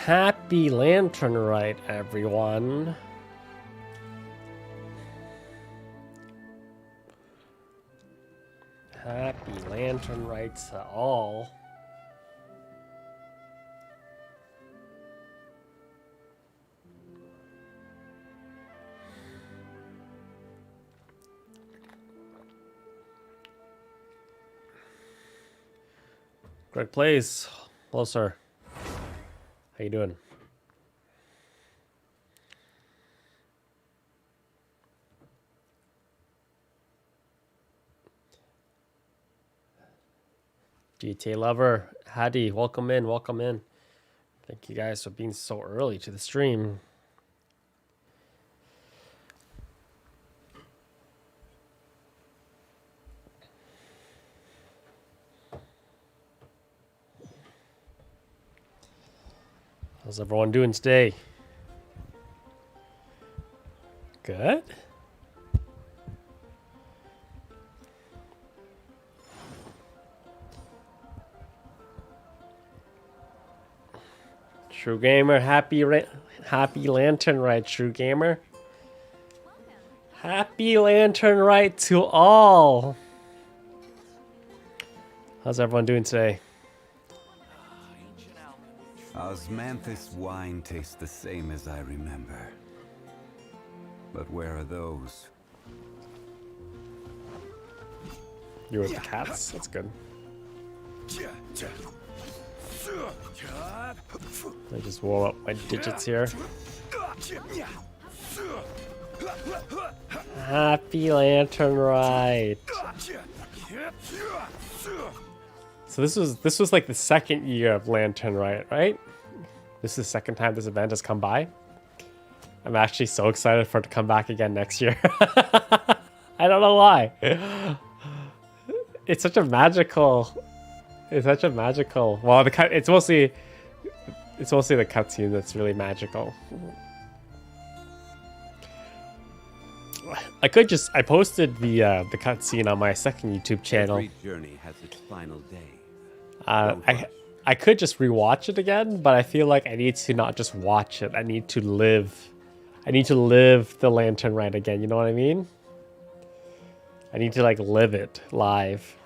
Happy Lantern Rite, everyone. Happy Lantern Rites to all. Great place. Hello, sir. How you doing? GTA lover, Hadi, welcome in, welcome in. Thank you guys for being so early to the stream. How's everyone doing today? Good. True Gamer, happy Lantern Rite, True Gamer. Happy Lantern Rite to all. How's everyone doing today? Osmanthus wine tastes the same as I remember. But where are those? You're with the cats? That's good. I just roll up my digits here. Happy Lantern Rite. So this was like the second year of Lantern Rite, right? This is the second time this event has come by. I'm actually so excited for it to come back again next year. I don't know why. It's such a magical. Well, it's mostly the cutscene that's really magical. I posted the cutscene on my second YouTube channel. Every journey has its final day. I could just rewatch it again, but I feel like I need to not just watch it. I need to live the Lantern Rite again. You know what I mean? I need to like live it live.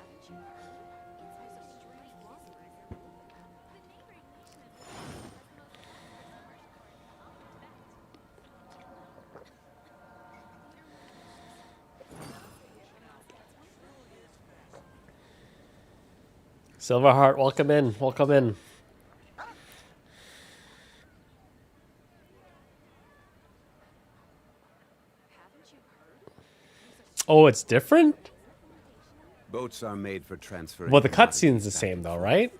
Silverheart, welcome in, welcome in. Oh, it's different? Boats are made for transferring. Well, the cutscene's the same though, right?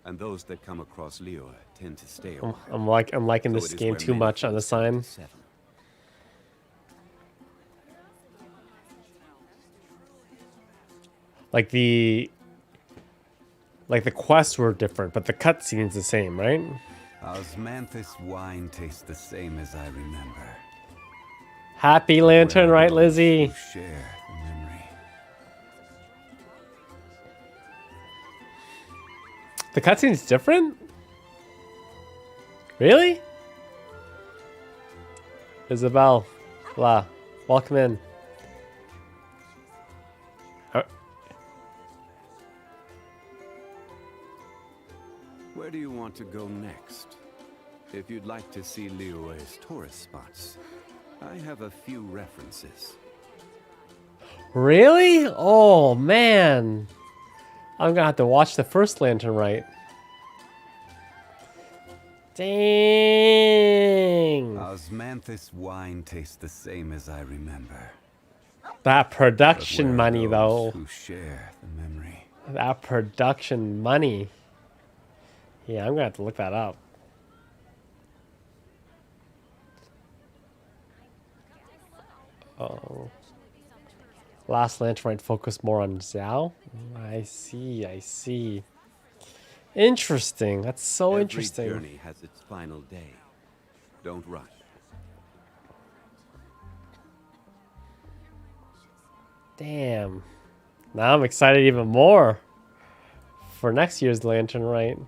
And those that come across Leo tend to stay. I'm liking this game too much on the sign. Like the quests were different, but the cutscene's the same, right? Osmanthus wine tastes the same as I remember. Happy Lantern Rite, Lizzie. Share the memory. The cutscene's different? Really? Isabel, welcome in. Where do you want to go next? If you'd like to see Liyue's tourist spots, I have a few references. Really? Oh, man. I'm gonna have to watch the first Lantern Rite. Dang. Osmanthus wine tastes the same as I remember. That production money, though. Who share the memory. That production money. Yeah, I'm gonna have to look that up. Oh. Last Lantern Rite focused more on Zhao? I see. Interesting. That's so interesting. Every journey has its final day. Don't rush. Damn. Now I'm excited even more for next year's Lantern Rite.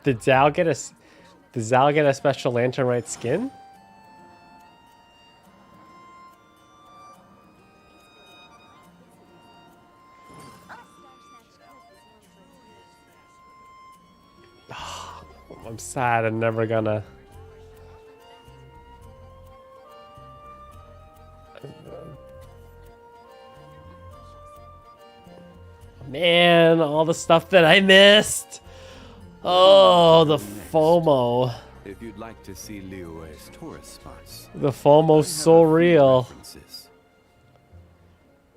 Did Zhao get Does Zal get a special Lantern Rite skin? I'm sad I'm never gonna. Man, all the stuff that I missed. Oh, the FOMO. If you'd like to see Liyue's tourist spots, The FOMO's so I have a few real. references.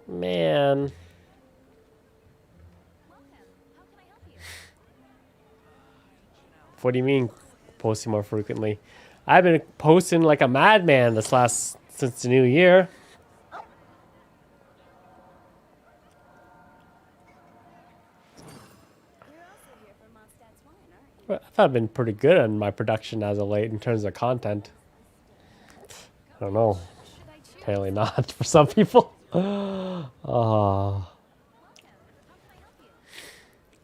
Man. What do you mean posting more frequently? I've been posting like a madman since the new year. I've been pretty good on my production as of late in terms of content. I don't know. Apparently not for some people. Oh.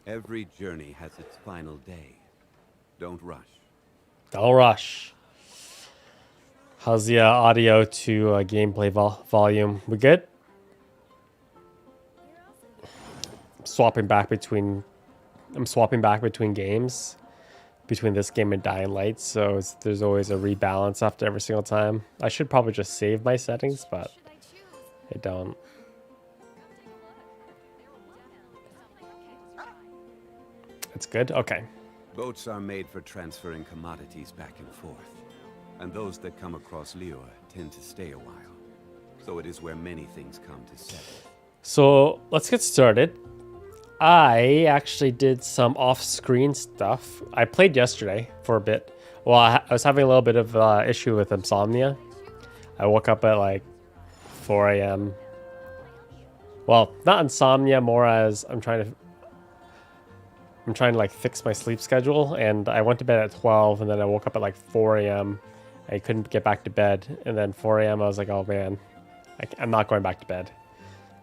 Every journey has its final day. Don't rush. Don't rush. How's the audio to gameplay volume? We good? I'm swapping back between games. Between this game and Dying Light, so there's always a rebalance after every single time. I should probably just save my settings, but I don't. It's good? Okay. Boats are made for transferring commodities back and forth, and those that come across Liyue tend to stay a while. So it is where many things come to settle. So let's get started. I actually did some off-screen stuff. I played yesterday for a bit. Well, I was having a little bit of issue with insomnia. I woke up at like 4 a.m. Well, not insomnia, more as I'm trying to like fix my sleep schedule, and I went to bed at 12, and then I woke up at like 4 a.m. I couldn't get back to bed, and then 4 a.m. I was like, oh man, I'm not going back to bed.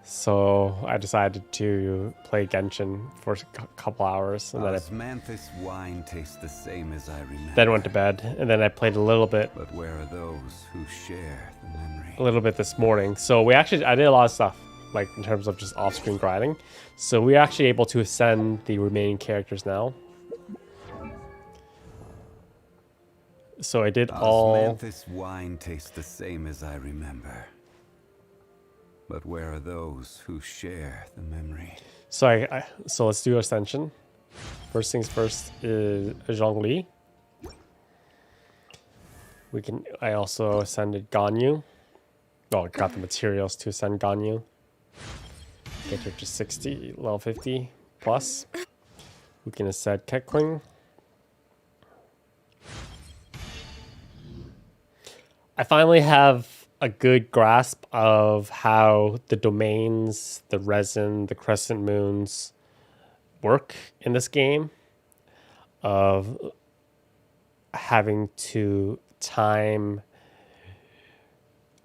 So I decided to play Genshin for a couple hours, and then Osmanthus wine tastes the same as I remember. then went to bed, and then I played a little bit But where are those who share the memory? a little bit this morning. So I did a lot of stuff, like in terms of just off-screen grinding. So we're actually able to ascend the remaining characters now. So I did all. Osmanthus wine tastes the same as I remember. But where are those who share the memory? So so let's do ascension. First things first is Zhongli. I also ascended Ganyu. Oh, I got the materials to ascend Ganyu. Get her to 60, level 50 plus. We can ascend Kekling. I finally have a good grasp of how the domains, the resin, the crescent moons work in this game, of having to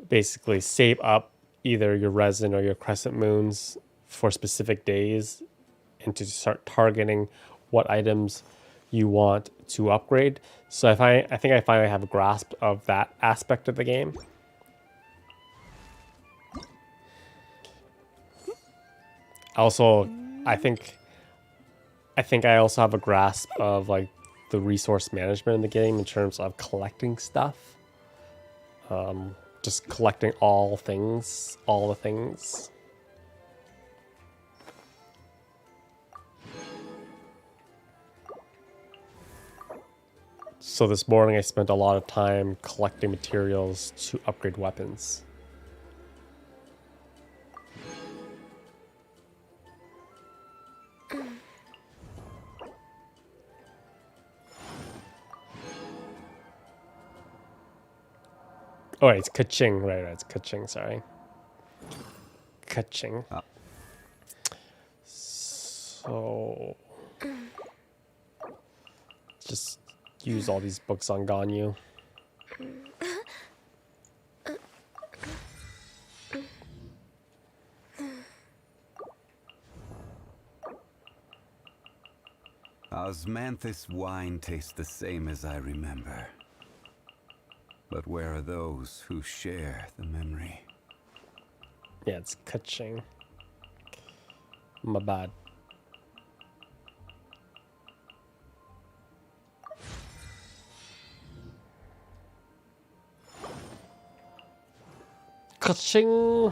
basically save up either your resin or your crescent moons for specific days, and to start targeting what items you want to upgrade. So I think I finally have a grasp of that aspect of the game. Also, I think I also have a grasp of like the resource management in the game in terms of collecting stuff. Just collecting all the things. So this morning I spent a lot of time collecting materials to upgrade weapons. Oh, right, it's Kaching. Right, it's Kaching, sorry. Kaching. So just use all these books on Ganyu. Osmanthus wine tastes the same as I remember. But where are those who share the memory? Yeah, it's Kaching. My bad. Kaching.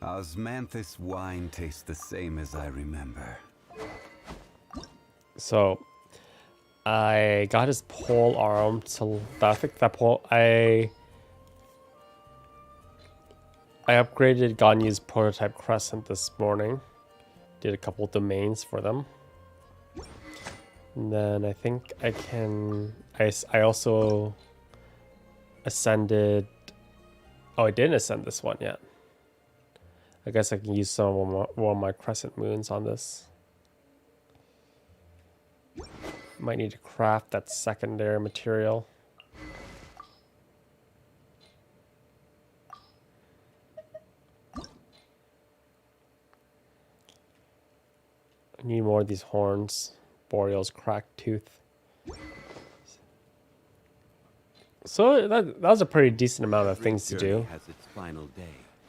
Osmanthus wine tastes the same as I remember. So, I got his pole arm to. I think that pole. I upgraded Ganyu's prototype crescent this morning. Did a couple domains for them. And then I think I can. I also ascended. Oh, I didn't ascend this one yet. I guess I can use some of one of my crescent moons on this. Might need to craft that secondary material. I need more of these horns. Boreal's cracked tooth. So that was a pretty decent amount of things to do. Has its final day.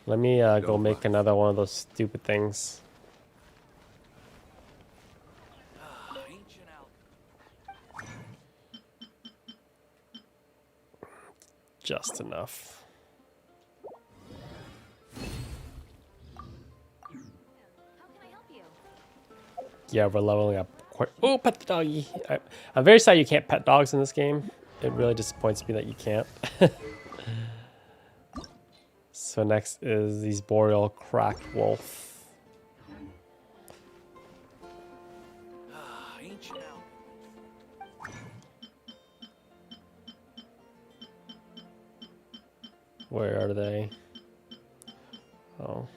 Let me go make another one of those stupid things. Just enough. Yeah, we're leveling up quite. Oh, pet the doggy! I'm very sad you can't pet dogs in this game. It really disappoints me that you can't. So next is these Boreal cracked wolf. Where are they? Oh.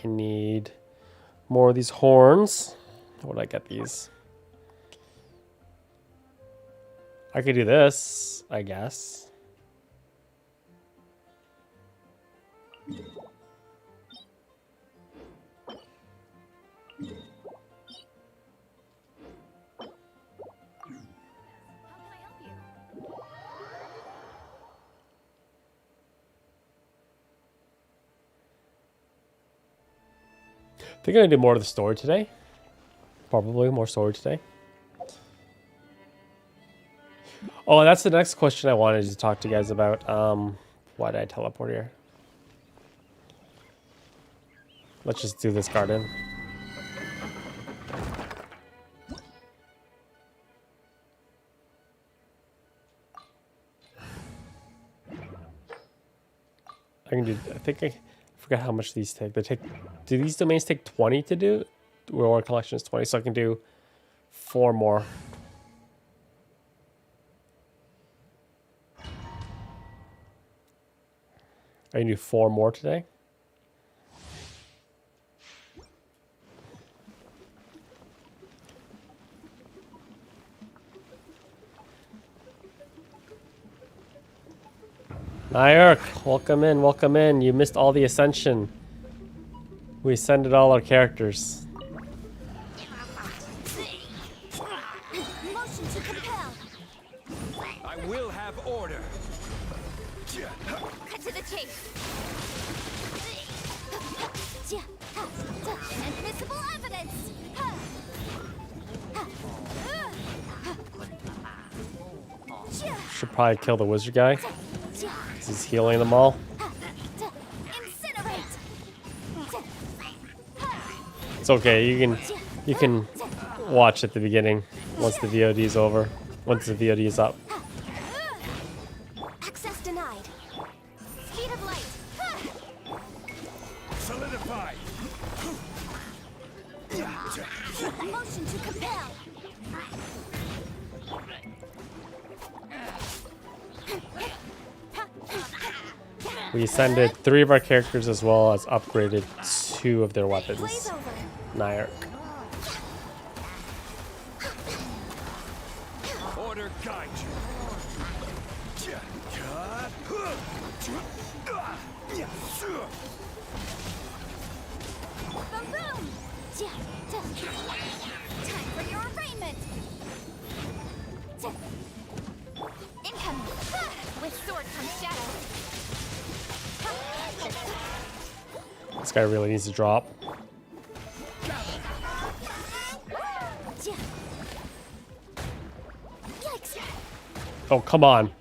I need more of these horns. How would I get these? I could do this, I guess. I think I'm gonna do more of the story today. Probably more story today. Oh, that's the next question I wanted to talk to you guys about. Why did I teleport here? Let's just do this garden. I can do. I think I forgot how much these take. They take. Do these domains take 20 to do? Reward collection is 20, so I can do 4 more. I can do 4 more today. Nyurk, welcome in, welcome in. You missed all the ascension. We ascended all our characters. Motion to compel. I will have order. Cut to the chase. Invisible evidence. Should probably kill the wizard guy. He's healing them all. Incinerate. It's okay. You can watch at the beginning once the VOD is over. Once the VOD is up. Access denied. Speed of light. Solidify. Motion to compel. We ascended 3 of our characters as well as upgraded 2 of their Blaze weapons. over. Nyurk. Order guide you. Boom, boom. Time for your refinement. Incoming. With sword comes shadow. This guy really needs to drop. Yikes. Oh, come on.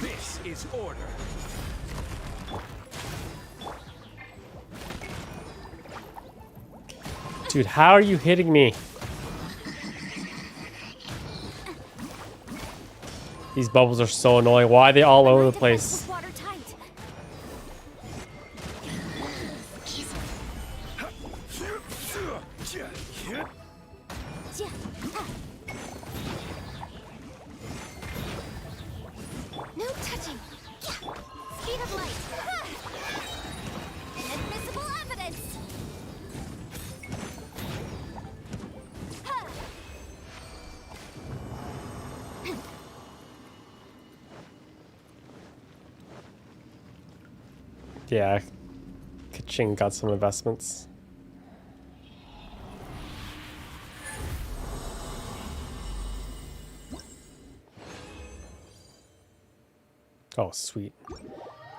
This is order. Dude, how are you hitting me? These bubbles are so annoying. Why are they all over the place? Watertight. No touching. Speed of light. Inadmissible evidence. Yeah, Kaching got some investments. Oh, sweet.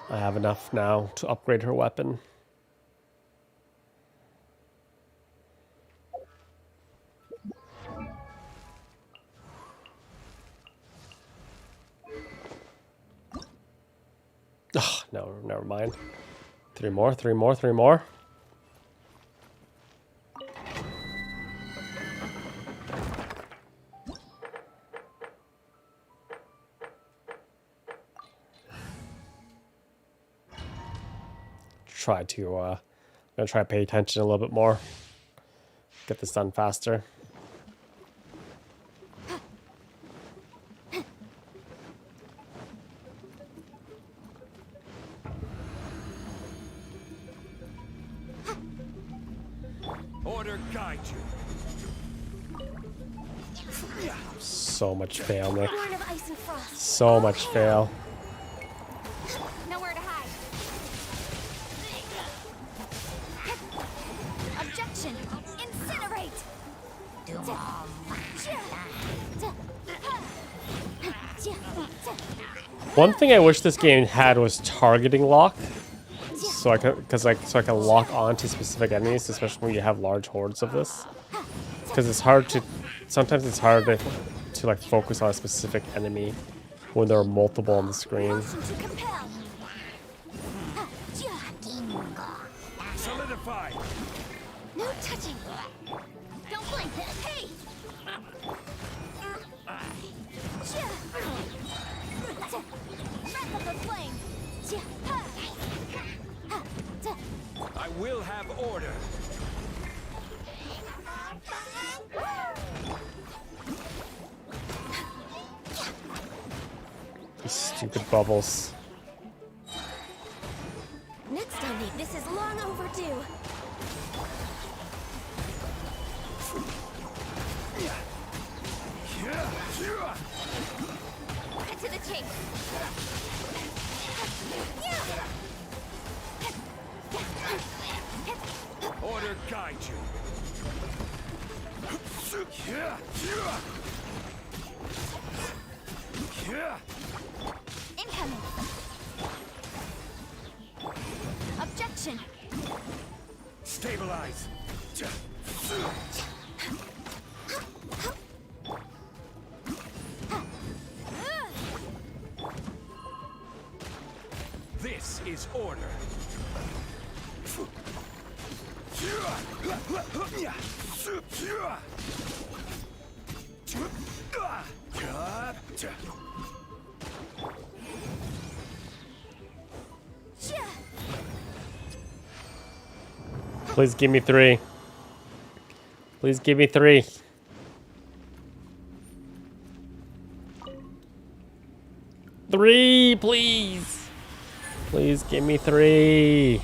I have enough now to upgrade her weapon. Oh, no, never mind. Three more. I'm gonna try to pay attention a little bit more. Get this done faster. Order guide you. So much fail, Nick. Born of ice and frost. So much fail. Nowhere to hide. Objection. Incinerate. One thing I wish this game had was targeting lock, so I can lock onto specific enemies, especially when you have large hordes of this. Because it's hard to, sometimes it's hard to like focus on a specific enemy when there are multiple on the screen. Motion to compel. Solidify. No touching. Don't blink. Hey. Wrap up the flame. I will have order. These stupid bubbles. Next time, this is long overdue. Cut to the chase. Order guide you. Incoming. Objection. Stabilize. This is order. Please give me 3. Please give me 3. Three, please. Please give me 3.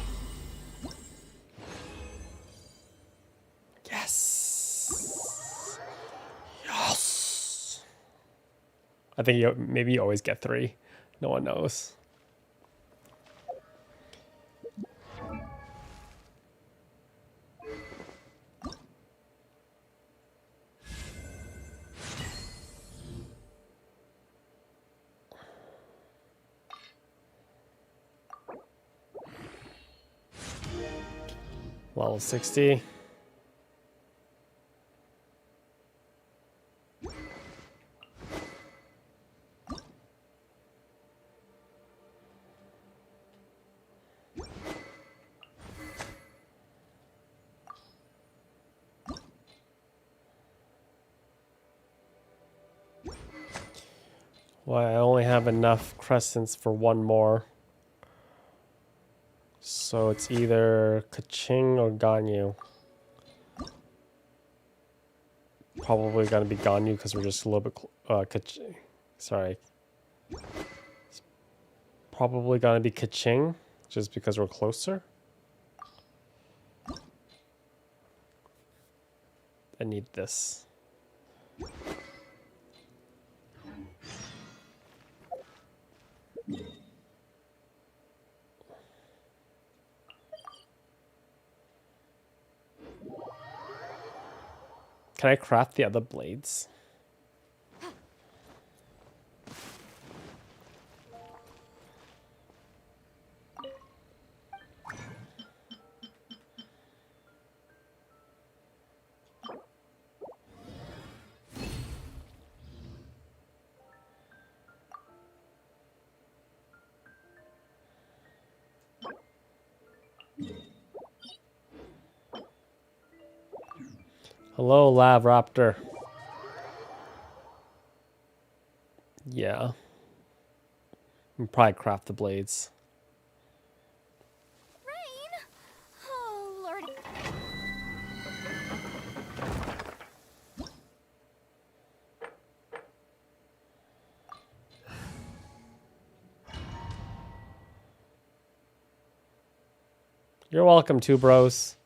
Yes. Yes. I think maybe you always get 3. No one knows. Level 60. Well, I only have enough crescents for one more. So it's either Kaching or Ganyu. Probably gonna be Ganyu because we're just a little bit Kaching. Sorry. It's probably gonna be Kaching just because we're closer. I need this. Can I craft the other blades? Hello, Lab Raptor. Yeah. We can probably craft the blades. Rain? Oh, Lord. You're welcome, two bros.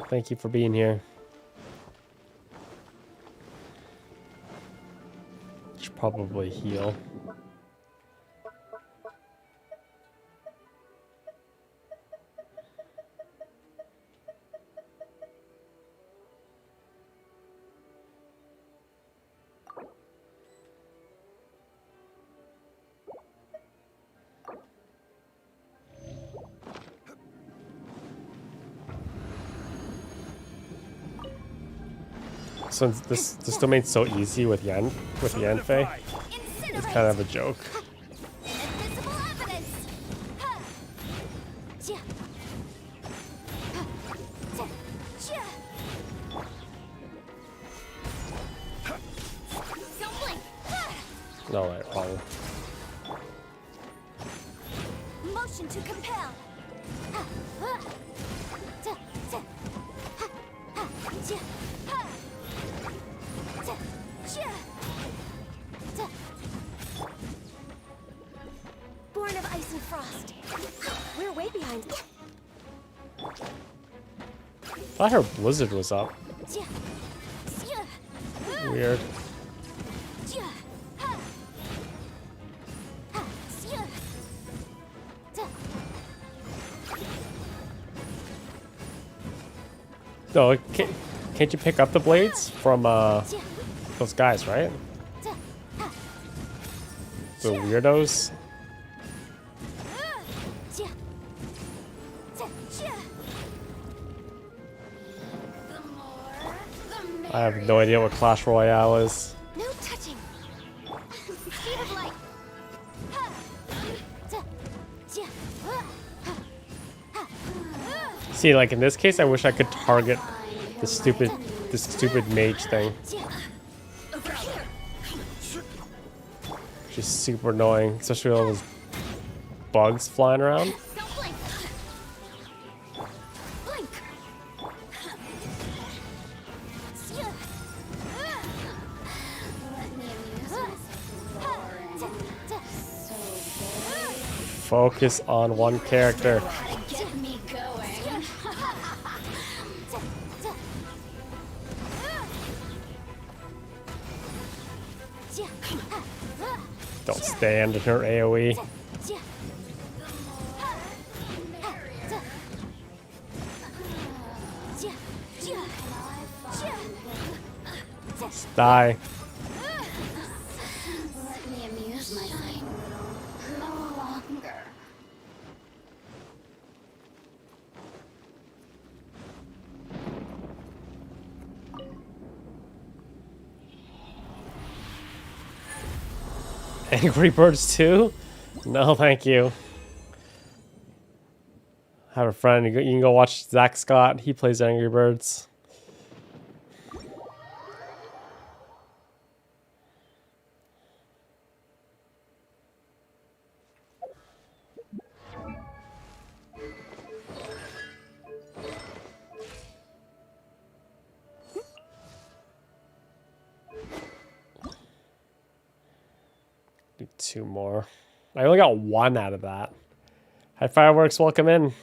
Thank you for being here. Should probably heal. So this domain's so easy with Yanfei. It's kind of a joke. Invisible evidence. Ha. Jia. Ha. Jia. Don't blink. Ha. No, right, wrong. Motion to compel. Ha. Ha. Ja. Ja. Ha. Ha. Jia. Ha. Ja. Jia. Ja. Born of ice and frost. We're way behind. I thought her blizzard was up. Jia. Jia. Weird. Jia. Ha. Ha. Jia. Ja. No, can't you pick up the blades from Jia. those guys, right? Ja. Ha. The weirdos. Jia. Ja. Jia. The more, the merrier. I have no idea what Clash Royale is. No touching. Speed of light. Ha. Ja. Jia. Ha. Ha. See, like in this case, I wish I could target this stupid mage thing. Jia. Over here. She's super annoying, especially all those bugs flying around. Don't blink. Blink. Jia. Let me amuse Focus on one character. Get me going. Don't stand in her AoE. Die. Let me amuse myself a little longer. Angry Birds 2? No, thank you. I have a friend. You can go watch Zach Scott. He plays Angry Birds. Do 2 more. I only got 1 out of that. Hi, Fireworks. Welcome in.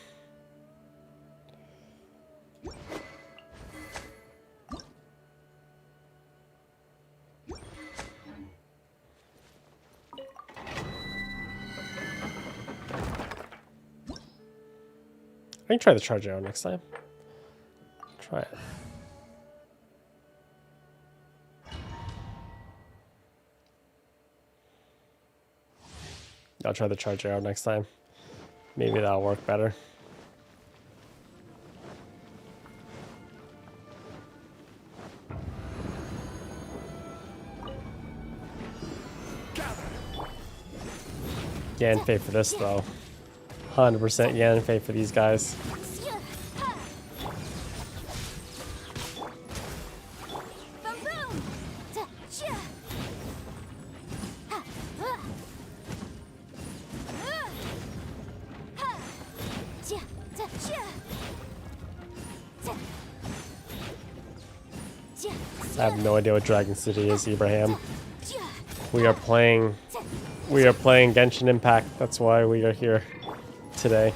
I can try the charge arrow next time. Try it. I'll try the charge arrow next time. Maybe that'll work better. Yanfei for this though. 100% Yanfei for these guys. I have no idea what Dragon City is, Ibrahim. We are playing Genshin Impact. That's why we are here today.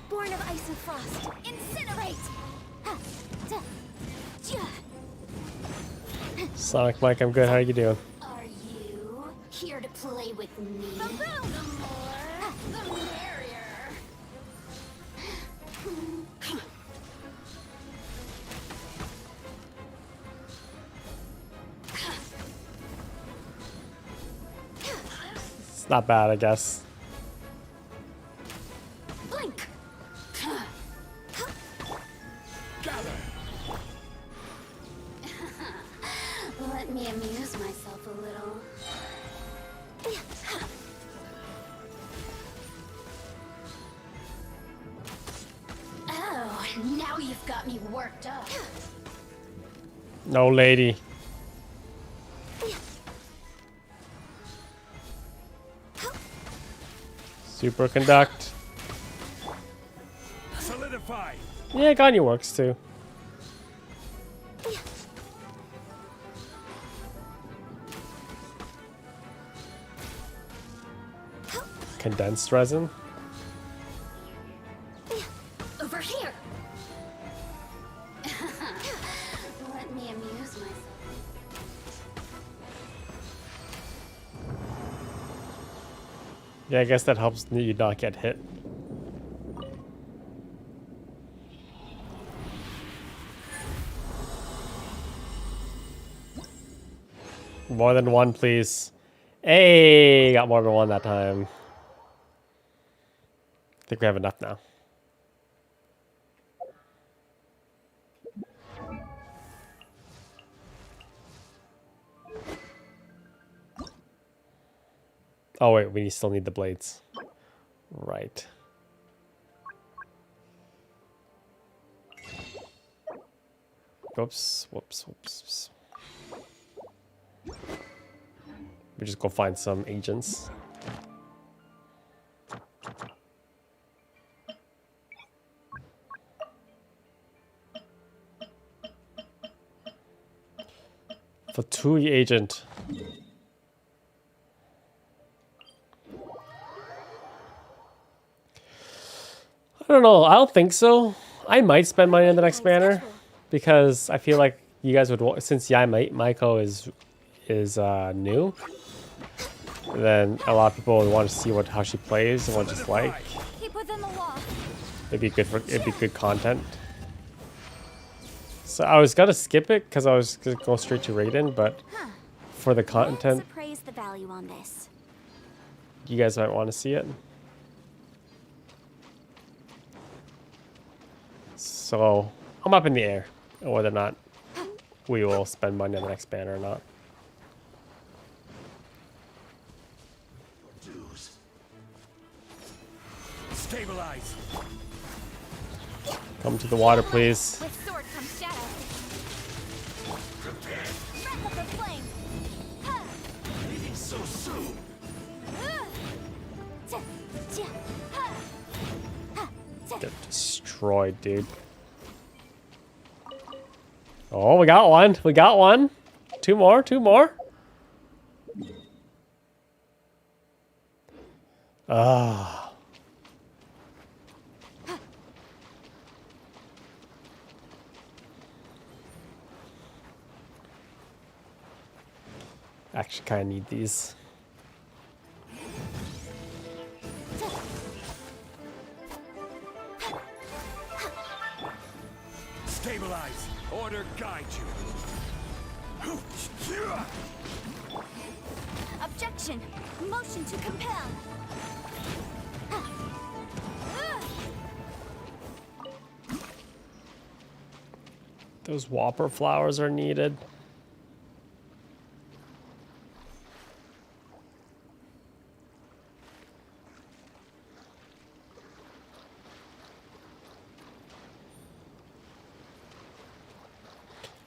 Born of ice and frost, incinerate! Sonic Mike, I'm good. How are you doing? Are you here to play with me? The more, the merrier. It's not bad, I guess. Blink. Let me amuse myself a little. Oh, now you've got me worked up. No, lady. Superconduct. Solidify. Yeah, Ganyu works too. Condensed resin. Over here. Let me amuse myself. Yeah, I guess that helps you not get hit. More than one, please. Hey, got more than one that time. I think we have enough now. Oh wait, we still need the blades. Right. Whoops, whoops, whoops. We just go find some agents. Fatui agent. I don't know. I don't think so. I might spend money on the next banner because I feel like you guys would want, since Maiko is new, then a lot of people would want to see how she plays and what it's like. Keep within the law. It'd be good content. So I was gonna skip it because I was gonna go straight to Raiden, but for the content, Let's appraise the value on this. you guys might want to see it. So I'm up in the air on whether or not we will spend money on the next banner or not. Stabilize. Come to the water, please. With sword comes shadow. Wrap up the flame. Leaving so soon. Get destroyed, dude. Oh, we got one. We got one. Two more. Two more. Ah. Actually, kind of need these. Stabilize. Order guide you. Objection. Motion to compel. Those Whopper flowers are needed.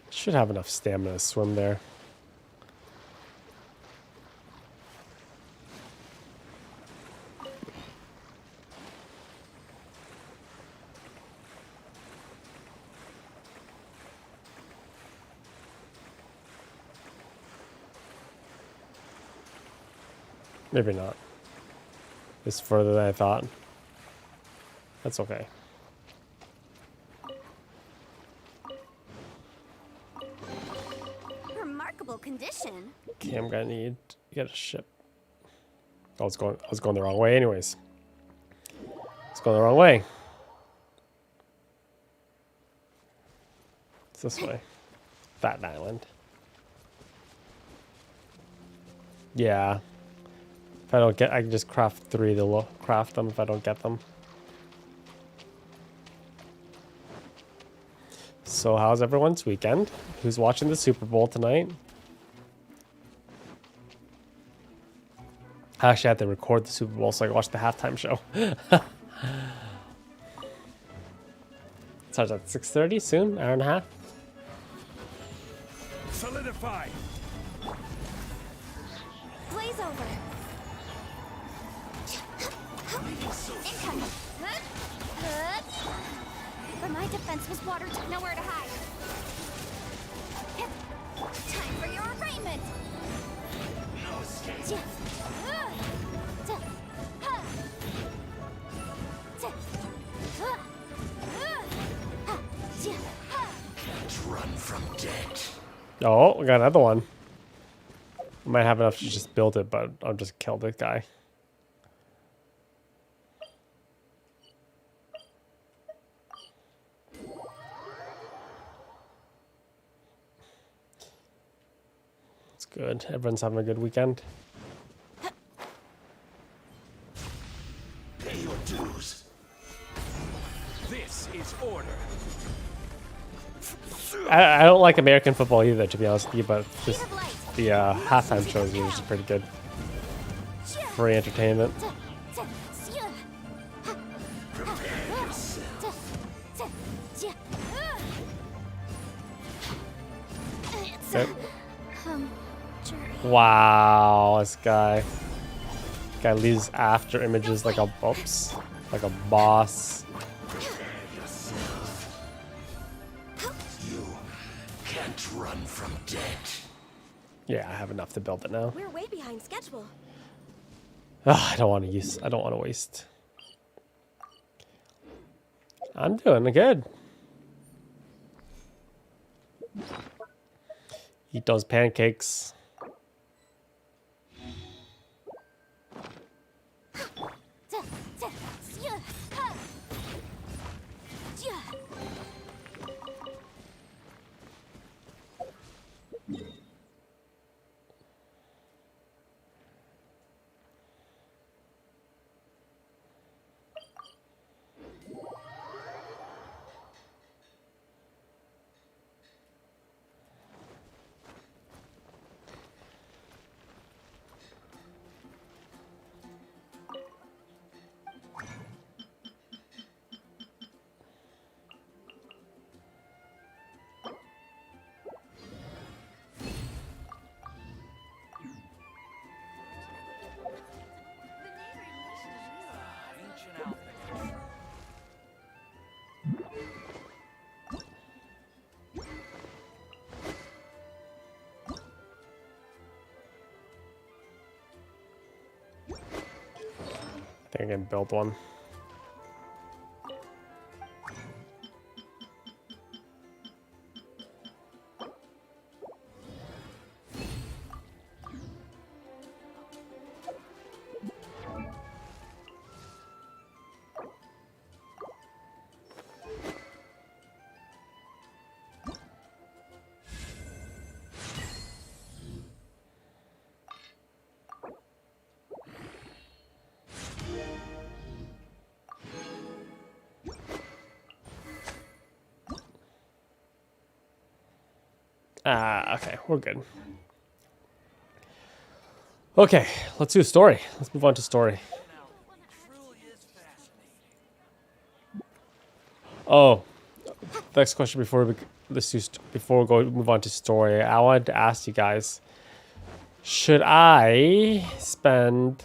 Should have enough stamina to swim there. Maybe not. It's further than I thought. That's okay. Remarkable condition. Okay, I'm gonna need to get a ship. Oh, I was going the wrong way anyways. It's going the wrong way. It's this way. That island. Yeah. If I don't get, I can just craft 3 to craft them if I don't get them. So how's everyone's weekend? Who's watching the Super Bowl tonight? I actually had to record the Super Bowl so I could watch the halftime show. Starts at 6:30 soon, hour and a half. Solidify. Blaze over. Incoming. But my defense was water took nowhere to hide. Time for your arraignment. No escape. Can't run from death. Oh, we got another one. I might have enough to just build it, but I'll just kill this guy. It's good. Everyone's having a good weekend. Pay your dues. This is order. I don't like American football either, to be honest with you, but just the halftime shows are just pretty good. Free entertainment. Okay. Wow, this guy leaves after images like a oops, like a boss. You can't run from death. Yeah, I have enough to build it now. We're way behind schedule. I don't want to use. I don't want to waste. I'm doing good. Eat those pancakes. Ancient outfit. I think I can build one. Okay, we're good. Okay, let's do a story. Let's move on to story. Truly is fascinating. Oh, next question before we move on to story, I wanted to ask you guys: should I spend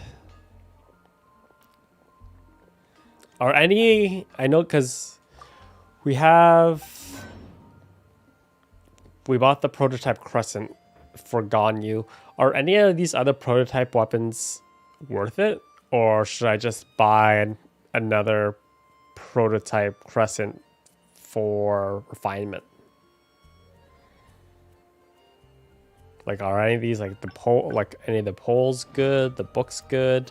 or any? I know because we bought the prototype crescent for Ganyu. Are any of these other prototype weapons worth it? Or should I just buy another prototype crescent for refinement? Like, are any of these, like any of the poles good? The book's good?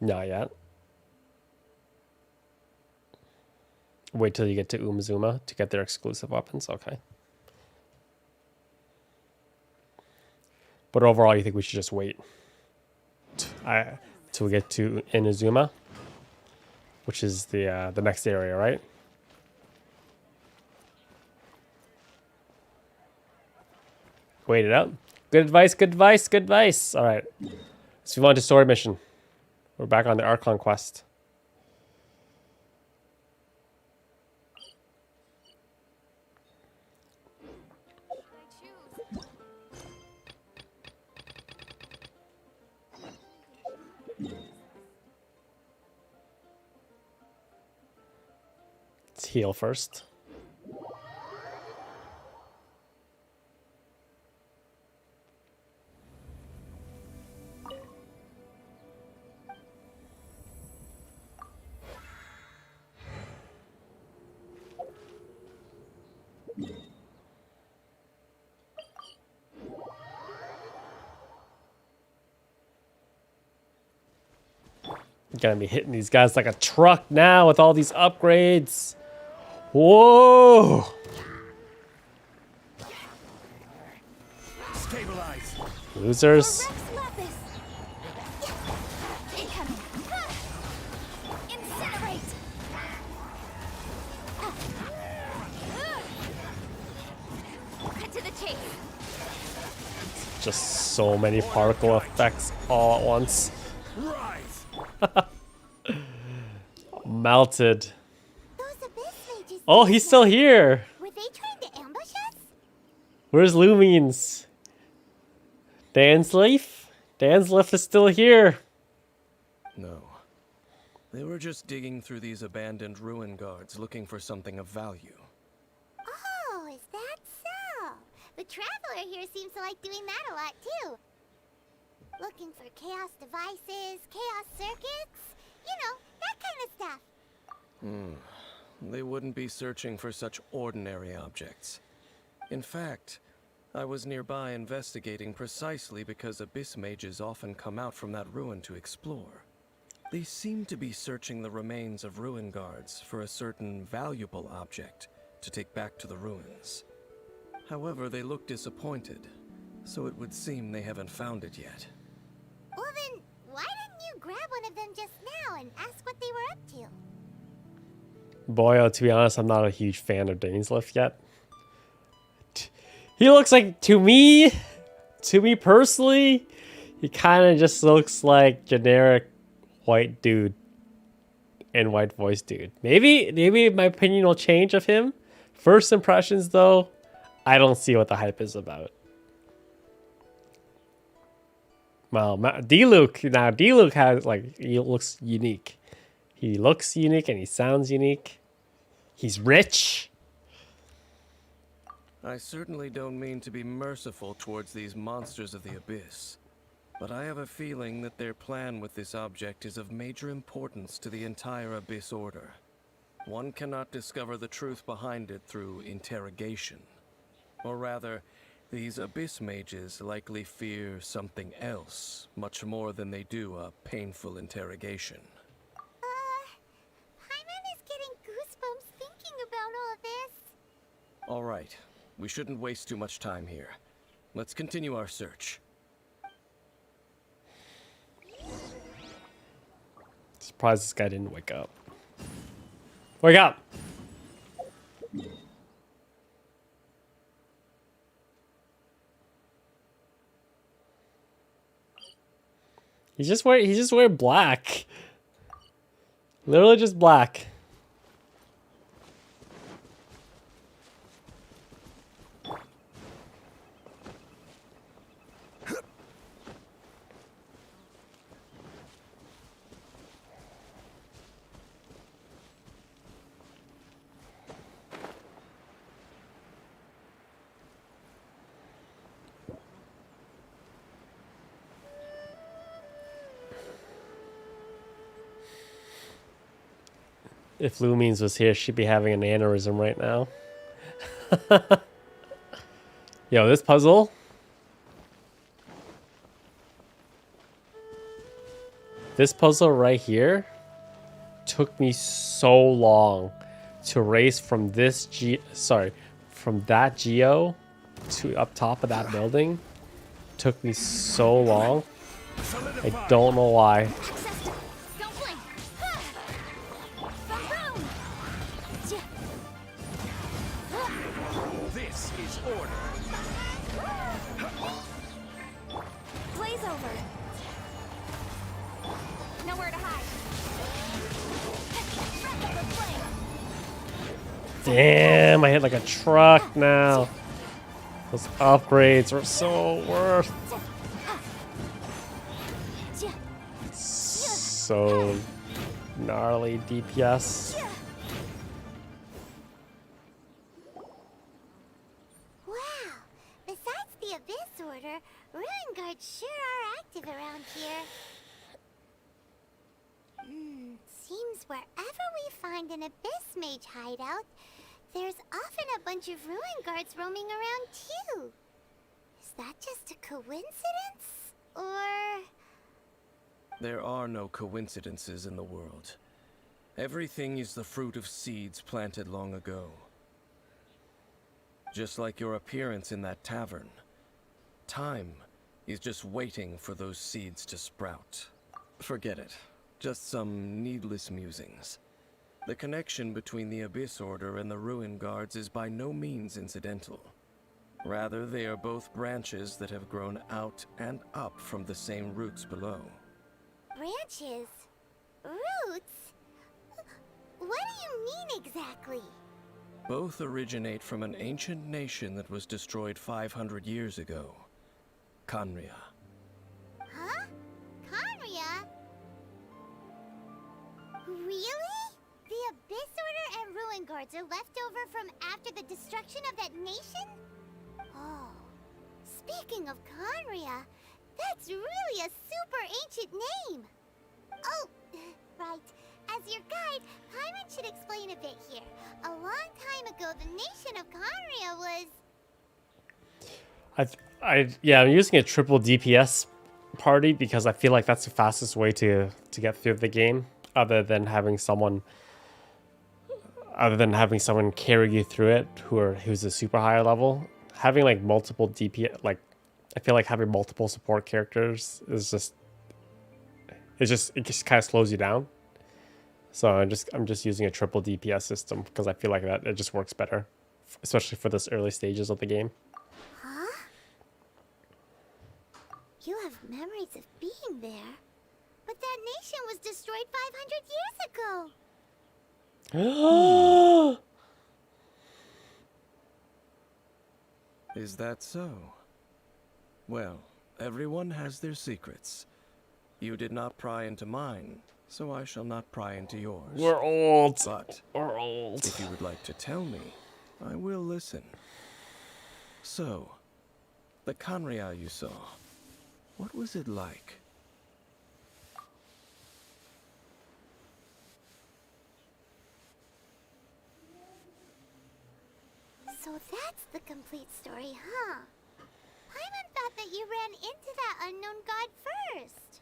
Not yet. Wait till you get to Inazuma to get their exclusive weapons. Okay. But overall, you think we should just wait till we get to Inazuma, which is the next area, right? Wait it out. Good advice. Good advice. Good advice. All right. Let's move on to story mission. We're back on the Archon quest. Let's heal first. Gonna be hitting these guys like a truck now with all these upgrades. Whoa! Stabilize. Losers. Just so many particle effects all at once. Melted. Oh, he's still here. Were they trying to ambush us? Where's Lumines? Dansleaf? Dansleaf is still here. No. They were just digging through these abandoned ruin guards looking for something of value. Oh, is that so? The Traveler here seems to like doing that a lot too. Looking for chaos devices, chaos circuits, you know, that kind of stuff. They wouldn't be searching for such ordinary objects. In fact, I was nearby investigating precisely because abyss mages often come out from that ruin to explore. They seem to be searching the remains of ruin guards for a certain valuable object to take back to the ruins. However, they look disappointed, so it would seem they haven't found it yet. Well then, why didn't you grab one of them just now and ask what they were up to? Boyo, to be honest, I'm not a huge fan of Dansleif yet. He looks like, to me personally, he kind of just looks like generic white dude and white voice dude. Maybe my opinion will change of him. First impressions, though, I don't see what the hype is about. Well, D-Luke has, like, he looks unique. He looks unique and he sounds unique. He's rich. I certainly don't mean to be merciful towards these monsters of the abyss, but I have a feeling that their plan with this object is of major importance to the entire Abyss Order. One cannot discover the truth behind it through interrogation. Or rather, these Abyss mages likely fear something else, much more than they do a painful interrogation. Paimon is getting goosebumps thinking about all this. All right, we shouldn't waste too much time here. Let's continue our search. Surprised this guy didn't wake up. Wake up! He's just wearing black. Literally just black. If Lumines was here, she'd be having an aneurysm right now. Yo, this puzzle. This puzzle right here took me so long to race from this from that geo to up top of that building. Took me so long. I don't know why. This is order. Blaze over. Nowhere to hide. Damn, I hit like a truck now. Those upgrades are so worth. So gnarly DPS. Wow. Besides the Abyss Order, Ruin Guards sure are active around here. Seems wherever we find an Abyss Mage hideout, there's often a bunch of Ruin Guards roaming around too. Is that just a coincidence? Or... There are no coincidences in the world. Everything is the fruit of seeds planted long ago. Just like your appearance in that tavern. Time is just waiting for those seeds to sprout. Forget it. Just some needless musings. The connection between the Abyss Order and the Ruin Guards is by no means incidental. Rather, they are both branches that have grown out and up from the same roots below. branches? Roots? What do you mean exactly? Both originate from an ancient nation that was destroyed 500 years ago. Khaenri'ah. Huh? Khaenri'ah? Really? The Abyss Order and Ruin Guards are left over from after the destruction of that nation? Oh. Speaking of Khaenri'ah, that's really a super ancient name. Oh, right. As your guide, Paimon should explain a bit here. A long time ago, the nation of Khaenri'ah was... I'm using a triple DPS party because I feel like that's the fastest way to get through the game, other than having someone carry you through it who's a super high level. Having like multiple DPS, like I feel like having multiple support characters is it just kind of slows you down. So I'm just using a triple DPS system because I feel like that it just works better, especially for this early stages of the game. Huh? You have memories of being there. But that nation was destroyed 500 years ago. Is that so? Well, everyone has their secrets. You did not pry into mine, so I shall not pry into yours. We're old. But we're old. If you would like to tell me, I will listen. So, the Khaenri'ah you saw, what was it like? So that's the complete story, huh? Paimon thought that you ran into that unknown god first.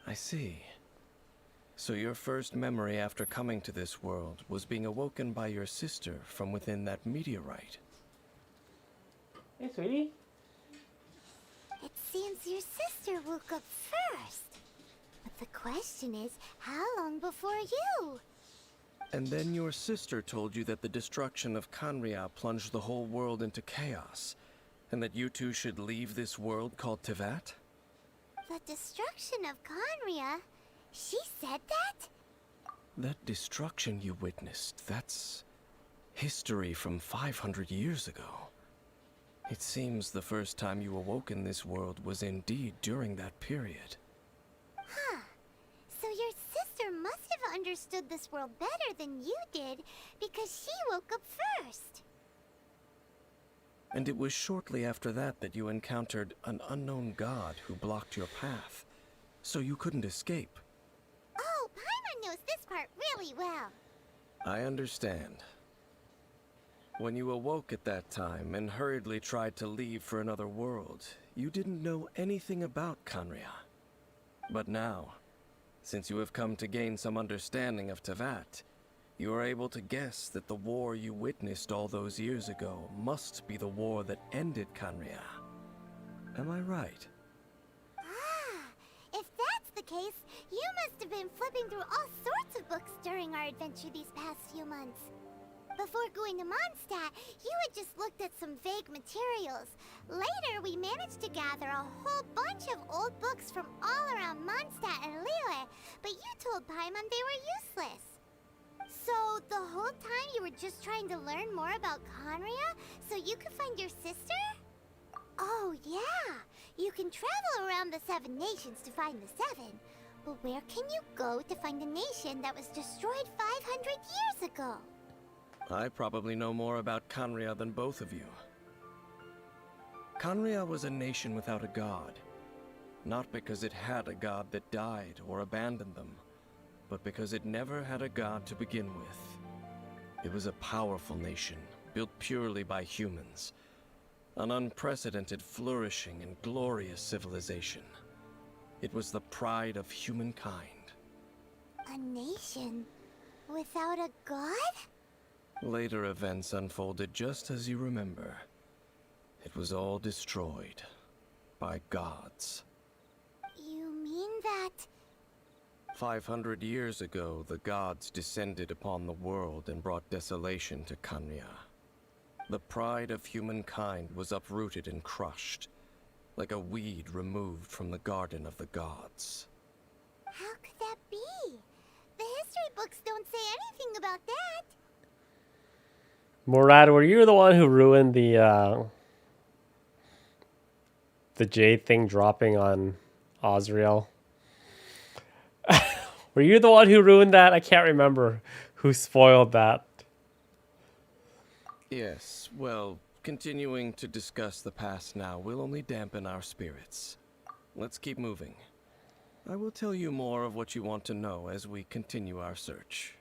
I see. So your first memory after coming to this world was being awoken by your sister from within that meteorite. Hey, sweetie. It seems your sister woke up first. But the question is, how long before you? And then your sister told you that the destruction of Khaenri'ah plunged the whole world into chaos, and that you two should leave this world called Teyvat? The destruction of Khaenri'ah? She said that? That destruction you witnessed, that's history from 500 years ago. It seems the first time you awoke in this world was indeed during that period. Huh. So your sister must have understood this world better than you did, because she woke up first. And it was shortly after that that you encountered an unknown god who blocked your path, so you couldn't escape. Oh, Paimon knows this part really well. I understand. When you awoke at that time and hurriedly tried to leave for another world, you didn't know anything about Khaenri'ah. But now, since you have come to gain some understanding of Teyvat, you are able to guess that the war you witnessed all those years ago must be the war that ended Khaenri'ah. Am I right? Ah, if that's the case, you must have been flipping through all sorts of books during our adventure these past few months. Before going to Mondstadt, you had just looked at some vague materials. Later, we managed to gather a whole bunch of old books from all around Mondstadt and Liyue, but you told Paimon they were useless. So, the whole time you were just trying to learn more about Khaenri'ah so you could find your sister? Oh, yeah. You can travel around the 7 nations to find the 7. But where can you go to find a nation that was destroyed 500 years ago? I probably know more about Khaenri'ah than both of you. Khaenri'ah was a nation without a god. Not because it had a god that died or abandoned them, but because it never had a god to begin with. It was a powerful nation, built purely by humans. An unprecedented, flourishing, and glorious civilization. It was the pride of humankind. A nation without a god? Later events unfolded just as you remember. It was all destroyed by gods. You mean that... 500 years ago, the gods descended upon the world and brought desolation to Khaenri'ah. The pride of humankind was uprooted and crushed, like a weed removed from the garden of the gods. How could that be? The history books don't say anything about that. Murad, were you the one who ruined the jade thing dropping on Osriel? Were you the one who ruined that? I can't remember who spoiled that. Yes, well, continuing to discuss the past now will only dampen our spirits. Let's keep moving. I will tell you more of what you want to know as we continue our search.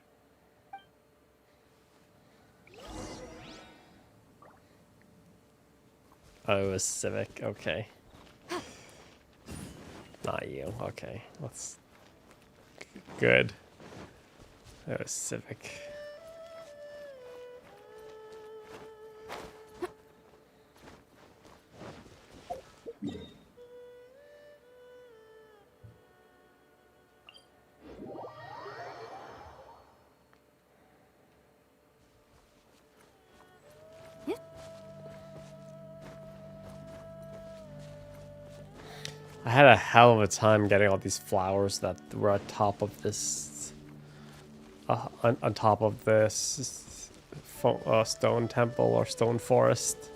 Oh, it was Civic. Okay. Not you. Okay. That's good. It was Civic. I had a hell of a time getting all these flowers that were on top of this, on top of this stone temple or stone forest.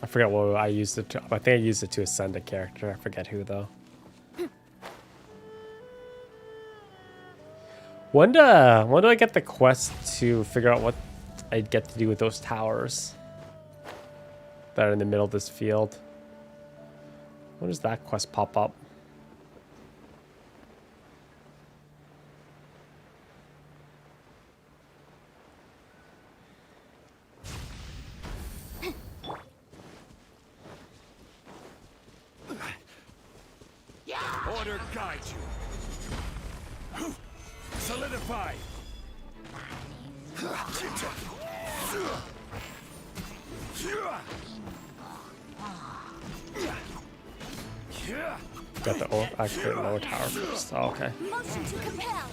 I forget what I used it to. I think I used it to ascend a character. I forget who though. When do I get the quest to figure out what I get to do with those towers that are in the middle of this field? When does that quest pop up? Order guide you. Solidify. Got the activate lower tower first. Oh, okay. Motion to compel.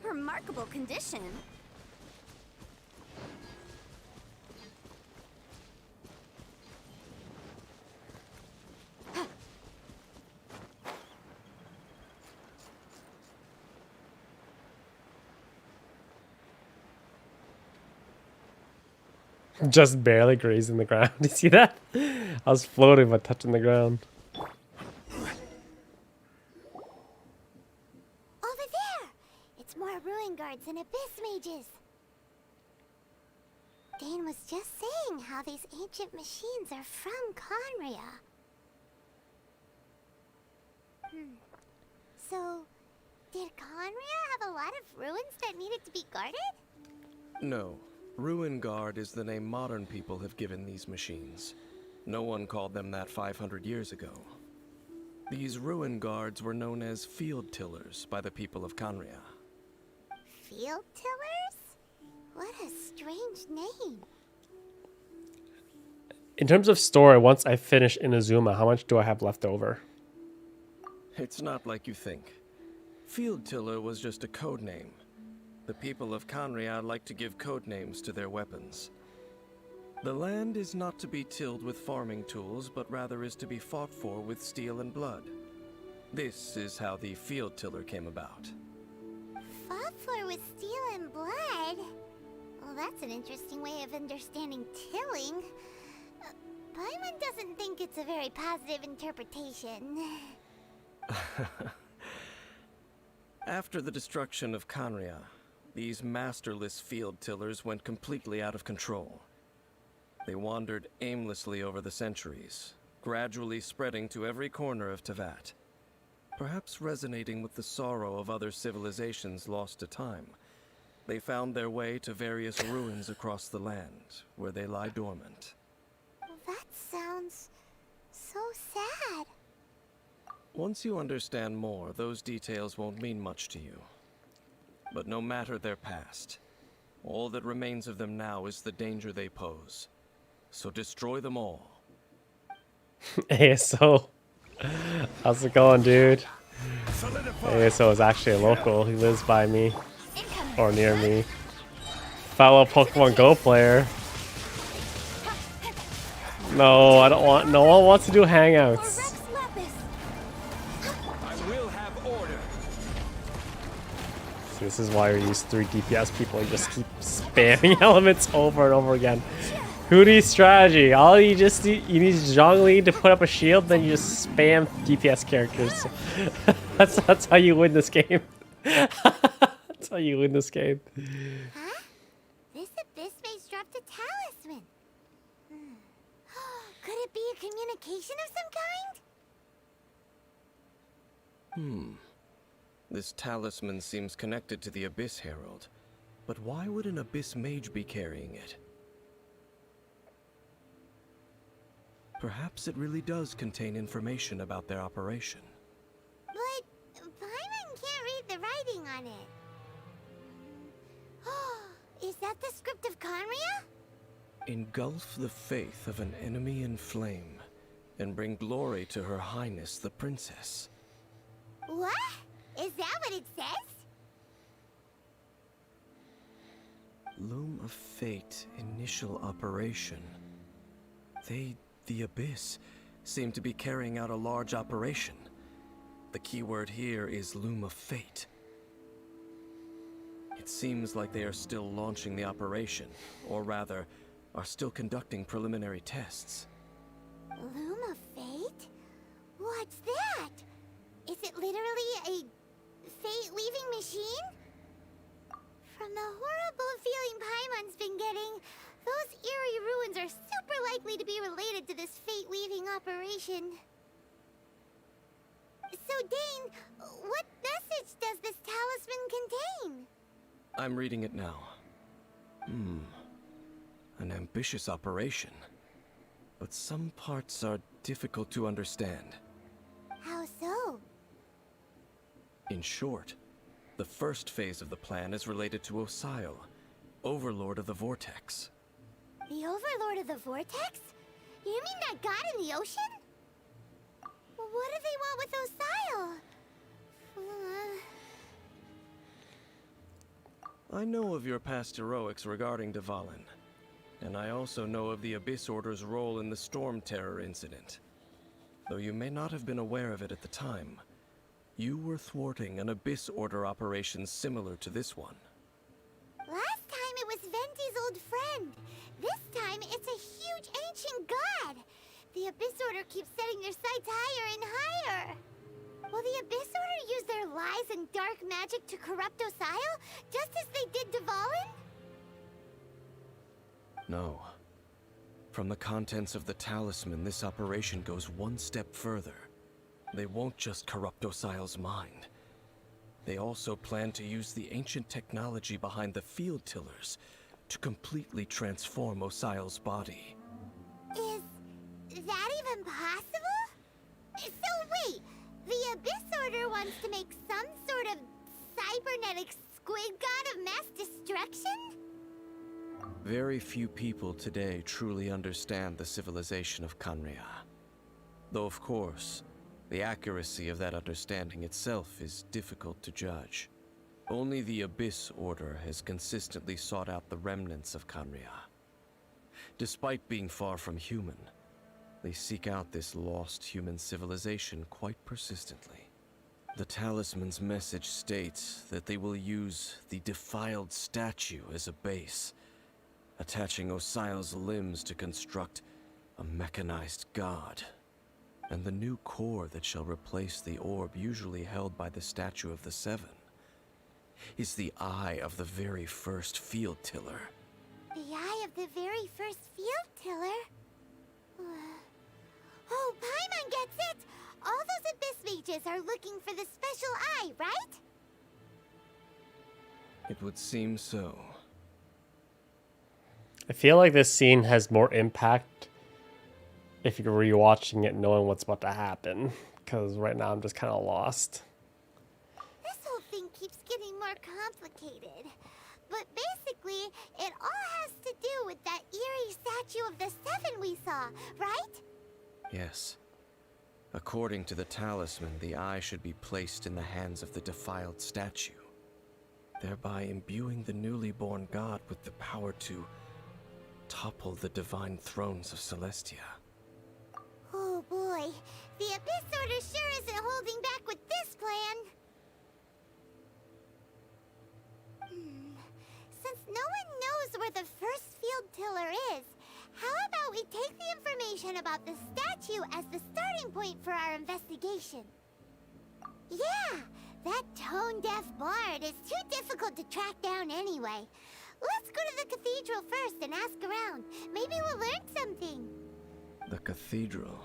Remarkable condition. Just barely grazing the ground. You see that? I was floating but touching the ground. Over there! It's more ruin guards and abyss mages. Dane was just saying how these ancient machines are from Conria. So, did Conria have a lot of ruins that needed to be guarded? No. Ruin Guard is the name modern people have given these machines. No one called them that 500 years ago. These Ruin Guards were known as field tillers by the people of Conria. Field tillers? What a strange name. In terms of story, once I finish Inazuma, how much do I have left over? It's not like you think. Field tiller was just a code name. The people of Conria like to give code names to their weapons. The land is not to be tilled with farming tools, but rather is to be fought for with steel and blood. This is how the field tiller came about. Fought for with steel and blood? Well, that's an interesting way of understanding tilling. Paimon doesn't think it's a very positive interpretation. After the destruction of Conria, these masterless field tillers went completely out of control. They wandered aimlessly over the centuries, gradually spreading to every corner of Teyvat. Perhaps resonating with the sorrow of other civilizations lost to time, they found their way to various ruins across the land, where they lie dormant. That sounds so sad. Once you understand more, those details won't mean much to you. But no matter their past, all that remains of them now is the danger they pose. So destroy them all. ASO. How's it going, dude? Solidify. ASO is actually a local. He lives by me. Or near me. Fellow Pokemon Go player. No, I don't want. No one wants to do hangouts. I will have order. See, this is why we use 3 DPS people. You just keep spamming elements over and over again. Who needs strategy? All you just need, you need Zhongli to put up a shield, then you just spam DPS characters. that's how you win this game. That's how you win this game. Huh? This abyss mage dropped a talisman. Could it be a communication of some kind? This talisman seems connected to the Abyss Herald. But why would an Abyss Mage be carrying it? Perhaps it really does contain information about their operation. But Paimon can't read the writing on it. Is that the script of Conria? Engulf the faith of an enemy in flame, and bring glory to Her Highness the Princess. What? Is that what it says? Loom of Fate initial operation. They, the Abyss, seem to be carrying out a large operation. The keyword here is Loom of Fate. It seems like they are still launching the operation, or rather, are still conducting preliminary tests. Loom of Fate? What's that? Is it literally a fate-weaving machine? From the horrible feeling Paimon's been getting, those eerie ruins are super likely to be related to this fate-weaving operation. So, Dane, what message does this talisman contain? I'm reading it now. An ambitious operation. But some parts are difficult to understand. How so? In short, the first phase of the plan is related to Osile, Overlord of the Vortex. The Overlord of the Vortex? You mean that god in the ocean? What do they want with Osile? I know of your past heroics regarding Dvalin, and I also know of the Abyss Order's role in the Storm Terror incident. Though you may not have been aware of it at the time, you were thwarting an Abyss Order operation similar to this one. Last time it was Venti's old friend. This time it's a huge ancient god. The Abyss Order keeps setting their sights higher and higher. Will the Abyss Order use their lies and dark magic to corrupt Osile, just as they did Dvalin? No. From the contents of the talisman, this operation goes one step further. They won't just corrupt Osile's mind. They also plan to use the ancient technology behind the field tillers to completely transform Osile's body. Is that even possible? So wait, the Abyss Order wants to make some sort of cybernetic squid god of mass destruction? Very few people today truly understand the civilization of Conria. Though of course, the accuracy of that understanding itself is difficult to judge. Only the Abyss Order has consistently sought out the remnants of Conria. Despite being far from human, they seek out this lost human civilization quite persistently. The talisman's message states that they will use the defiled statue as a base, attaching Osile's limbs to construct a mechanized god. And the new core that shall replace the orb usually held by the Statue of the Seven is the eye of the very first field tiller. The eye of the very first field tiller? Oh, Paimon gets it! All those Abyss mages are looking for the special eye, right? It would seem so. I feel like this scene has more impact if you're rewatching it knowing what's about to happen. Because right now I'm just kind of lost. This whole thing keeps getting more complicated. But basically, it all has to do with that eerie statue of the Seven we saw, right? Yes. According to the talisman, the eye should be placed in the hands of the defiled statue, thereby imbuing the newly born god with the power to topple the divine thrones of Celestia. Oh boy, the Abyss Order sure isn't holding back with this plan. Since no one knows where the first field tiller is, how about we take the information about the statue as the starting point for our investigation? Yeah, that tone-deaf bard is too difficult to track down anyway. Let's go to the cathedral first and ask around. Maybe we'll learn something. The cathedral.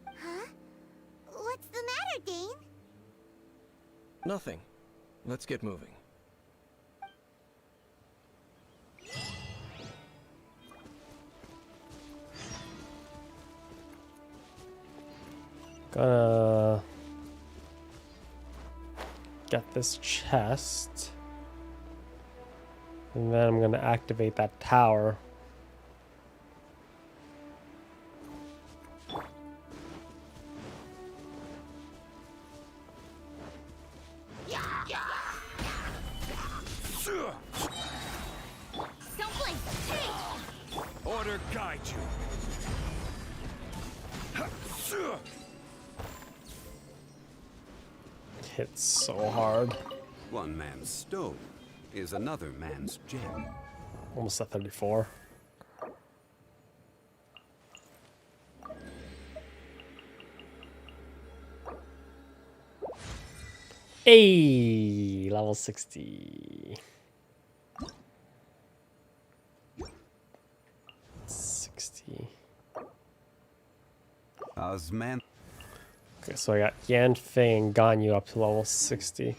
Huh? What's the matter, Dane? Nothing. Let's get moving. Gonna get this chest. And then I'm gonna activate that tower. Don't blink! Hey! Order guide you. Hits so hard. One man's stone is another man's gem. Almost at 34. Hey, level 60. 60. Osman. Okay, so I got Yan Fei and Ganyu up to level 60.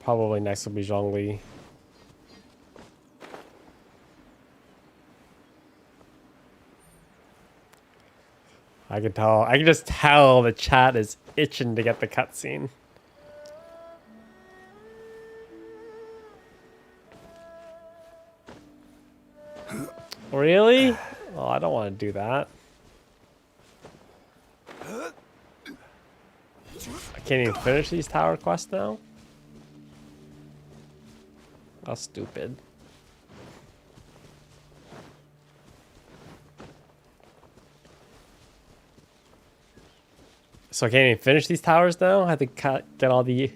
Probably next will be Zhongli. I can tell. I can just tell the chat is itching to get the cutscene. Really? Oh, I don't want to do that. I can't even finish these tower quests now? How stupid. So I can't even finish these towers now? I have to get all the... I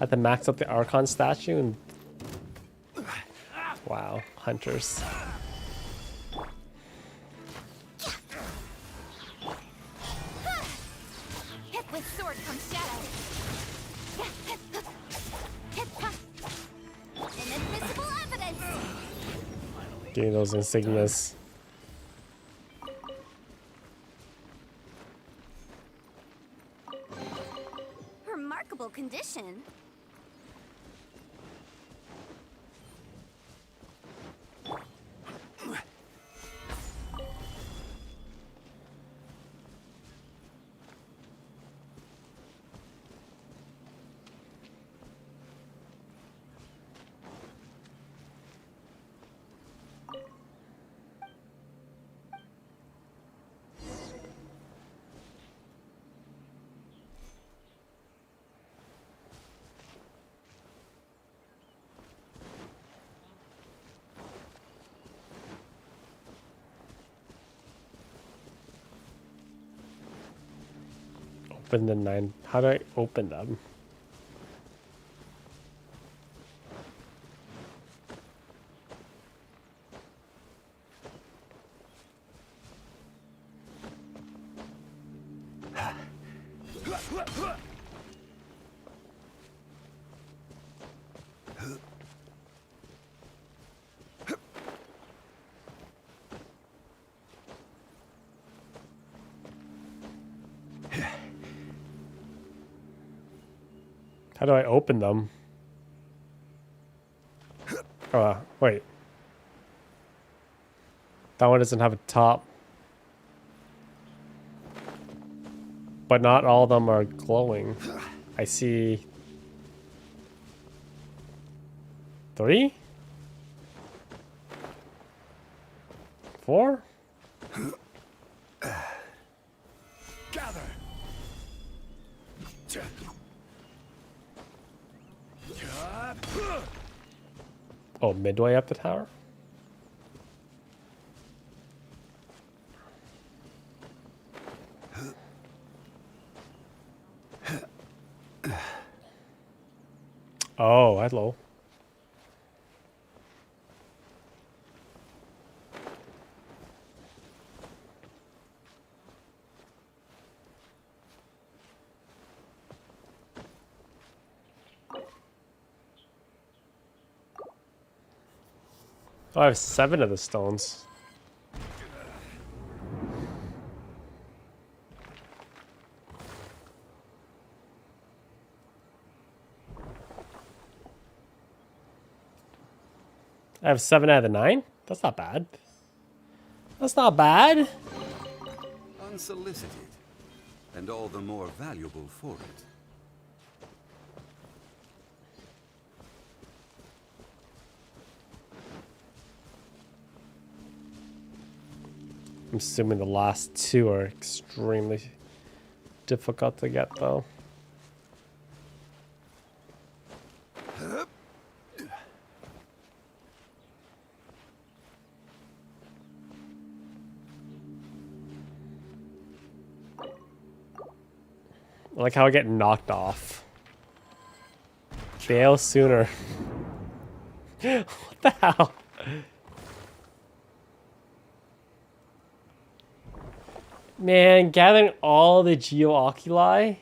have to max up the Archon statue and... Wow, hunters. Hit with sword from shadow. Inadmissible evidence. Getting those insignias. Remarkable condition. Open the 9. How do I open them? How do I open them? Wait. That one doesn't have a top. But not all of them are glowing. I see 3? before? Gather. Oh, midway up the tower? Oh, hello. Oh, I have 7 of the stones. I have 7 out of the 9? That's not bad. That's not bad. Unsolicited, and all the more valuable for it. I'm assuming the last 2 are extremely difficult to get, though. I like how I get knocked off. Bail sooner. What the hell? Man, gathering all the oculi?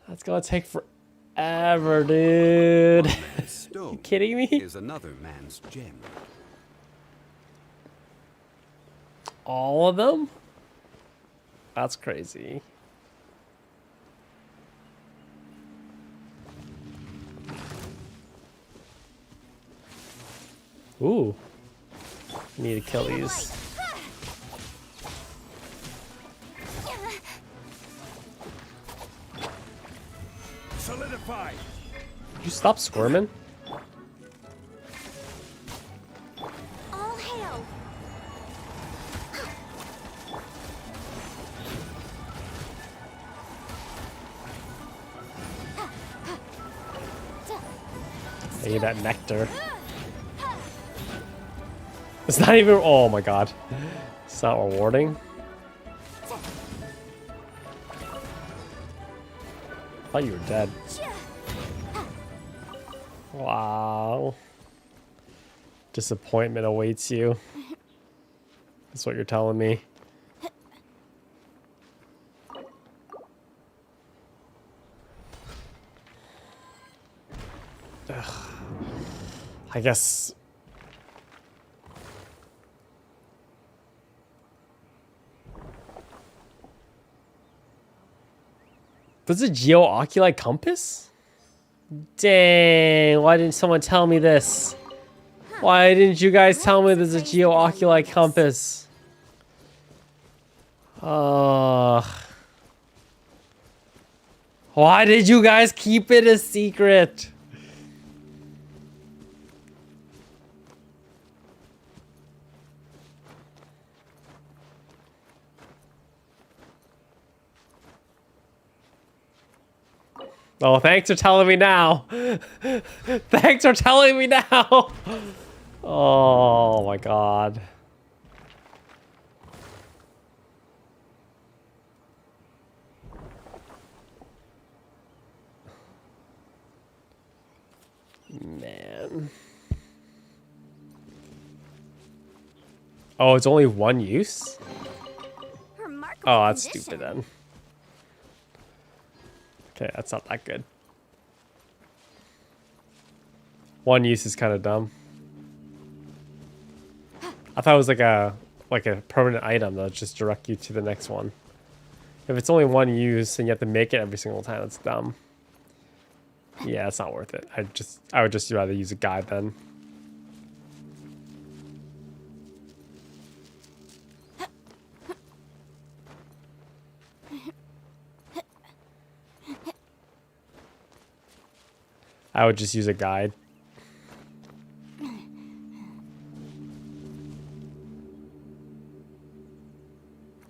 That's gonna take forever, dude. One man's stone You kidding me? is another man's gem. All of them? That's crazy. Ooh. Need to kill these. Solidify. Could you stop squirming? All hail. I need that nectar. It's not even. Oh my god. It's not rewarding. I thought you were dead. Wow. Disappointment awaits you. That's what you're telling me. Ugh. I guess. There's a oculi compass? Dang, why didn't someone tell me this? Why didn't you guys tell me there's a oculi compass? Why did you guys keep it a secret? Oh, thanks for telling me now. Thanks for telling me now. Oh my god. Man. Oh, it's only 1 use? Remarkable Oh, that's condition. stupid then. Okay, that's not that good. 1 use is kind of dumb. I thought it was like a permanent item that would just direct you to the next one. If it's only 1 use and you have to make it every single time, that's dumb. Yeah, it's not worth it. I would just rather use a guide then. I would just use a guide.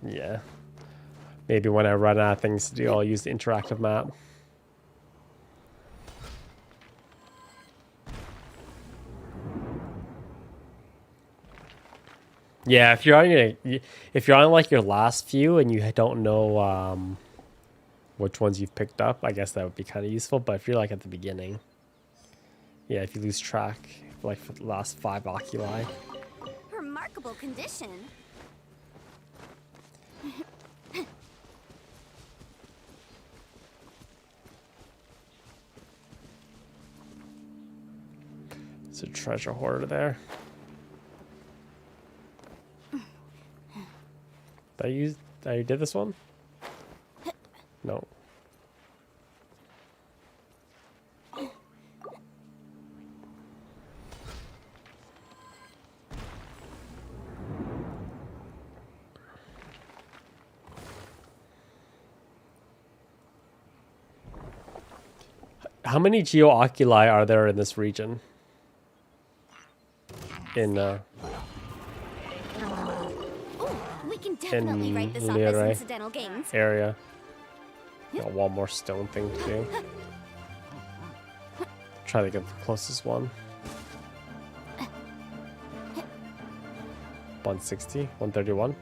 Yeah. Maybe when I run out of things to do, I'll use the interactive map. Yeah, if you're on like your last few and you don't know which ones you've picked up, I guess that would be kind of useful. But if you're like at the beginning, yeah, if you lose track, like for the last 5 oculi. Remarkable condition. There's a treasure hoarder there. I did this one? No. How many geo-oculi are there in this region? In We can definitely write this off Leray as incidental gains. area. Got one more stone thing to do. Try to get the closest one. 160, 131.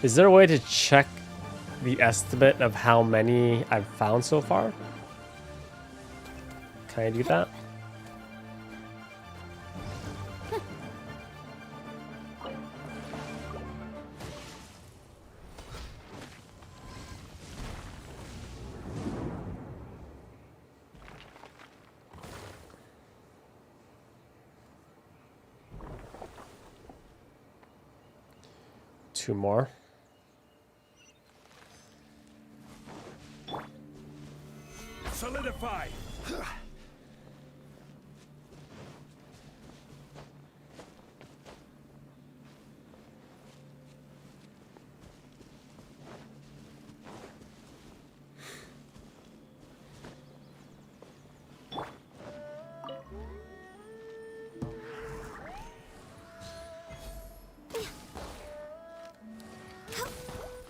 Is there a way to check the estimate of how many I've found so far? Can I do that? Two more. Solidify.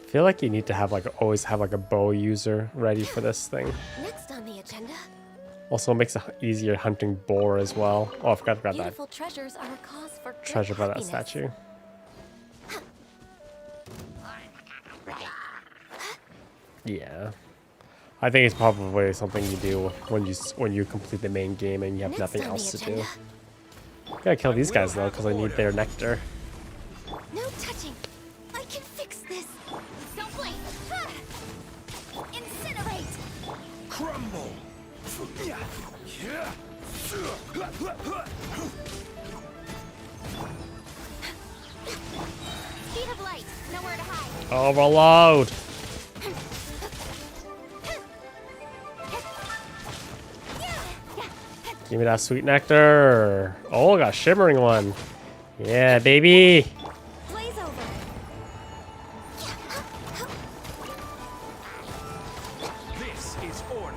I feel like you need to have like always have like a bow user ready for this thing. Next on the agenda, Also makes it easier hunting boar as well. Oh, I forgot about that beautiful treasures are a cause for great treasure by that happiness. statue. Yeah, I think it's probably something you do when you complete the main game and you have Next nothing on the else to do. agenda. Gotta kill these guys though, because I need their nectar. No touching. I can fix this. Don't blink. Ah! Incinerate. Crumble. Speed of light. Nowhere to hide. Overload! Give me that sweet nectar. Oh, I got a shimmering one. Yeah, baby. Blaze over. This is order.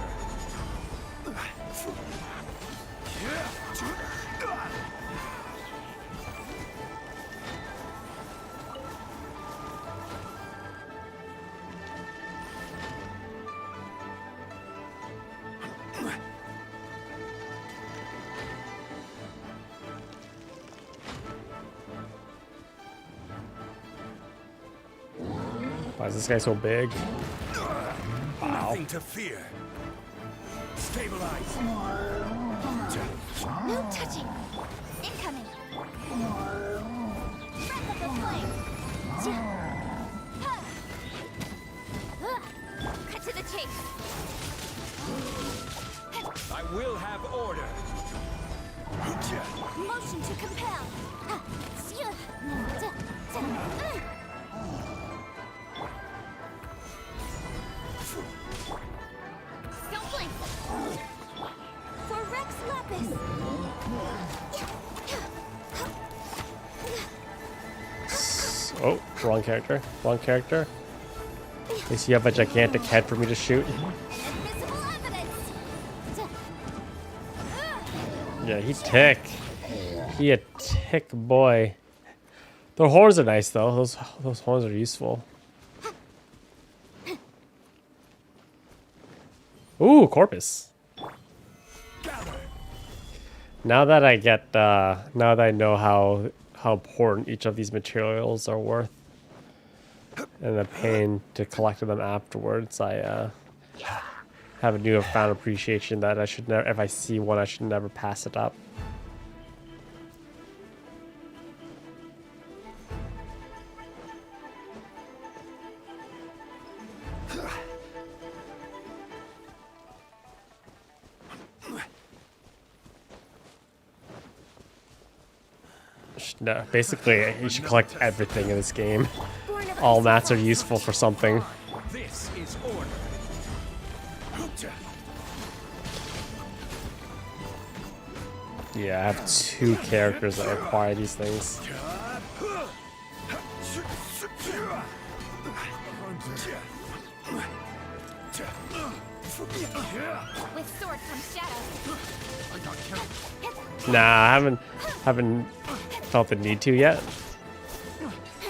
Why is this guy so big? Nothing to fear. Stabilize. No touching. Incoming. Breath of the flame. Cut to the chase. I will have order. Motion to compel. Don't blink. For Rex Lapis. Oh, wrong character. Wrong character. At least you have a gigantic head for me to shoot. Invisible evidence. Yeah, he tick. He a tick boy. The horns are nice though. Those horns are useful. Ooh, corpus. Now that I get, now that I know how important each of these materials are worth, and the pain to collect them afterwards, I have a newfound appreciation that I should never, if I see one, I should never pass it up. No, basically, you should collect everything in this game. All mats are useful for something. This is order. Yeah, I have 2 characters that require these things. With sword comes shadow. Nah, I haven't felt the need to yet.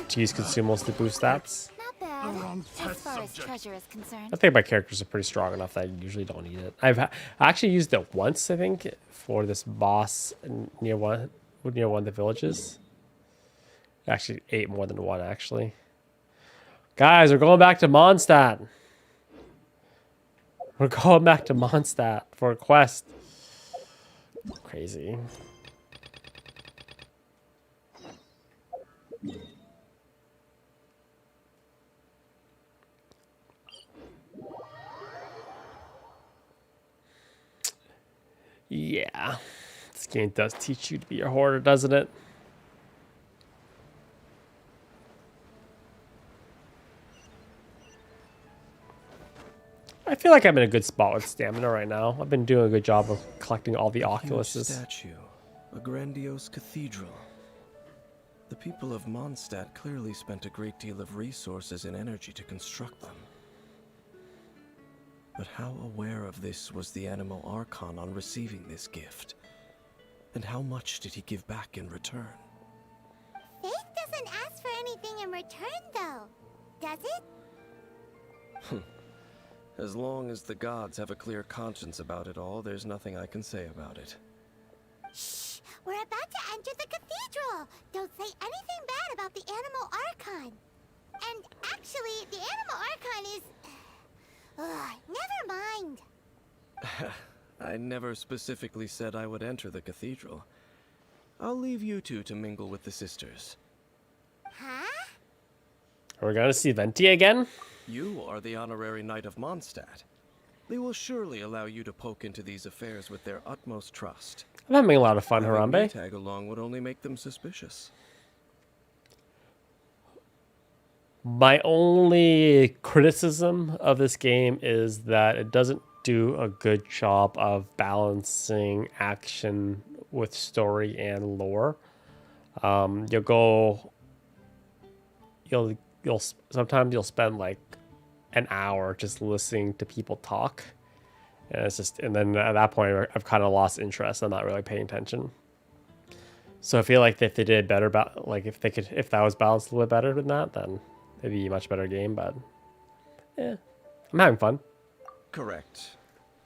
To use consumables to boost stats. Not bad, as far as treasure is concerned. I think my characters are pretty strong enough that I usually don't need it. I actually used it once, I think, for this boss near one of the villages. Actually, 8 more than 1, actually. Guys, we're going back to Mondstadt. We're going back to Mondstadt for a quest. Crazy. Yeah, this game does teach you to be a hoarder, doesn't it? I feel like I'm in a good spot with stamina right now. I've been doing a good job of collecting all the oculuses. Statue, a grandiose cathedral. The people of Mondstadt clearly spent a great deal of resources and energy to construct them. But how aware of this was the Animo Archon on receiving this gift? And how much did he give back in return? Faith doesn't ask for anything in return, though. Does it? As long as the gods have a clear conscience about it all, there's nothing I can say about it. Shh! We're about to enter the cathedral! Don't say anything bad about the Animo Archon! And actually, the Animo Archon is... never mind! I never specifically said I would enter the cathedral. I'll leave you two to mingle with the sisters. Huh? Are we gonna see Venti again? You are the honorary knight of Mondstadt. They will surely allow you to poke into these affairs with their utmost trust. I'm having a lot of fun, Having me Harambe. tag along would only make them suspicious. My only criticism of this game is that it doesn't do a good job of balancing action with story and lore. Sometimes you'll spend like an hour just listening to people talk, and then at that point I've kind of lost interest. I'm not really paying attention. So I feel like if they did better about, like if that was balanced a little bit better than that, then it'd be a much better game. But yeah, I'm having fun. Correct.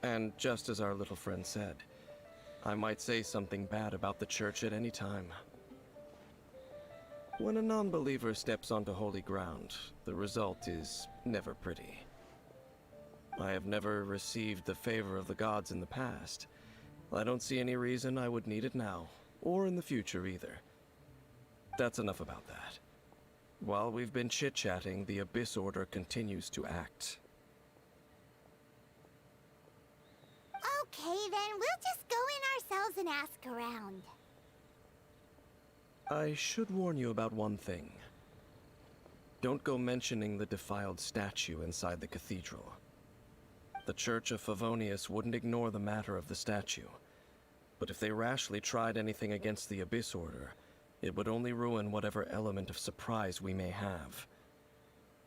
And just as our little friend said, I might say something bad about the church at any time. When a non-believer steps onto holy ground, the result is never pretty. I have never received the favor of the gods in the past. I don't see any reason I would need it now, or in the future either. That's enough about that. While we've been chit-chatting, the Abyss Order continues to act. Okay, then we'll just go in ourselves and ask around. I should warn you about one thing. Don't go mentioning the defiled statue inside the cathedral. The Church of Favonius wouldn't ignore the matter of the statue. But if they rashly tried anything against the Abyss Order, it would only ruin whatever element of surprise we may have.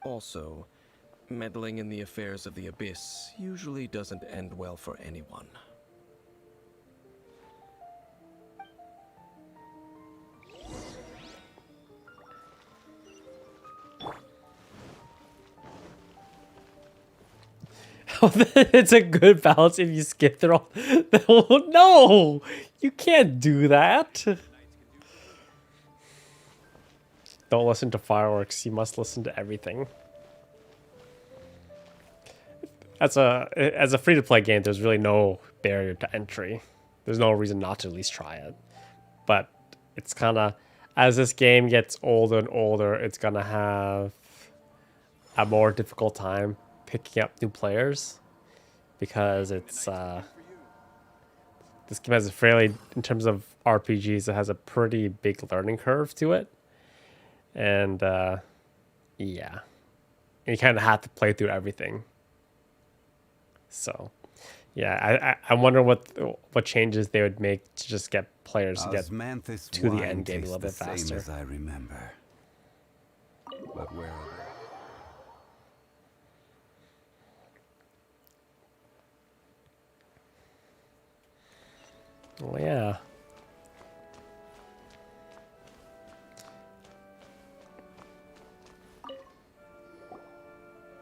Also, meddling in the affairs of the Abyss usually doesn't end well for anyone. It's a good balance if you skip through all. No, you can't do that. Don't listen to fireworks. You must listen to everything. As a free-to-play game, there's really no barrier to entry. There's no reason not to at least try it. But it's kind of, as this game gets older and older, it's gonna have a more difficult time picking up new players, because it's this game has a fairly, in terms of RPGs, it has a pretty big learning curve to it, and yeah, and you kind of have to play through everything. So yeah, I wonder what changes they would make to just get players to get Osmanthus to the wine end game a tastes little bit the same faster. as I remember. But where are Oh yeah.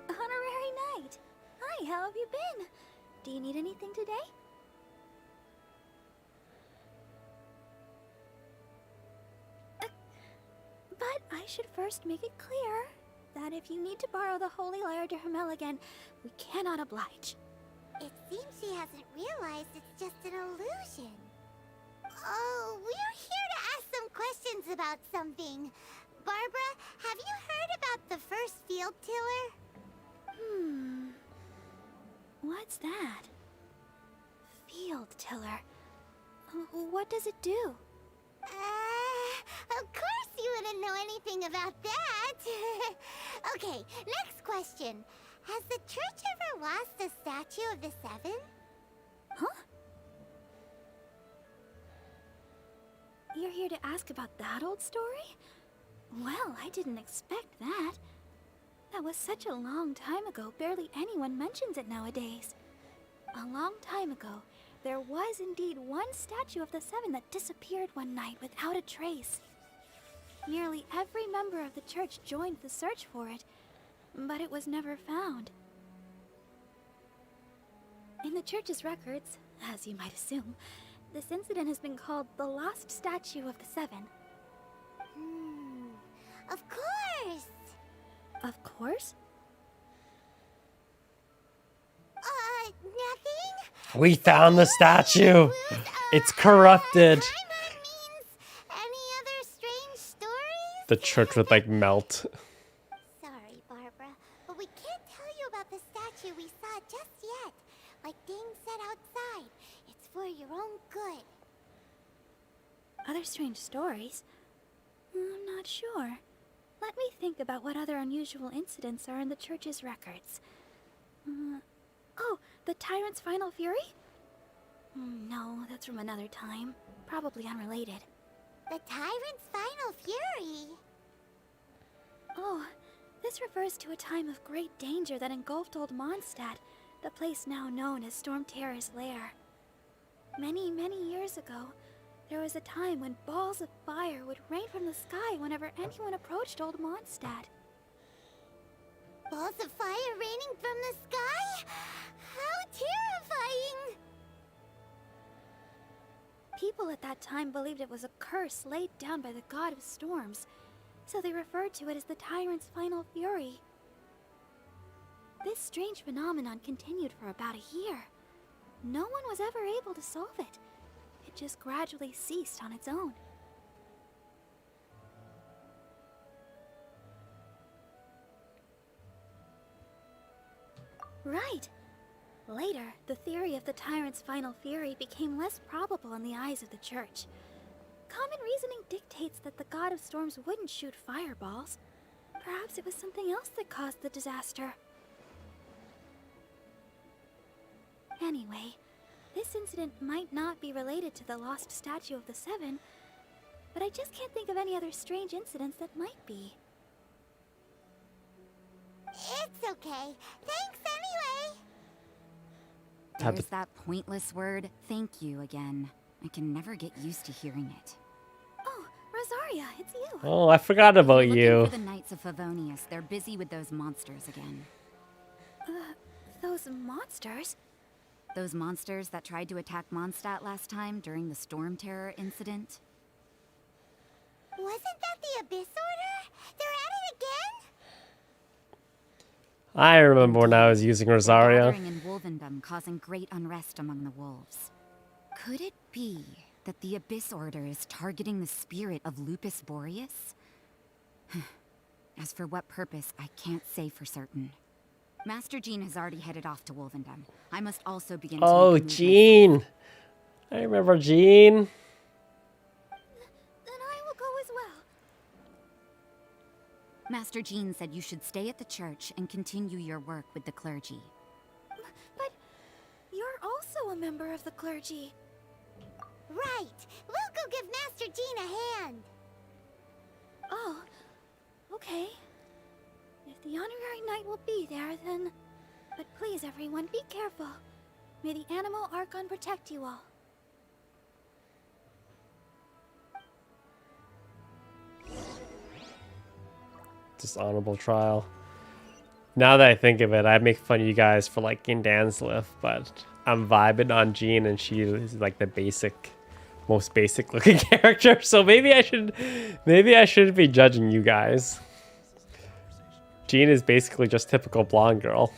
Honorary Knight! Hi, how have you been? Do you need anything today? But I should first make it clear that if you need to borrow the Holy Lyre to Hermel again, we cannot oblige. It seems she hasn't realized it's just an illusion. Oh, we're here to ask some questions about something. Barbara, have you heard about the first field tiller? What's that? Field tiller. What does it do? Of course you wouldn't know anything about that. Okay, next question. Has the church ever lost a statue of the Seven? Huh? You're here to ask about that old story? Well, I didn't expect that. That was such a long time ago, barely anyone mentions it nowadays. A long time ago, there was indeed one statue of the Seven that disappeared one night without a trace. Nearly every member of the church joined the search for it, but it was never found. In the church's records, as you might assume, this incident has been called the Lost Statue of the Seven. Of course! Of course? Nothing? We found the statue. It's corrupted. Paimon means any other strange stories? The church would like melt. Sorry, Barbara, but we can't tell you about the statue we saw just yet. Like Dane said outside, it's for your own good. Other strange stories? I'm not sure. Let me think about what other unusual incidents are in the church's records. Oh, the Tyrant's Final Fury? No, that's from another time. Probably unrelated. The Tyrant's Final Fury? Oh, this refers to a time of great danger that engulfed Old Mondstadt, the place now known as Storm Terror's lair. Many, many years ago, there was a time when balls of fire would rain from the sky whenever anyone approached Old Mondstadt. Balls of fire raining from the sky? How terrifying! People at that time believed it was a curse laid down by the god of storms, so they referred to it as the Tyrant's Final Fury. This strange phenomenon continued for about a year. No one was ever able to solve it. It just gradually ceased on its own. Right. Later, the theory of the Tyrant's Final Fury became less probable in the eyes of the Church. Common reasoning dictates that the god of storms wouldn't shoot fireballs. Perhaps it was something else that caused the disaster. Anyway, this incident might not be related to the lost statue of the Seven, but I just can't think of any other strange incidents that might be. It's okay. Thanks anyway. There's that pointless word, thank you, again. I can never get used to hearing it. Oh, Rosaria, it's you. Oh, I forgot about Looking you. for the Knights of Favonius. They're busy with those monsters again. Those monsters. Those monsters that tried to attack Mondstadt last time during the Storm Terror incident? Wasn't that the Abyss Order? They're at it again? I remember when I was using They're Rosaria. gathering in Wolvendom, causing great unrest among the wolves. Could it be that the Abyss Order is targeting the spirit of Lupus Boreas? As for what purpose, I can't say for certain. Master Jean has already headed off to Wolvendom. I must also begin to Oh, make a move myself. Jean. I remember Jean. Then I will go as well. Master Jean said you should stay at the church and continue your work with the clergy. But you're also a member of the clergy. Right. We'll go give Master Jean a hand. Oh, okay. If the honorary knight will be there, then... But please, everyone, be careful. May the animal Archon protect you all. Dishonorable trial. Now that I think of it, I make fun of you guys for liking Danslith, but I'm vibing on Jean, and she is like the most basic looking character. So maybe I shouldn't be judging you guys. Jean is basically just typical blonde girl.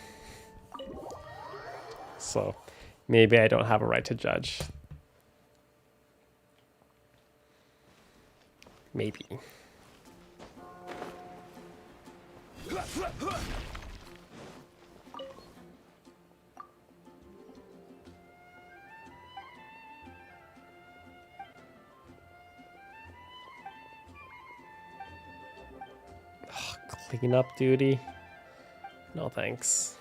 So maybe I don't have a right to judge. Maybe. Clean up duty? No thanks.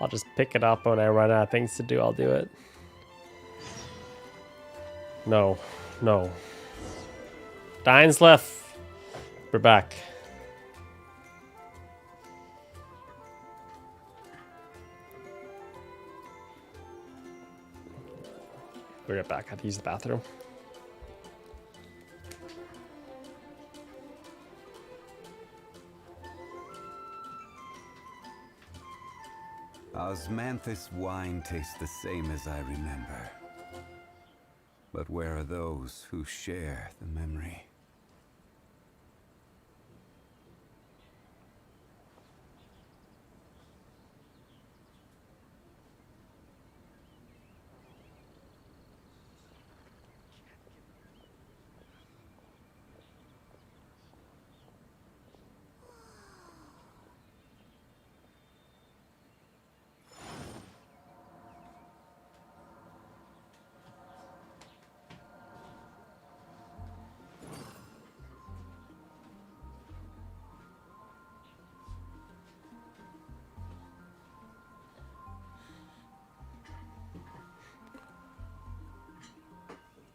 I'll just pick it up when I run out of things to do. I'll do it. No. No. Danslith! We're back. We're right back. I have to use the bathroom. Osmanthus wine tastes the same as I remember. But where are those who share the memory?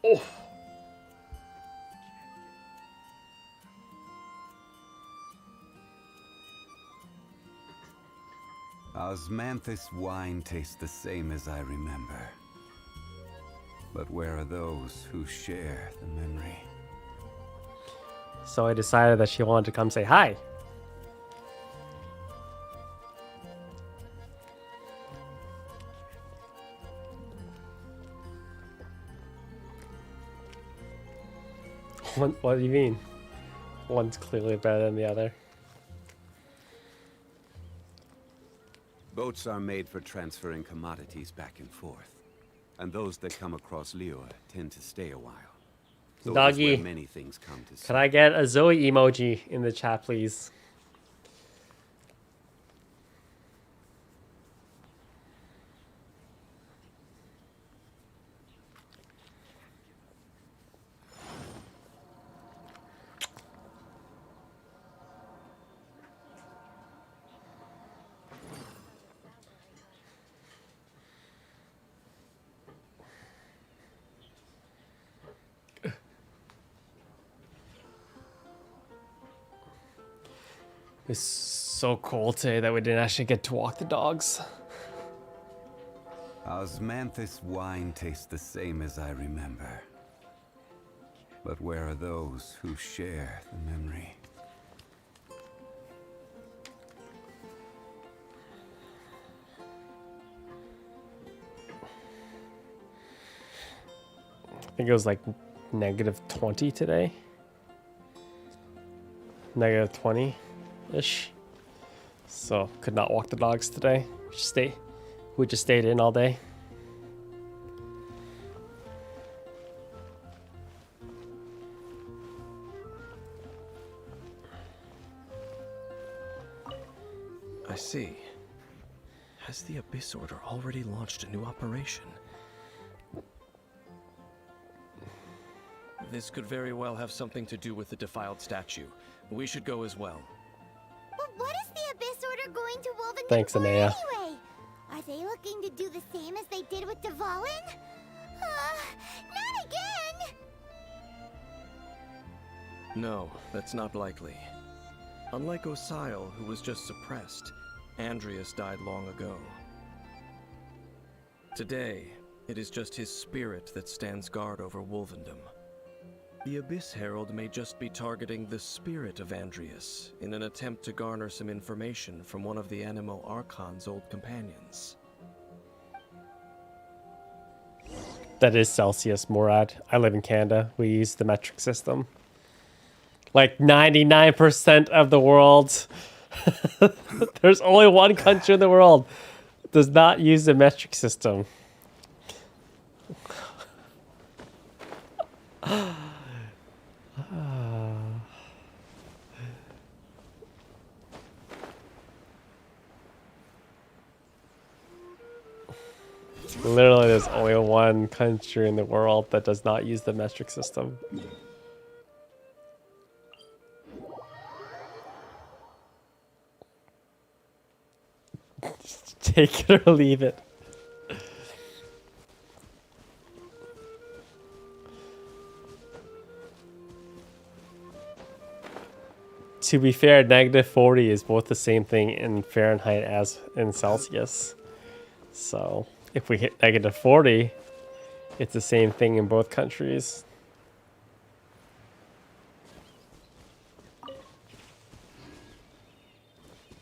Oh. Osmanthus wine tastes the same as I remember. But where are those who share the memory? So I decided that she wanted to come say hi. What do you mean? One's clearly better than the other. Boats are made for transferring commodities back and forth. And those that come across Lior tend to stay a while. So that's where Doggy, many things come to can I get a Zoe emoji in the chat, please? It's so cold today that we didn't actually get to walk the dogs. Osmanthus wine tastes the same as I remember. But where are those who share the memory? think it was like -20 today. -20-ish. So could not walk the dogs today. We just stayed in all day. I see. Has the Abyss Order already launched a new operation? This could very well have something to do with the defiled statue. We should go as well. But what is the Abyss Order going to Wolvendom Thanks, for Anea. anyway? Are they looking to do the same as they did with Devalin? Not again! No, that's not likely. Unlike Osile, who was just suppressed, Andreas died long ago. Today, it is just his spirit that stands guard over Wolvendom. The Abyss Herald may just be targeting the spirit of Andreas in an attempt to garner some information from one of the Animo Archon's old companions. That is Celsius, Morad. I live in Canada. We use the metric system. Like 99% of the world. There's only one country in the world that does not use the metric system. Literally, there's only one country in the world that does not use the metric system. Take it or leave it. To be fair, -40 is both the same thing in Fahrenheit as in Celsius. So if we hit -40, it's the same thing in both countries.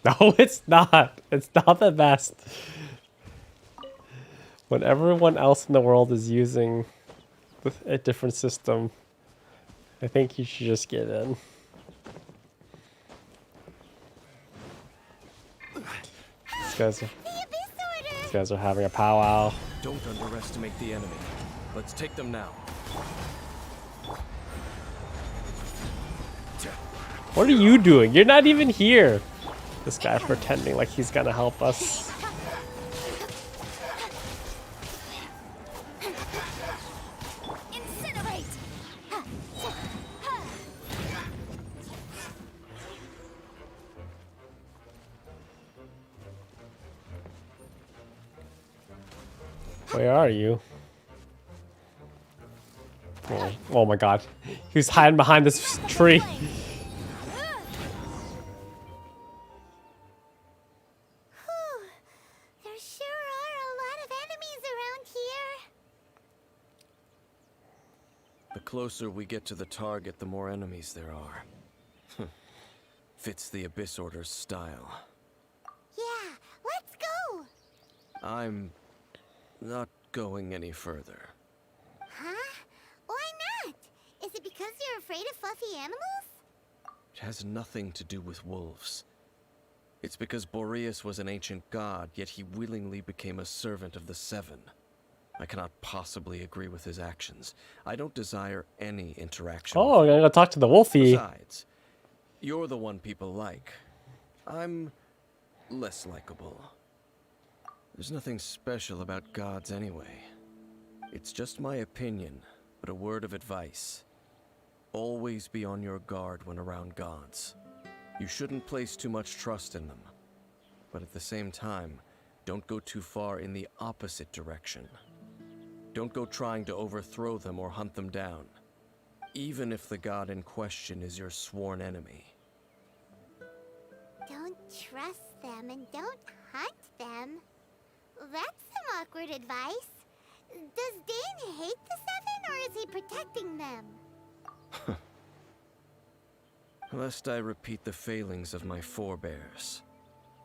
No, it's not. It's not the best. When everyone else in the world is using a different system, I think you should just get in. These guys are having a powwow. Don't underestimate the enemy. Let's take them now. What are you doing? You're not even here. This guy's pretending like he's gonna help us. Incinerate! Where are you? Oh my god. He was hiding behind this tree. There sure are a lot of enemies around here. The closer we get to the target, the more enemies there are. Fits the Abyss Order's style. Yeah, let's go! I'm not going any further. Huh? Why not? Is it because you're afraid of fluffy animals? It has nothing to do with wolves. It's because Boreas was an ancient god, yet he willingly became a servant of the Seven. I cannot possibly agree with his actions. I don't desire any interaction. Oh, I'm gonna go talk to the Wolfie. Besides, you're the one people like. I'm less likable. There's nothing special about gods anyway. It's just my opinion, but a word of advice. Always be on your guard when around gods. You shouldn't place too much trust in them. But at the same time, don't go too far in the opposite direction. Don't go trying to overthrow them or hunt them down, even if the god in question is your sworn enemy. Don't trust them and don't hunt them. That's some awkward advice. Does Dane hate the Seven, or is he protecting them? Lest I repeat the failings of my forebears,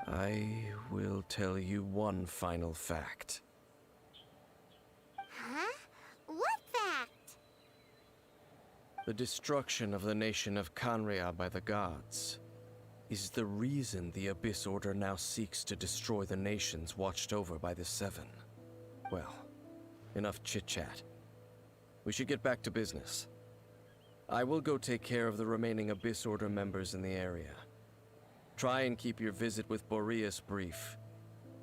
I will tell you one final fact. Huh? What fact? The destruction of the nation of Canria by the gods is the reason the Abyss Order now seeks to destroy the nations watched over by the Seven. Well, enough chit-chat. We should get back to business. I will go take care of the remaining Abyss Order members in the area. Try and keep your visit with Boreas brief.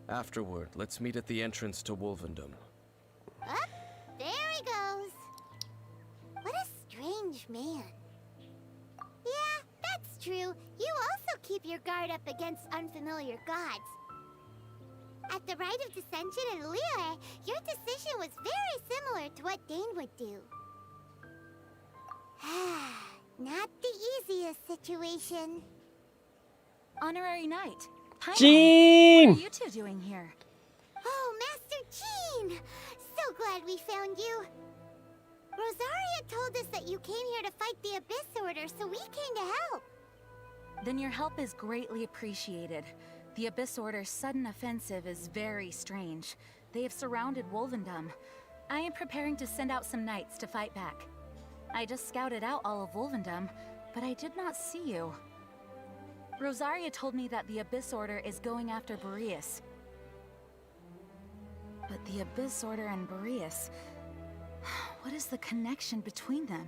Afterward, let's meet at the entrance to Wolvendom. Up, there he goes. What a strange man. Yeah, that's true. You also keep your guard up against unfamiliar gods. At the Rite of Descension in Liyue, your decision was very similar to what Dane would do. Not the easiest situation. Honorary Knight. Hi, Jean! What are you two doing here? Oh, Master Jean! So glad we found you. Rosaria told us that you came here to fight the Abyss Order, so we came to help. Then your help is greatly appreciated. The Abyss Order's sudden offensive is very strange. They have surrounded Wolvendom. I am preparing to send out some knights to fight back. I just scouted out all of Wolvendom, but I did not see you. Rosaria told me that the Abyss Order is going after Boreas. But the Abyss Order and Boreas... what is the connection between them?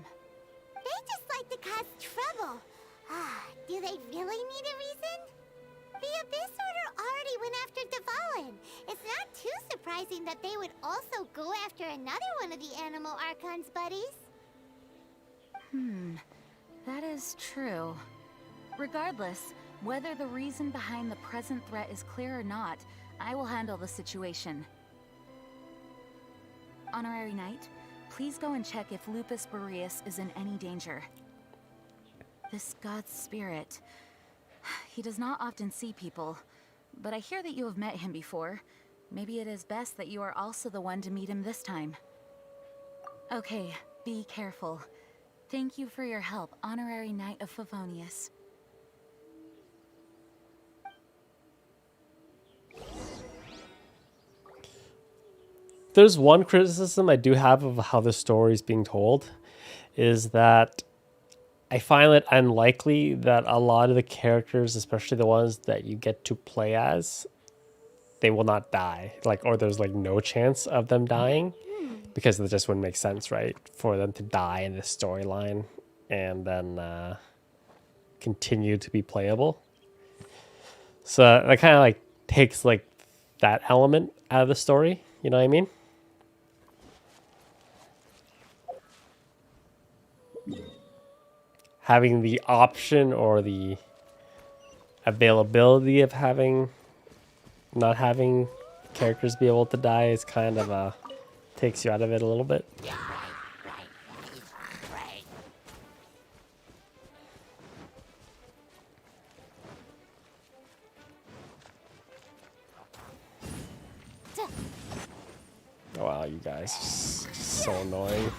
They just like to cause trouble. Do they really need a reason? The Abyss Order already went after Defiled. It's not too surprising that they would also go after another one of the Animal Archon's buddies. That is true. Regardless, whether the reason behind the present threat is clear or not, I will handle the situation. Honorary Knight, please go and check if Lupus Boreas is in any danger. This god's spirit... he does not often see people, but I hear that you have met him before. Maybe it is best that you are also the one to meet him this time. Okay, be careful. Thank you for your help, Honorary Knight of Favonius. There's one criticism I do have of how the story is being told, is that I find it unlikely that a lot of the characters, especially the ones that you get to play as, they will not die. Like, or there's like no chance of them dying, because it just wouldn't make sense, right? For them to die in this storyline and then continue to be playable. So that kind of like takes like that element out of the story. You know what I mean? Having the option or the availability of not having characters be able to die is kind of takes you out of it a little bit. Oh, wow, you guys are so annoying.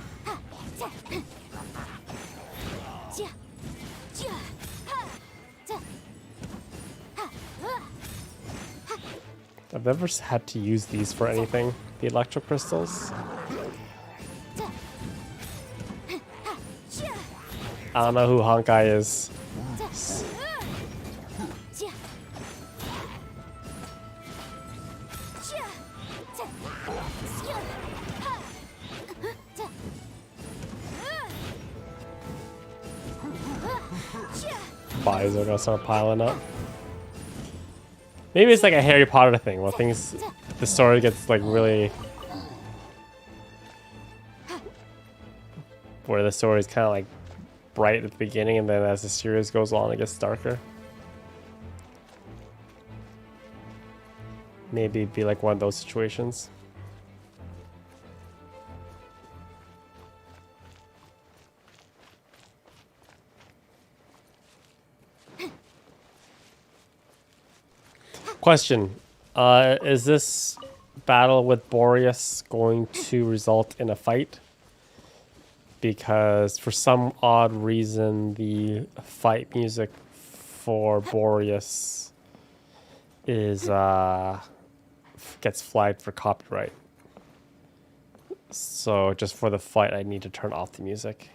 I've never had to use these for anything, the electro crystals. I don't know who Honkai is. Bodies are gonna start piling up. Maybe it's like a Harry Potter thing where the story gets like really, where the story is kind of like bright at the beginning, and then as the series goes on, it gets darker. Maybe it'd be like one of those situations. Question, is this battle with Boreas going to result in a fight? Because for some odd reason, the fight music for Boreas is gets flagged for copyright. So just for the fight, I need to turn off the music.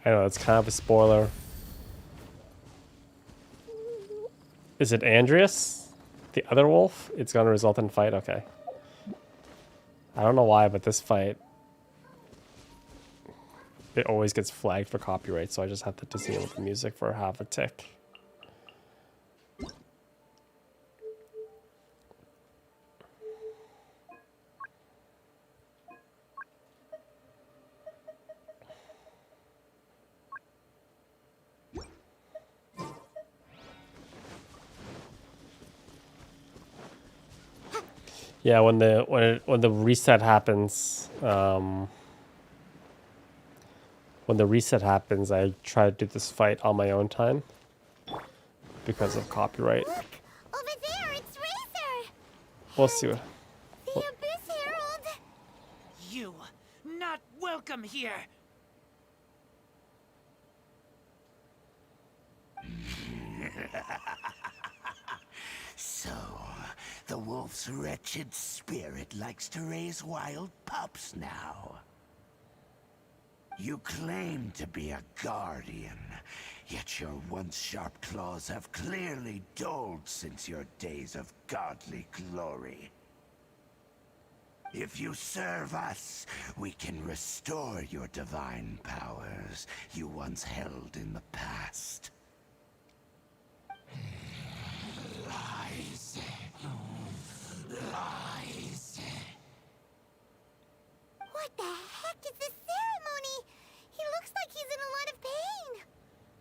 I know it's kind of a spoiler. Is it Andreas? The other wolf? It's gonna result in fight? Okay. I don't know why, but this fight, it always gets flagged for copyright, so I just have to disable the music for half a tick. Yeah, when the reset happens, when the reset happens, I try to do this fight on my own time because of copyright. Look! Over there, it's Razor! We'll see. What, The Abyss Herald! You, not welcome here. So, the wolf's wretched spirit likes to raise wild pups now. You claim to be a guardian, yet your once sharp claws have clearly dulled since your days of godly glory. If you serve us, we can restore your divine powers you once held in the past. Lies. Lies. What the heck is this ceremony? He looks like he's in a lot of pain.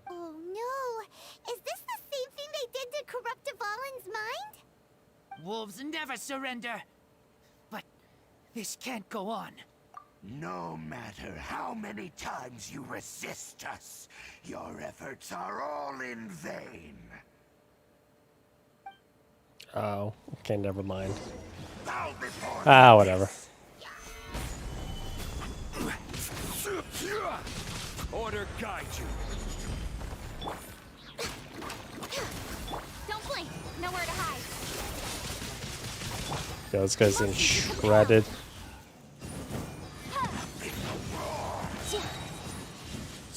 Oh no! Is this the same thing they did to corrupt a fallen's mind? Wolves never surrender. But this can't go on. No matter how many times you resist us, your efforts are all in vain. oh, okay, never mind. Bow before Ah, whatever. Order guide you. Don't blink! Nowhere to hide. Yeah, this guy's getting shredded.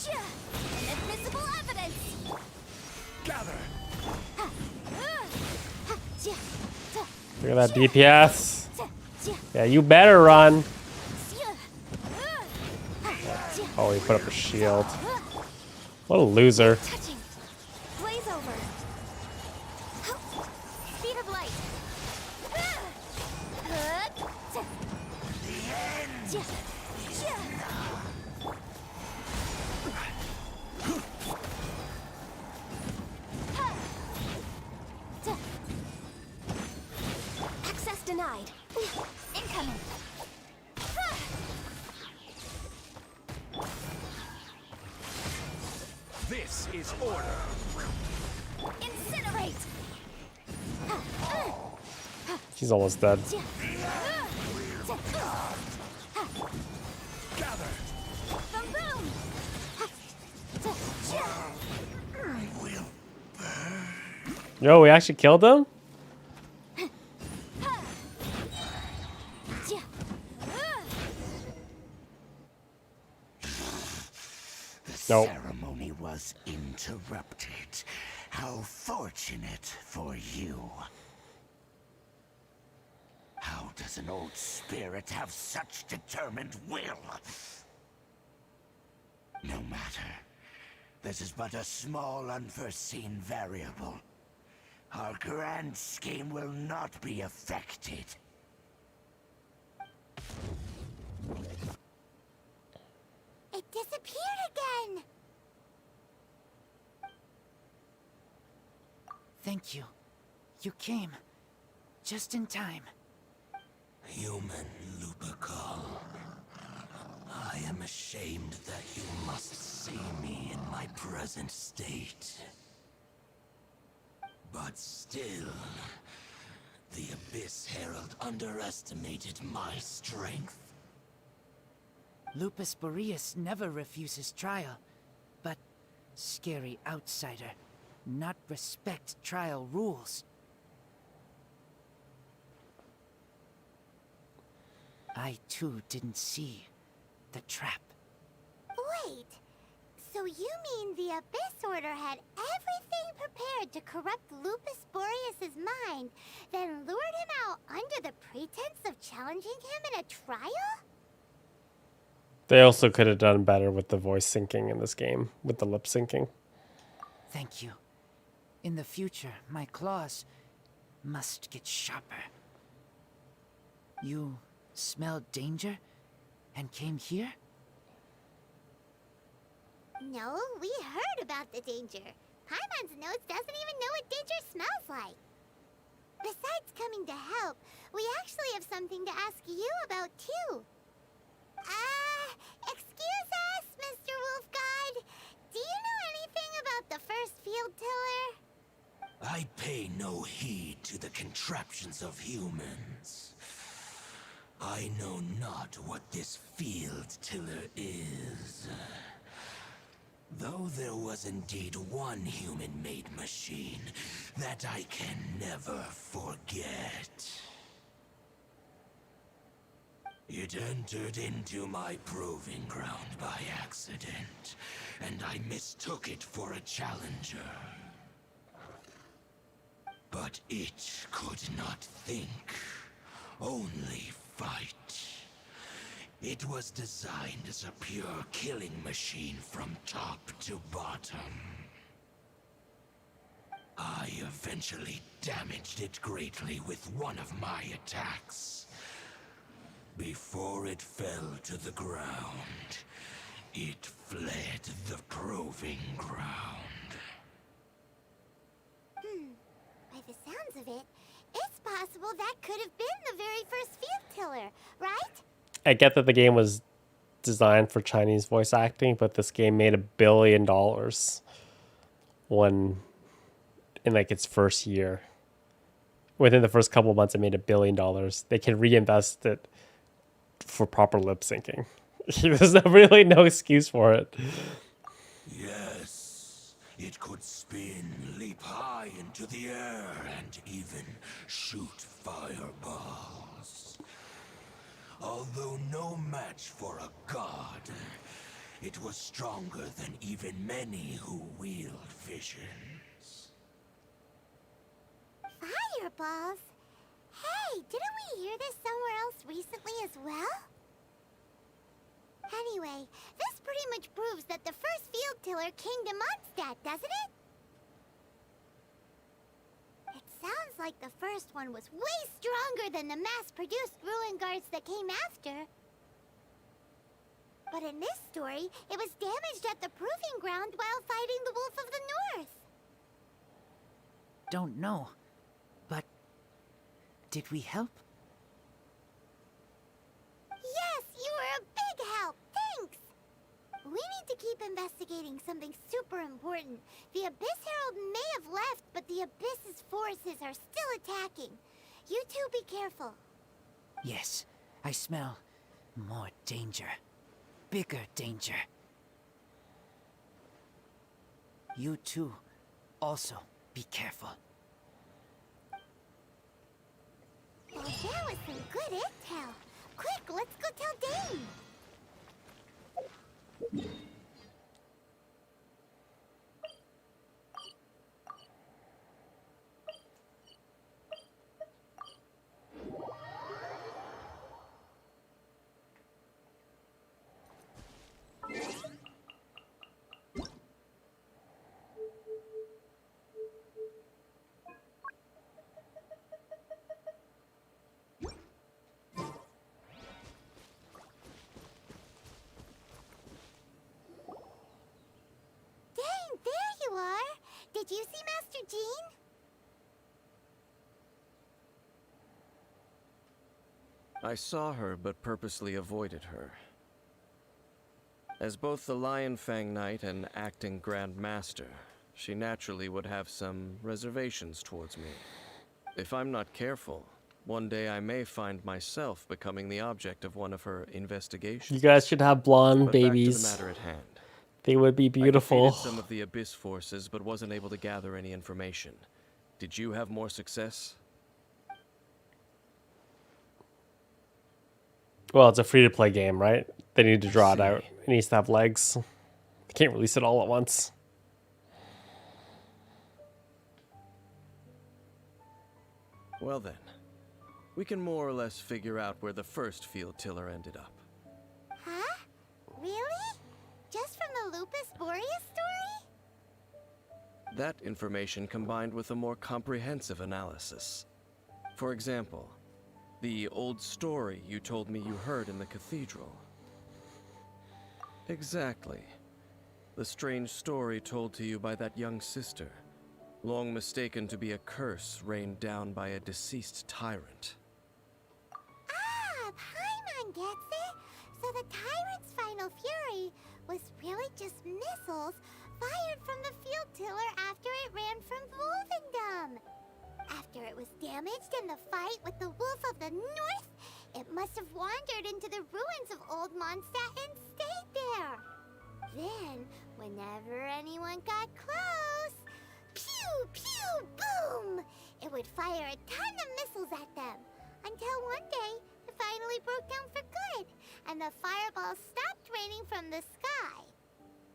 Inadmissible evidence! Gather. Look at that DPS. Yeah, you better run. Oh, he put up a shield. What a loser. Touching. Blaze over. Speed of light. Access denied. Incoming. This is order. Incinerate. He's almost dead. Gather. Boom! Yo, we actually killed him? Nope. ceremony was interrupted. How fortunate for you. How does an old spirit have such determined will? No matter. This is but a small unforeseen variable. Our grand scheme will not be affected. It disappeared again! Thank you. You came. Just in time. Human Lupical. I am ashamed that you must see me in my present state. But still, the Abyss Herald underestimated my strength. Lupus Boreas never refuses trial, but scary outsider, not respect trial rules. I too didn't see the trap. Wait, so So you mean the Abyss Order had everything prepared to corrupt Lupus Boreas's mind, then lured him out under the pretense of challenging him in a trial? They also could have done better with the voice syncing in this game, with the lip syncing. Thank you. In the future, my claws must get sharper. You smelled danger and came here? No, we heard about the danger. Paimon's nose doesn't even know what danger smells like. Besides coming to help, we actually have something to ask you about too. Excuse us, Mr. Wolf God. Do you know anything about the first field tiller? I pay no heed to the contraptions of humans. I know not what this field tiller is. Though there was indeed one human-made machine that I can never forget. It entered into my proving ground by accident, and I mistook it for a challenger. But it could not think, only fight. It was designed as a pure killing machine from top to bottom. I eventually damaged it greatly with one of my attacks. Before it fell to the ground, it fled the proving ground. By the sounds of it, it's possible that could have been the very first field tiller, right? I get that the game was designed for Chinese voice acting, but this game made $1 billion when in like its first year. Within the first couple of months, it made $1 billion. They can reinvest it for proper lip syncing. There's really no excuse for it. Yes, it could spin, leap high into the air, and even shoot fireballs. Although no match for a god, it was stronger than even many who wield visions. Fireballs? Hey, didn't we hear this somewhere else recently as well? Anyway, this pretty much proves that the first field tiller came to Mondstadt, doesn't it? It sounds like the first one was way stronger than the mass-produced ruin guards that came after. But in this story, it was damaged at the proving ground while fighting the Wolf of the North. Don't know. But did we help? Yes, you were a big help. Thanks. We need to keep investigating something super important. The Abyss Herald may have left, but the Abyss's forces are still attacking. You two be careful. Yes, I smell more danger. Bigger danger. You too, also be careful. Well, there was some good intel. Quick, let's go tell Dane. Did you see Master Jean? I saw her, but purposely avoided her. As both the Lion Fang Knight and acting Grand Master, she naturally would have some reservations towards me. If I'm not careful, one day I may find myself becoming the object of one of her investigations. You guys should have blonde But babies. back to the matter at hand. They would be beautiful. I defeated some of the Abyss forces, but wasn't able to gather any information. Did you have more success? Well, it's a free-to-play game, right? They need to draw it out. It needs to have legs. Can't release it all at once. Well then, we can more or less figure out where the first field tiller ended up. Huh? Really? Just from the Lupus Boreas story? That information combined with a more comprehensive analysis. For example, the old story you told me you heard in the cathedral. Exactly. The strange story told to you by that young sister, long mistaken to be a curse rained down by a deceased tyrant. Ah, Paimon gets it! So the tyrant's final fury was really just missiles fired from the field tiller after it ran from Wolvendom. After it was damaged in the fight with the Wolf of the North, it must have wandered into the ruins of Old Mondstadt and stayed there. Then, whenever anyone got close, pew, pew, boom! It would fire a ton of missiles at them, until one day, it finally broke down for good, and the fireballs stopped raining from the sky.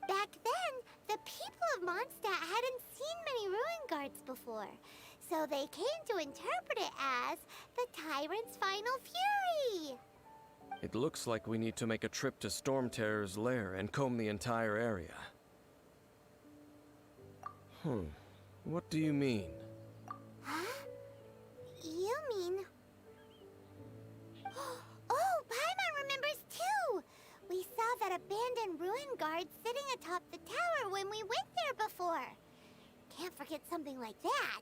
Back then, the people of Mondstadt hadn't seen many ruin guards before, so they came to interpret it as the tyrant's final fury. It looks like we need to make a trip to Storm Terror's lair and comb the entire area. What do you mean? Huh? You mean... Oh, Paimon remembers too! We saw that abandoned ruin guard sitting atop the tower when we went there before. Can't forget something like that.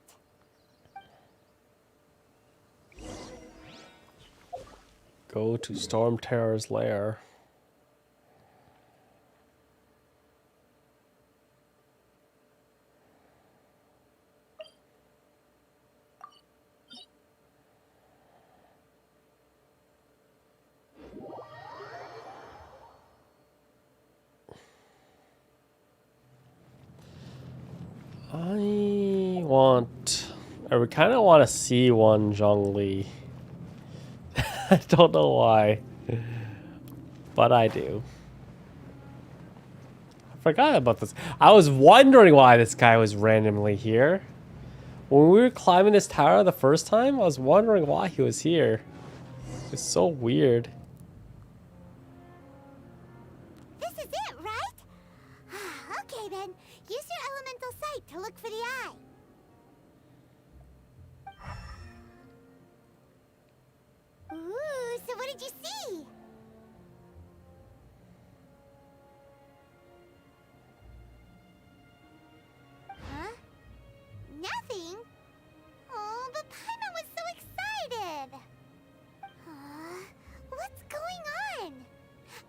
Go to Storm Terror's lair. I would kind of want to see one Zhongli. I don't know why, but I do. I forgot about this. I was wondering why this guy was randomly here. When we were climbing this tower the first time, I was wondering why he was here. It's so weird. This is it, right? Okay then, use your elemental sight to look for the eye. Ooh, so what did you see? Huh? Nothing? Oh, but Paimon was so excited! What's going on?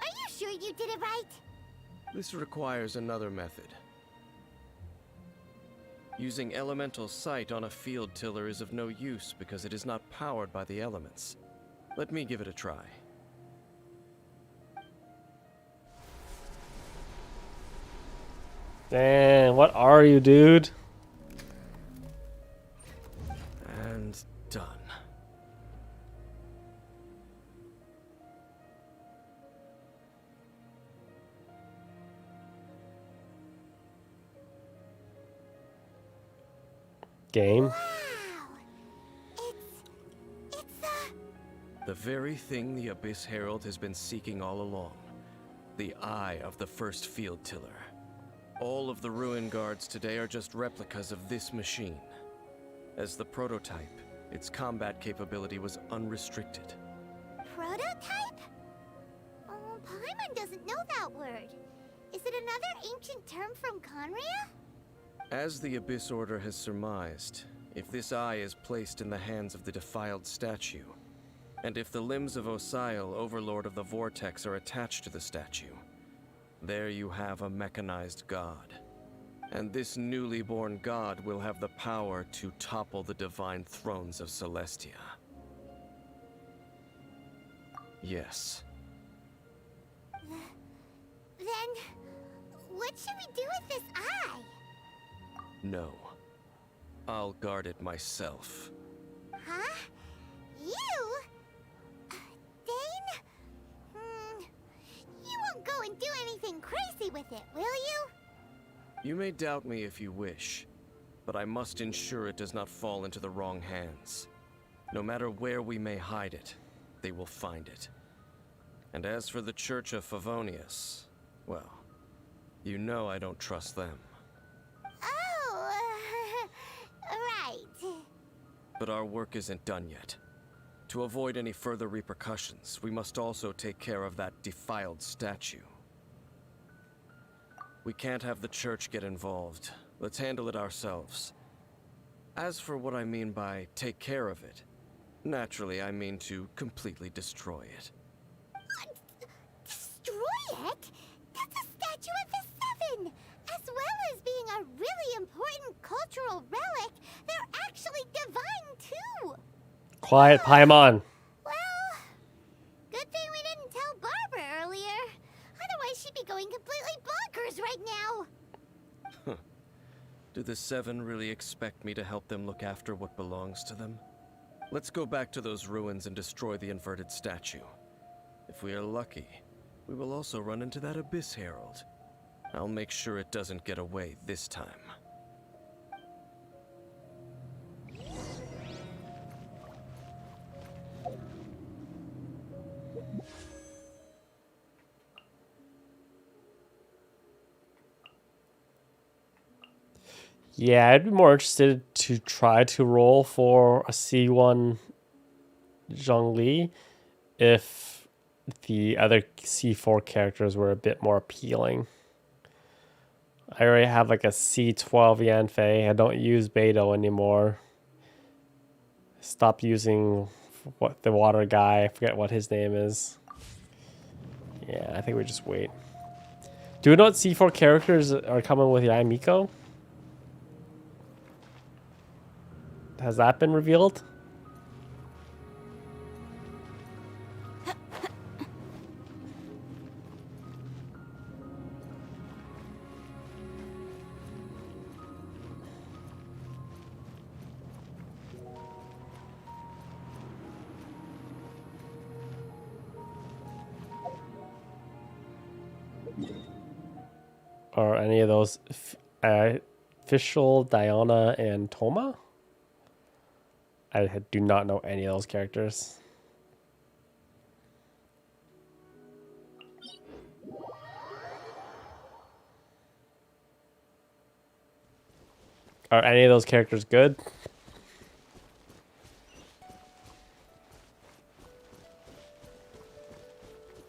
Are you sure you did it right? This requires another method. Using elemental sight on a field tiller is of no use because it is not powered by the elements. Let me give it a try. Damn, what are you, dude? And done. Game. Wow! It's The very thing the Abyss Herald has been seeking all along. The eye of the first field tiller. All of the ruin guards today are just replicas of this machine. As the prototype, its combat capability was unrestricted. prototype? Oh, Paimon doesn't know that word. Is it another ancient term from Conria? As the Abyss Order has surmised, if this eye is placed in the hands of the defiled statue, and if the limbs of Osiel, Overlord of the Vortex, are attached to the statue, there you have a mechanized god. And this newly born god will have the power to topple the divine thrones of Celestia. Yes. Then, what should we do with this eye? No. I'll guard it myself. Huh? You? Dane? You won't go go and do anything crazy with it, will you? You may doubt me if you wish, but I must ensure it does not fall into the wrong hands. No matter where we may hide it, they will find it. And as for the Church of Favonius, well, you know I don't trust them. Oh, right. But our work isn't done yet. To avoid any further repercussions, we must also take care of that defiled statue. We can't have the church get involved. Let's handle it ourselves. As for what I mean by take care of it, naturally I mean to completely destroy it. Destroy it? That's a statue of the Seven! As well as being a really important cultural relic, they're actually divine too! Quiet, Paimon. Well, good thing we didn't tell Barbara earlier. Otherwise she'd be going completely bonkers right now. Do the Seven really expect me to help them look after what belongs to them? Let's go back to those ruins and destroy the inverted statue. If we are lucky, we will also run into that Abyss Herald. I'll make sure it doesn't get away this time. Yeah, I'd be more interested to try to roll for a C1 Zhongli if the other C4 characters were a bit more appealing. I already have like a C12 Yanfei. I don't use Beidou anymore. Stop using what the water guy. I forget what his name is. Yeah, I think we just wait. Do we know what C4 characters are coming with Yaimiko? Has that been revealed? Or any of those Fischl, Diana, and Toma? I do not know any of those characters. Are any of those characters good?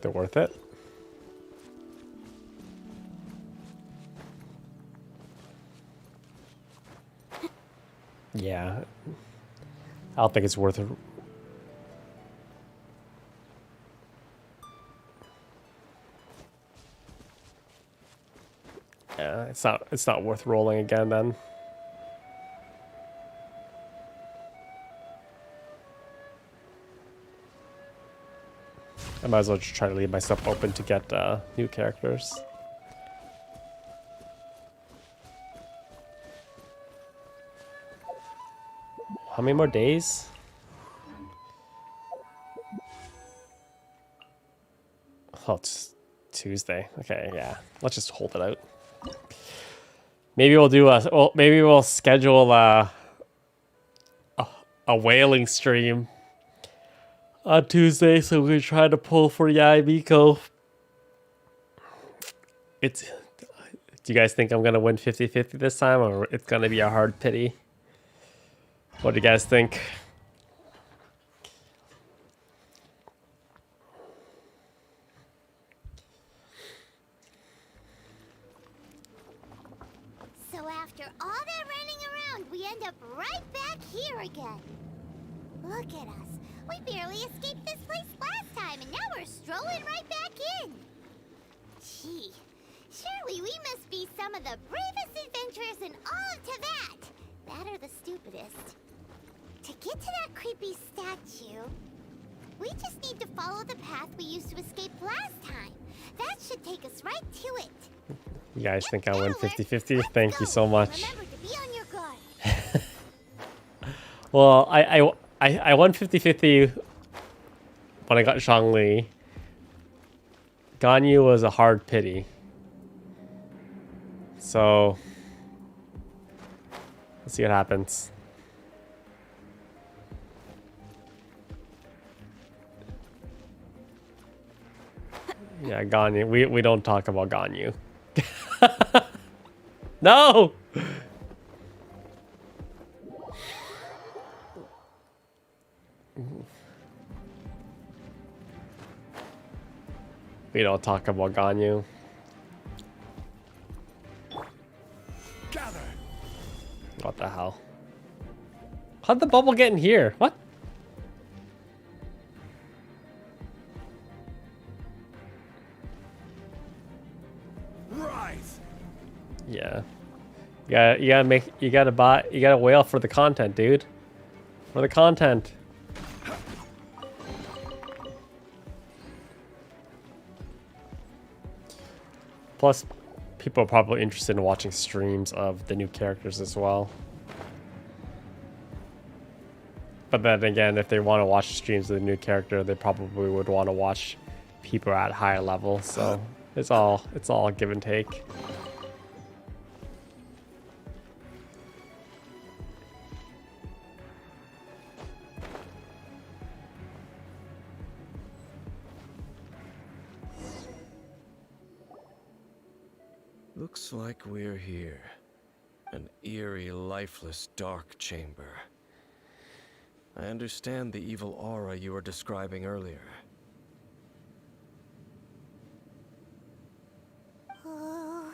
They're worth it? Yeah. I don't think it's worth it. Yeah, it's not worth rolling again then. I might as well just try to leave myself open to get new characters. How many more days? Oh, it's Tuesday. Okay, yeah. Let's just hold it out. Maybe we'll do a. Well, maybe we'll schedule a whaling stream on Tuesday, so we try to pull for Yaimiko. Do you guys think I'm gonna win 50-50 this time, or it's gonna be a hard pity? What do you guys think? So after all that running around, we end up right back here again. Look at us. We barely escaped this place last time, and now we're strolling right back in. Gee, surely we must be some of the bravest adventurers in all of Teyvat. That or the stupidest. To get to that creepy statue, we just need to follow the path we used to escape last time. That should take us right to it. You guys think I win 50-50? Thank you so much. Remember to be on your guard. Well, I won 50-50 when I got Zhongli. Ganyu was a hard pity. So let's see what happens. Yeah, Ganyu. We don't talk about Ganyu. No! We don't talk about Ganyu. Gather. What the hell? How'd the bubble get in here? What? Rise. Yeah. You gotta wail for the content, dude. For the content. Plus, people are probably interested in watching streams of the new characters as well. But then again, if they want to watch streams of the new character, they probably would want to watch people at higher level. So it's all give and take. Looks like we're here. An eerie, lifeless, dark chamber. I understand the evil aura you were describing earlier. Oh,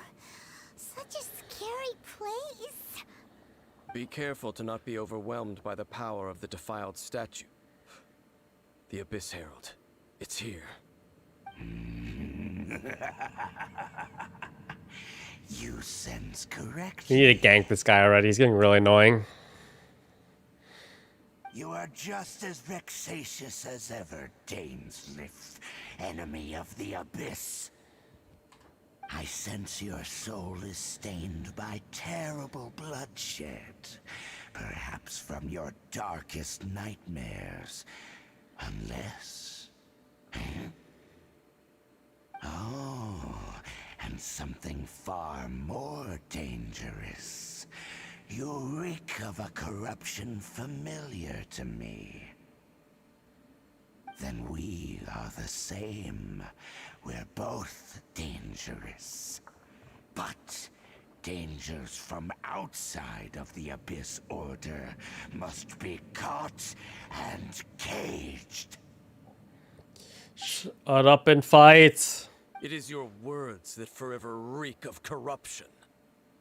such a scary place. Be careful to not be overwhelmed by the power of the defiled statue. The Abyss Herald. It's here. You sense correctly. You need to gank this guy already. He's getting really annoying. You are just as vexatious as ever, Dainsmith, enemy of the Abyss. I sense your soul is stained by terrible bloodshed, perhaps from your darkest nightmares, unless... Oh, and something far more dangerous. You reek of a corruption familiar to me. Then we are the same. We're both dangerous. But dangers from outside of the Abyss Order must be caught and caged. Shut up and fight. It is your words that forever reek of corruption.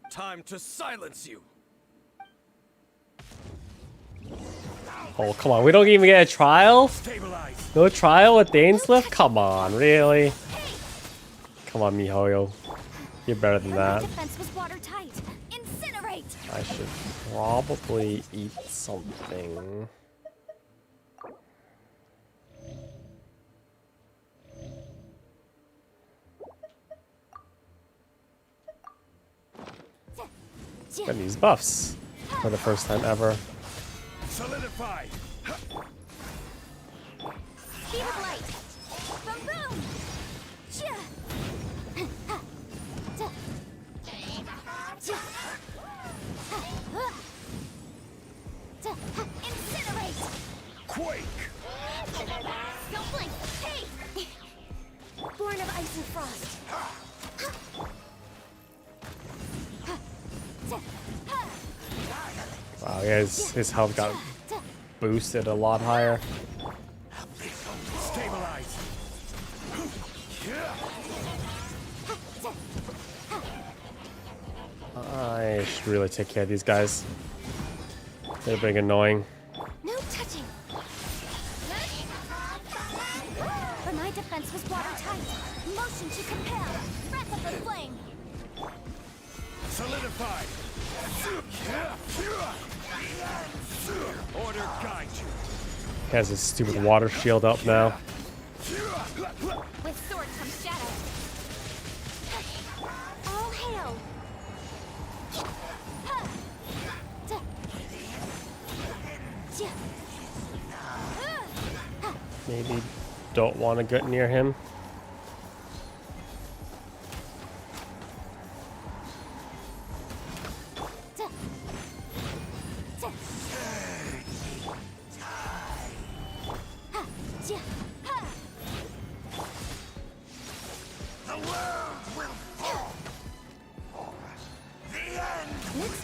Time to silence you! Oh, come on. We don't even get a trial? Stabilize. No trial with Dainsmith? Come on, really? Come on, MiHoYo. You're better than that. Defense was watertight. Incinerate! I should probably eat something. Got these buffs for the first time ever. Solidify. Speed of light! Boom boom! Incinerate! Quake. Don't blink! Hey! Born of ice and frost. Wow, yeah, his health got boosted a lot higher. Stabilize. I should really take care of these guys. They're being annoying. No touching! But my defense was watertight. Motion to compel. Breath of the flame. Solidify. Order guide you. He has his stupid water shield up now. With sword comes shadow. All hail! Maybe don't want to get near him.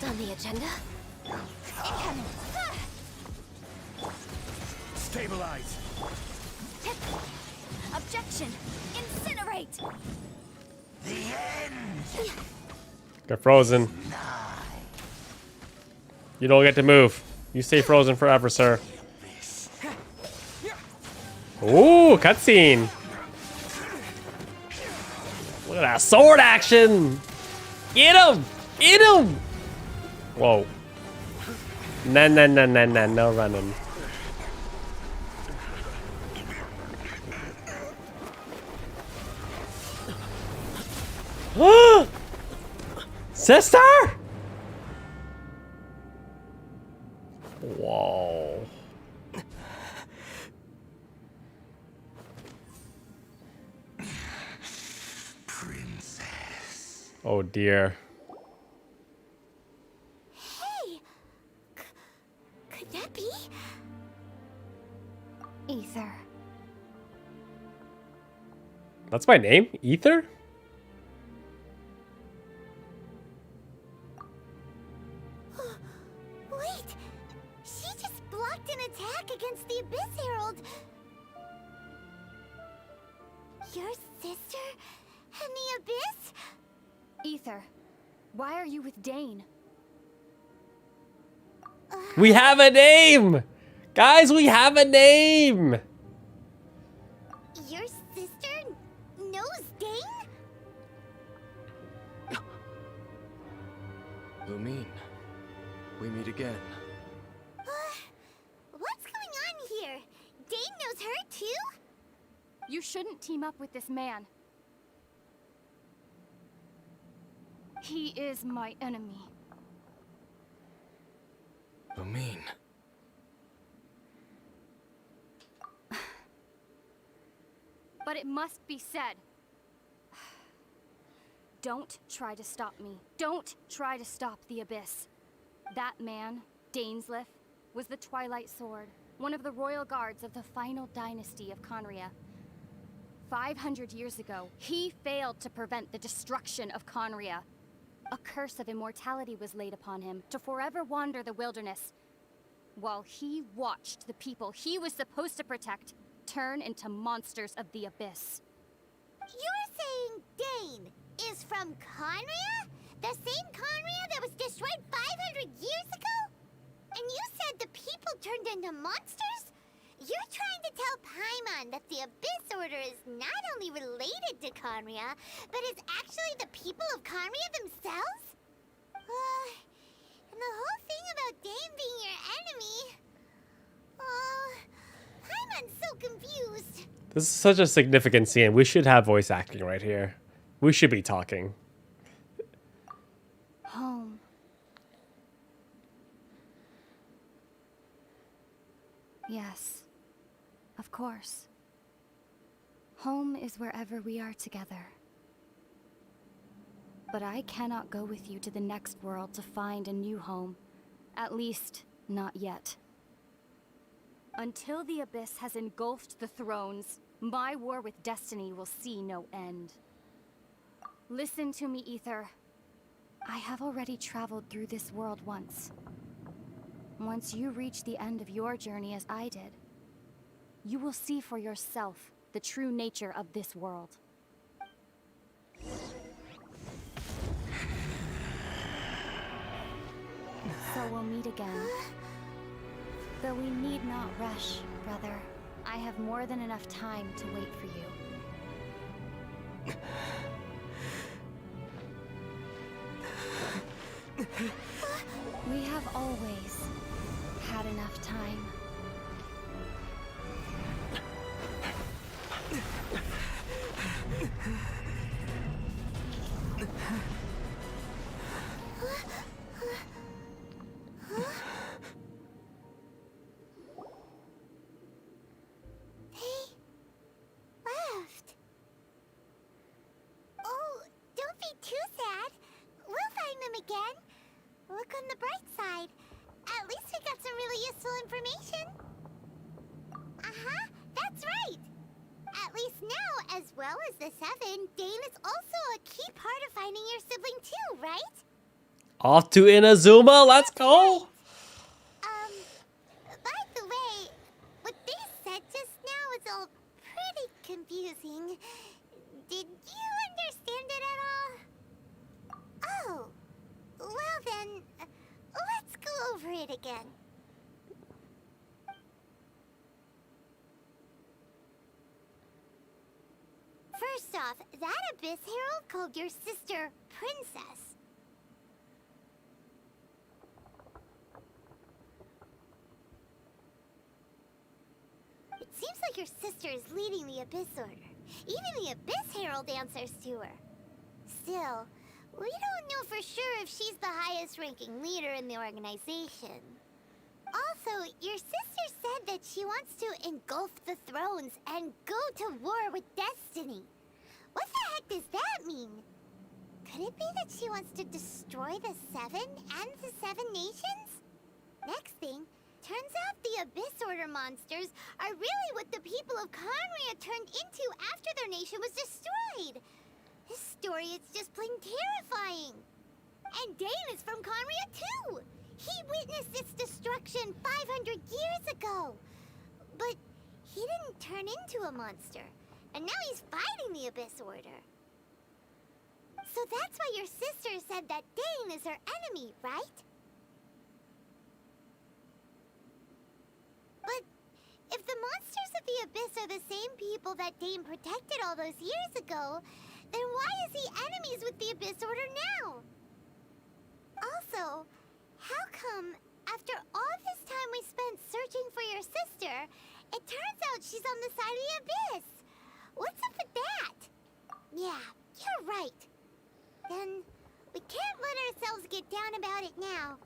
Next on the agenda? Incoming! Stabilize! Objection! Incinerate! The end! Get frozen. You don't get to move. You stay frozen forever, sir. Ooh, cutscene. Look at that sword action. Get him! Get him! Whoa. Nah, no running. Sister! Whoa. Princess. Oh dear. Hey! Could that be? Ether. That's my name? Ether? Wait! She just blocked an attack against the Abyss Herald! Your sister and the Abyss? Ether. Why are you with Dane? We have a name! Guys, we have a name! Your sister knows Dane? Lumine, we meet again. What's going on here? Dane knows her too? You shouldn't team up with this man. He is my enemy. Lumine. But it must be said. Don't try to stop me. Don't try to stop the Abyss. That man, Dainsleif, was the Twilight Sword, one of the royal guards of the final dynasty of Conria. 500 years ago, he failed to prevent the destruction of Conria. A curse of immortality was laid upon him to forever wander the wilderness, while he watched the people he was supposed to protect turn into monsters of the Abyss. You're saying Dane is from Conria? The same Conria that was destroyed 500 years ago? And you said the people turned into monsters? You're trying to tell Paimon that the Abyss Order is not only related to Conria, but is actually the people of Conria themselves? And the whole thing about Dane being your enemy... Paimon's so confused. This is such a significant scene. We should have voice acting right here. We should be talking. Home. Yes, of course. Home is wherever we are together. But I cannot go with you to the next world to find a new home. At least, not yet. Until the Abyss has engulfed the thrones, my war with destiny will see no end. Listen to me, Ether. I have already traveled through this world once. Once you reach the end of your journey as I did, you will see for yourself the true nature of this world. So we'll meet again. Though we need not rush, brother. I have more than enough time to wait for you. We have always had enough time. Look on the bright side. At least we got some really useful information. That's right. At least now, as well as the Seven, Dane is also a key part of finding your sibling too, right? Off to Inazuma, let's go! By the way, what they said just now is all pretty confusing. Did you understand it at all? Oh, well then, let's go over it again. First off, that Abyss Herald called your sister Princess. It seems like your sister is leading the Abyss Order. Even the Abyss Herald answers to her. Still, we don't know for sure if she's the highest ranking leader in the organization. Also, your sister said that she wants to engulf the thrones and go to war with Destiny. What the heck does that mean? Could it be that she wants to destroy the Seven and the Seven Nations? Next thing, turns out the Abyss Order monsters are really what the people of Conria turned into after their nation was destroyed. This story is just plain terrifying. And Dane is from Conria too! He witnessed its destruction 500 years ago. But he didn't turn into a monster. And now he's fighting the Abyss Order. So that's why your sister said that Dane is her enemy, right? But if the monsters of the Abyss are the same people that Dane protected all those years ago, then why is he enemies with the Abyss Order now? Also, how come, after all this time we spent searching for your sister, it turns out she's on the side of the Abyss? What's up with that? Yeah, you're right. Then, we can't let ourselves get down about it now.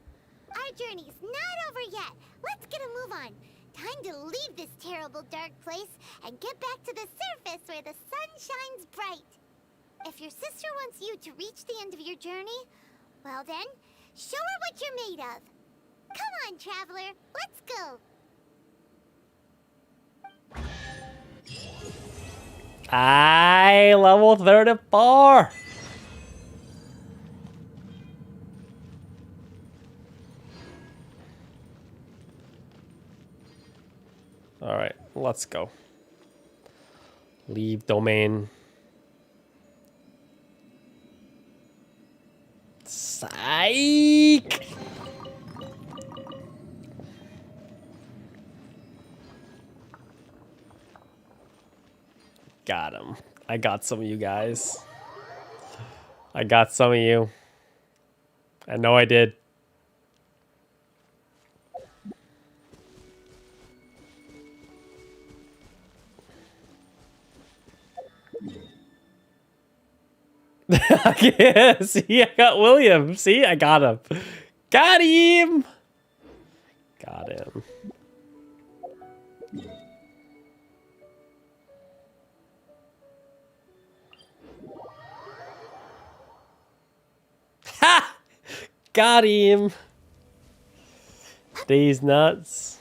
Our journey's not over yet. Let's get a move on. Time to leave this terrible dark place and get back to the surface where the sun shines bright. If your sister wants you to reach the end of your journey, well then, show her what you're made of. Come on, traveler, let's go. Level 34! Alright, let's go. Leave domain. Psych! Got him. I got some of you guys. I got some of you. I know I did. Yeah, see, I got William. See, I got him. Got him. Got him. Ha! Got him. These nuts.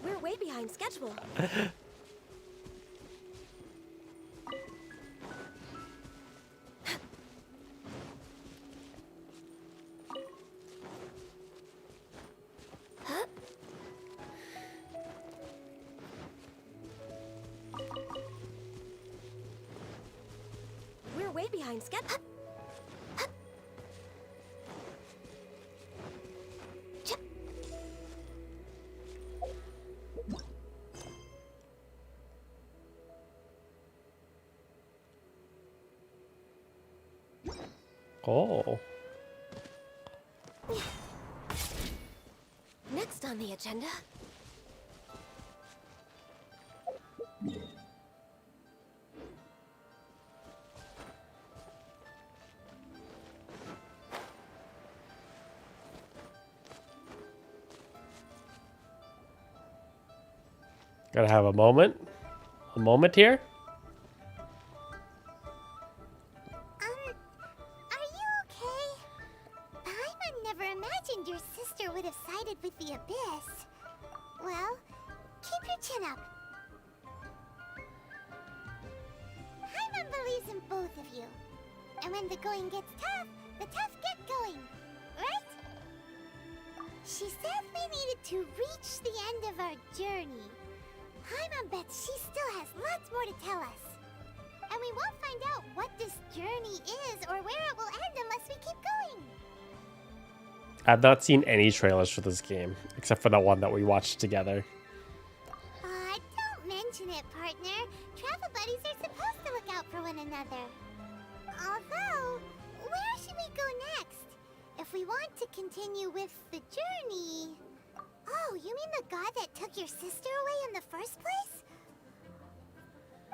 We're way behind schedule. We're way behind schedule. Oh. Next on the agenda. Gotta have a moment. A moment here. Are you okay? Paimon never imagined your sister would have sided with the Abyss. Well, keep your chin up. Hi, And when the going gets tough, the tough get going. Right? She said we needed to reach the end of our journey. Paimon bets she still has lots more to tell us. And we won't find out what this journey is or where it will end unless we keep going. I've not seen any trailers for this game, except for that one that we watched together. Don't mention it, partner. Travel buddies are supposed to look out for one another. Although, where should we go next? If we want to continue with the journey... Oh, you mean the god that took your sister away in the first place?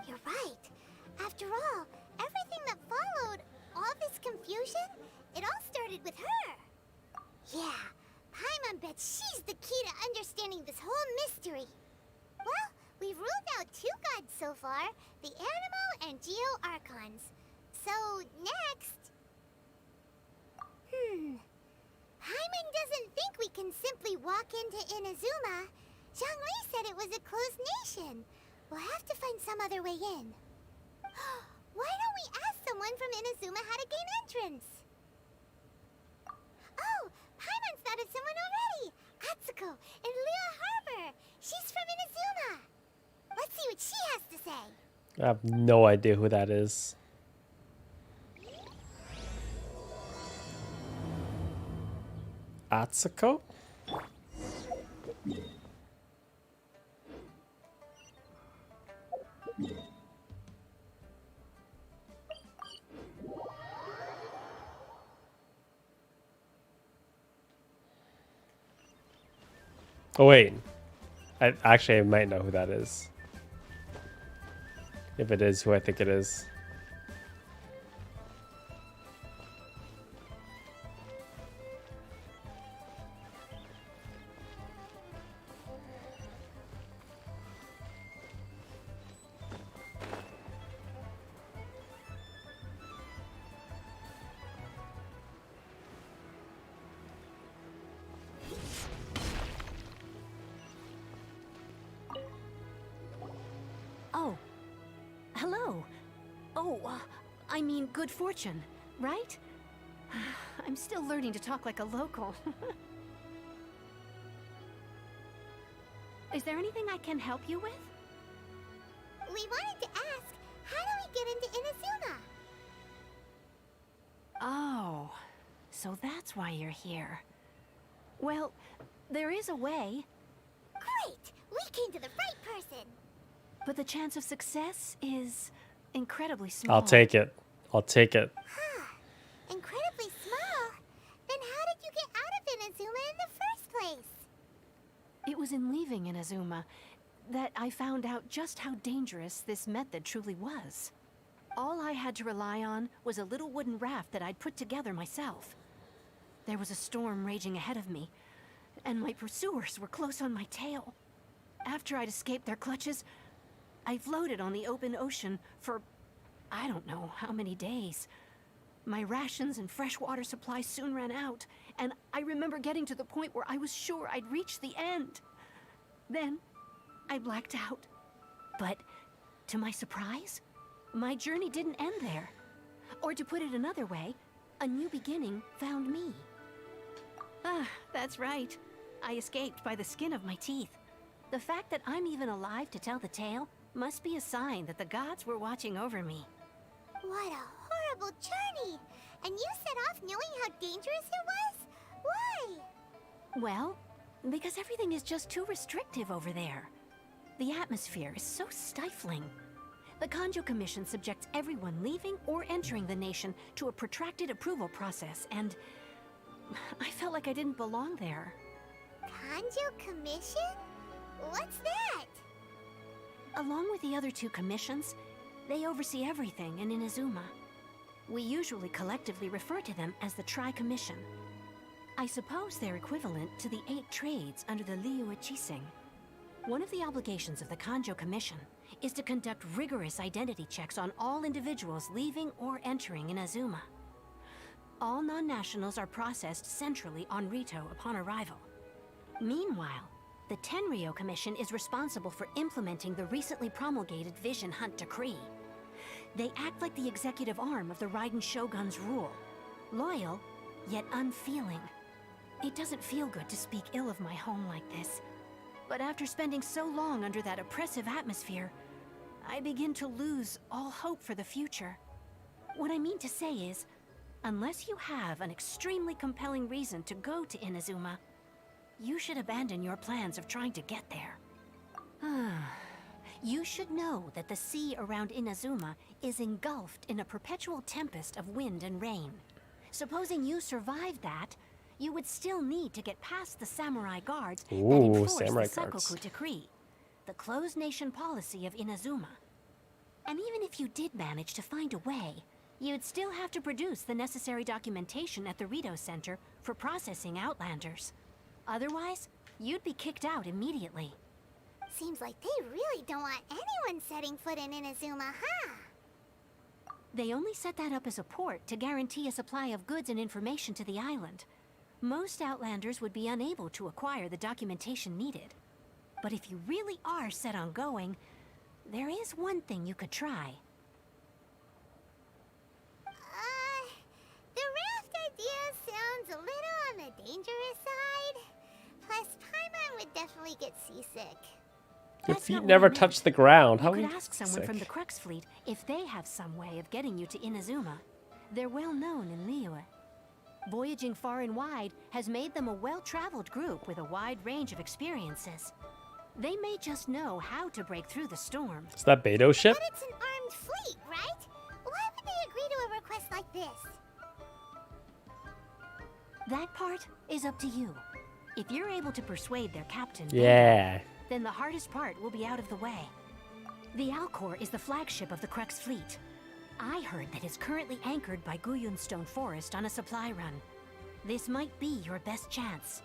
You're right. After all, everything that followed, all this confusion, it all started with her. Yeah, Paimon bets she's the key to understanding this whole mystery. Well, we've ruled out 2 gods so far, the Animo and Geo Archons. So, next... Paimon doesn't think we can simply walk into Inazuma. Zhongli said it was a closed nation. We'll have to find some other way in. Why don't we ask someone from Inazuma how to gain entrance? Oh, Paimon's thought of someone already! Atsuko in Liyue Harbor! She's from Inazuma! Let's see what she has to say! I have no idea who that is. Atsuko? Oh wait, I might know who that is. If it is who I think it is. I mean, good fortune, right? I'm still learning to talk like a local. Is there anything I can help you with? We wanted to ask, how do we get into Inazuma? Oh, so that's why you're here. Well, there is a way. Great! We came to the right person! But the chance of success is incredibly small. I'll take it. I'll take it. Huh. Incredibly small? Then how did you get out of Inazuma in the first place? It was in leaving Inazuma that I found out just how dangerous this method truly was. All I had to rely on was a little wooden raft that I'd put together myself. There was a storm raging ahead of me, and my pursuers were close on my tail. After I'd escaped their clutches, I floated on the open ocean for I don't know how many days. My rations and fresh water supply soon ran out, and I remember getting to the point where I was sure I'd reached the end. Then, I blacked out. But, to my surprise, my journey didn't end there. Or to put it another way, a new beginning found me. Ah, that's right. I escaped by the skin of my teeth. The fact that I'm even alive to tell the tale must be a sign that the gods were watching over me. What a horrible journey! And you set off knowing how dangerous it was? Why? Well, because everything is just too restrictive over there. The atmosphere is so stifling. The Kanjo Commission subjects everyone leaving or entering the nation to a protracted approval process, and I felt like I didn't belong there. Kanjo Commission? What's that? Along with the other 2 commissions, they oversee everything in Inazuma. We usually collectively refer to them as the Tri-Commission. I suppose they're equivalent to the 8 trades under the Liyue Chising. One of the obligations of the Kanjo Commission is to conduct rigorous identity checks on all individuals leaving or entering Inazuma. All non-nationals are processed centrally on Rito upon arrival. Meanwhile, the Tenryo Commission is responsible for implementing the recently promulgated Vision Hunt Decree. They act like the executive arm of the Raiden Shogun's rule. Loyal, yet unfeeling. It doesn't feel good to speak ill of my home like this. But after spending so long under that oppressive atmosphere, I begin to lose all hope for the future. What I mean to say is, unless you have an extremely compelling reason to go to Inazuma, you should abandon your plans of trying to get there. You should know that the sea around Inazuma is engulfed in a perpetual tempest of wind and rain. Supposing you survived that, you would still need to get past the samurai guards that enforce the Sakoku Decree, the closed nation policy of Inazuma. And even if you did manage to find a way, you'd still have to produce the necessary documentation at the Rito Center for processing Outlanders. Otherwise, you'd be kicked out immediately. Seems like they really don't want anyone setting foot in Inazuma, huh? They only set that up as a port to guarantee a supply of goods and information to the island. Most Outlanders would be unable to acquire the documentation needed. But if you really are set on going, there is one thing you could try. The raft idea sounds a little on the dangerous side. Plus, Paimon would definitely get seasick. Your feet never touch the ground. How You are could you ask someone from the Crux Fleet if they have some way of getting you to Inazuma. They're well known in Liyue. Voyaging far and wide has made them a well-traveled group with a wide range of experiences. They may just know how to break through the storm. Is that Beto ship? But it's an armed fleet, right? Why would they agree to a request like this? That part is up to you. If you're able to persuade their captain, Yeah. then the hardest part will be out of the way. The Alcor is the flagship of the Crux Fleet. I heard that it's currently anchored by Guyunstone Forest on a supply run. This might be your best chance.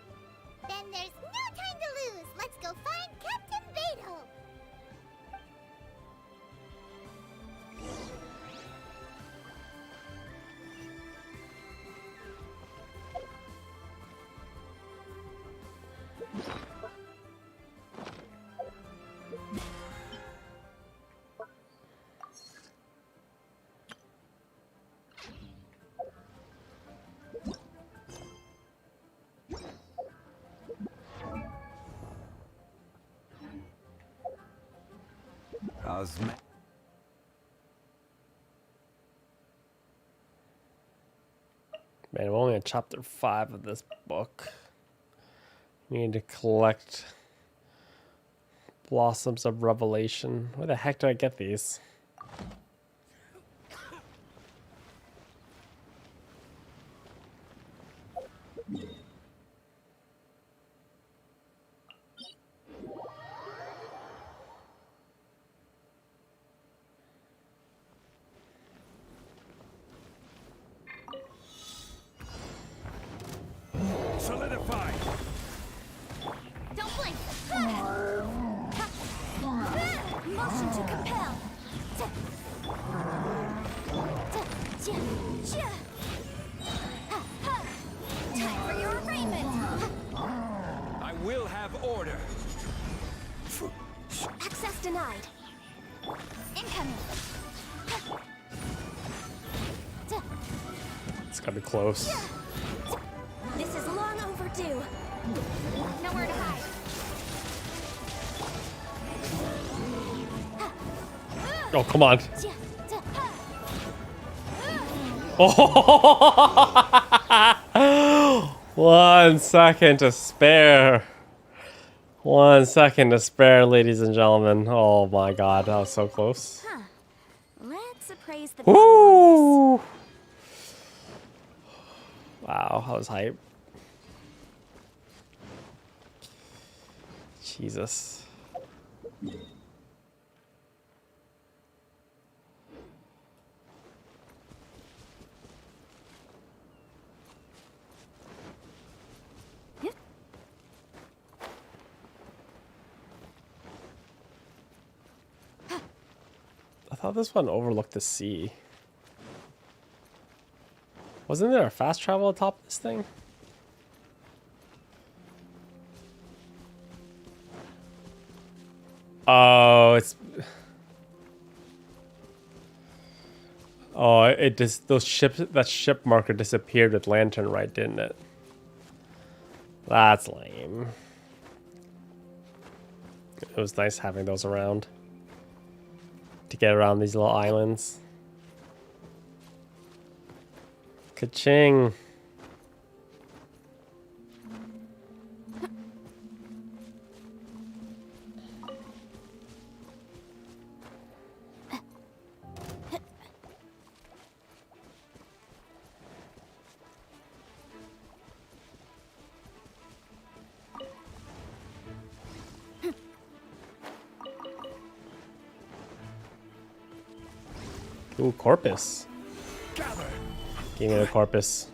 Then there's no time to lose. Let's go find Captain Beto. Man, we're only on chapter 5 of this book. We need to collect Blossoms of Revelation. Where the heck do I get these? Solidify! Don't blink. Motion to compel. Time for your arraignment. I will have order. Access denied. Incoming. It's gotta be close. This is long overdue. Nowhere to hide. Oh, come on. Oh, 1 second to spare. 1 second to spare, ladies and gentlemen. Oh my god, that was so close. Let's appraise the Woo! Wow, that was hype. Jesus. I thought this one overlooked the sea. Wasn't there a fast travel atop this thing? Oh, it's... Oh, it just those ships. That ship marker disappeared with Lantern, right? Didn't it? That's lame. It was nice having those around to get around these little islands. Ka-ching. Ooh, Corpus. Give me the Corpus.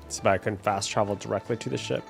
So I can fast travel directly to the ship.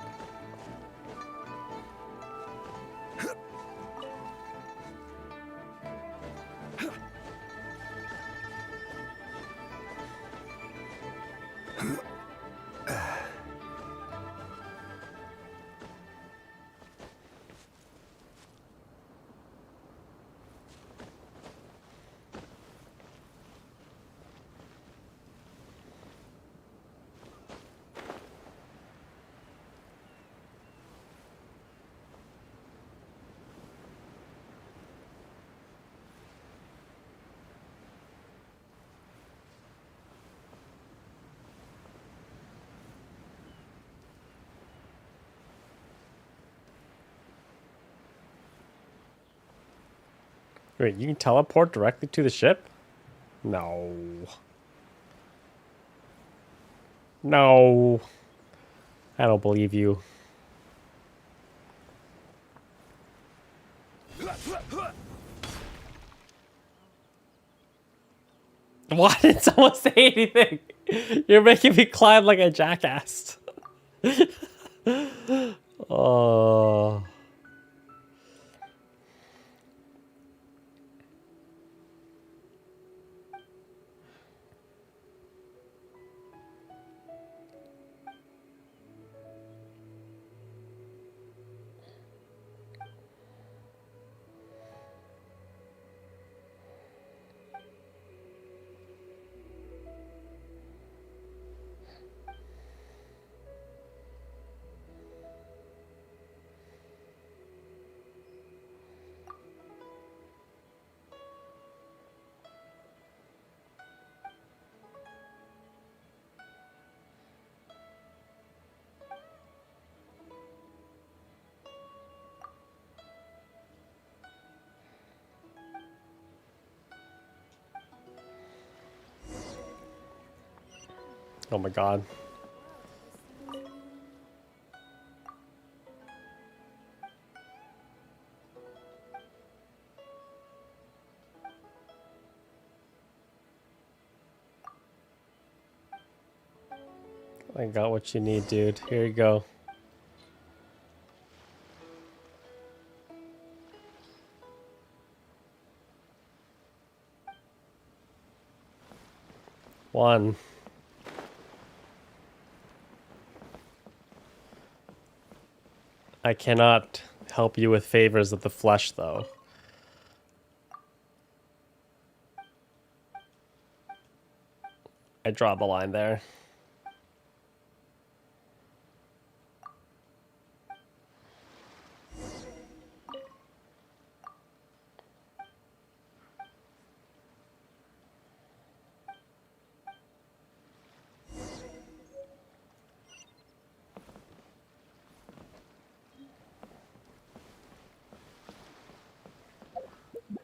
Wait, you can teleport directly to the ship? No. No. I don't believe you. Why didn't someone say anything? You're making me climb like a jackass. Oh. Oh my god. I got what you need, dude. Here you go. One. I cannot help you with favors of the flesh, though. I draw the line there.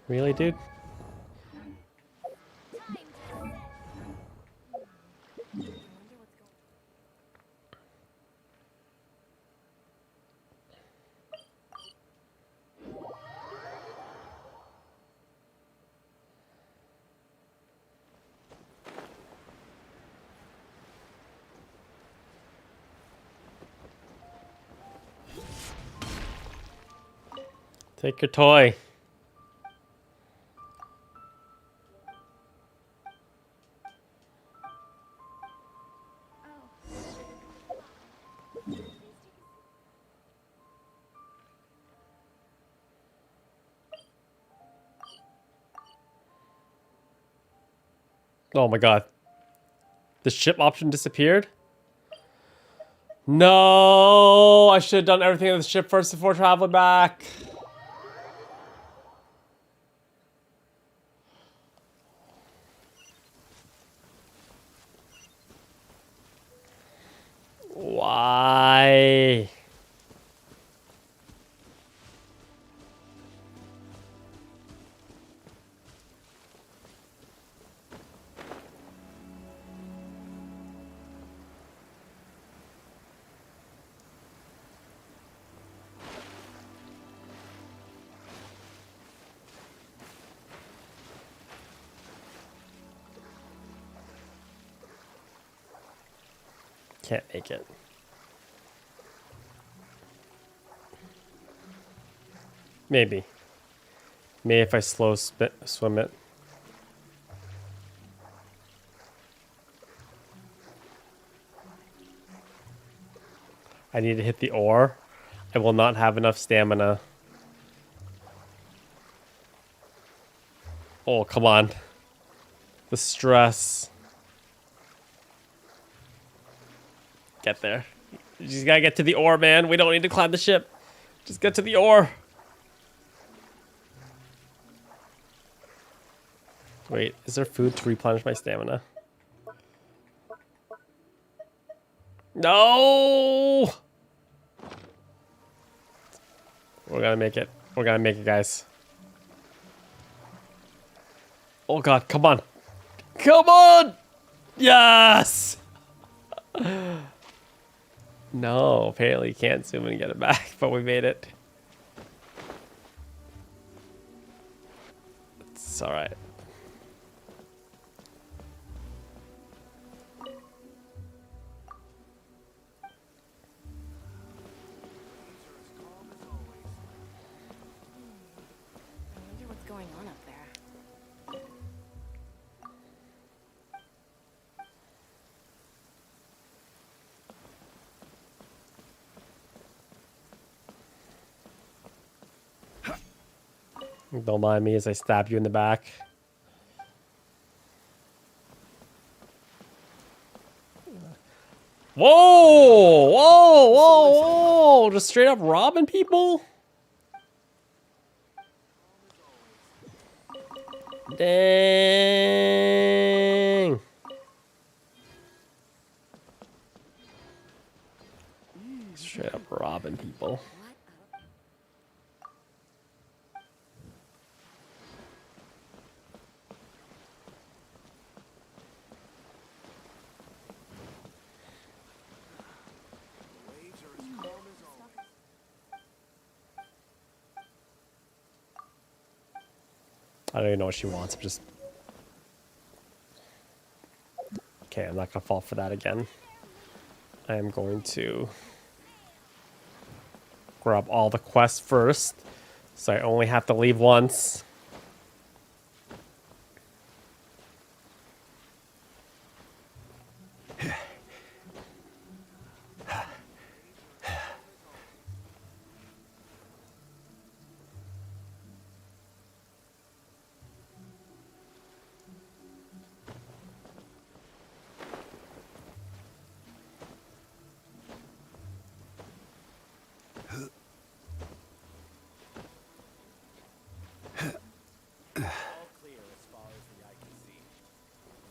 Really, dude? Take your toy. Oh my god. The ship option disappeared? No! I should have done everything on the ship first before traveling back. Why? Can't make it. Maybe. Maybe if I swim it. I need to hit the ore. I will not have enough stamina. Oh, come on. The stress. Get there. You just gotta get to the ore, man. We don't need to climb the ship. Just get to the ore. Wait, is there food to replenish my stamina? No! We're gonna make it. We're gonna make it, guys. Oh god, come on. Come on! Yes! No, apparently you can't zoom in and get it back, but we made it. It's alright. Don't mind me as I stab you in the back. Whoa! Whoa! Whoa! Whoa! Just straight up robbing people? Dang! Straight up robbing people. I don't even know what she wants. I'm just... Okay, I'm not gonna fall for that again. I am going to grab all the quests first, so I only have to leave once.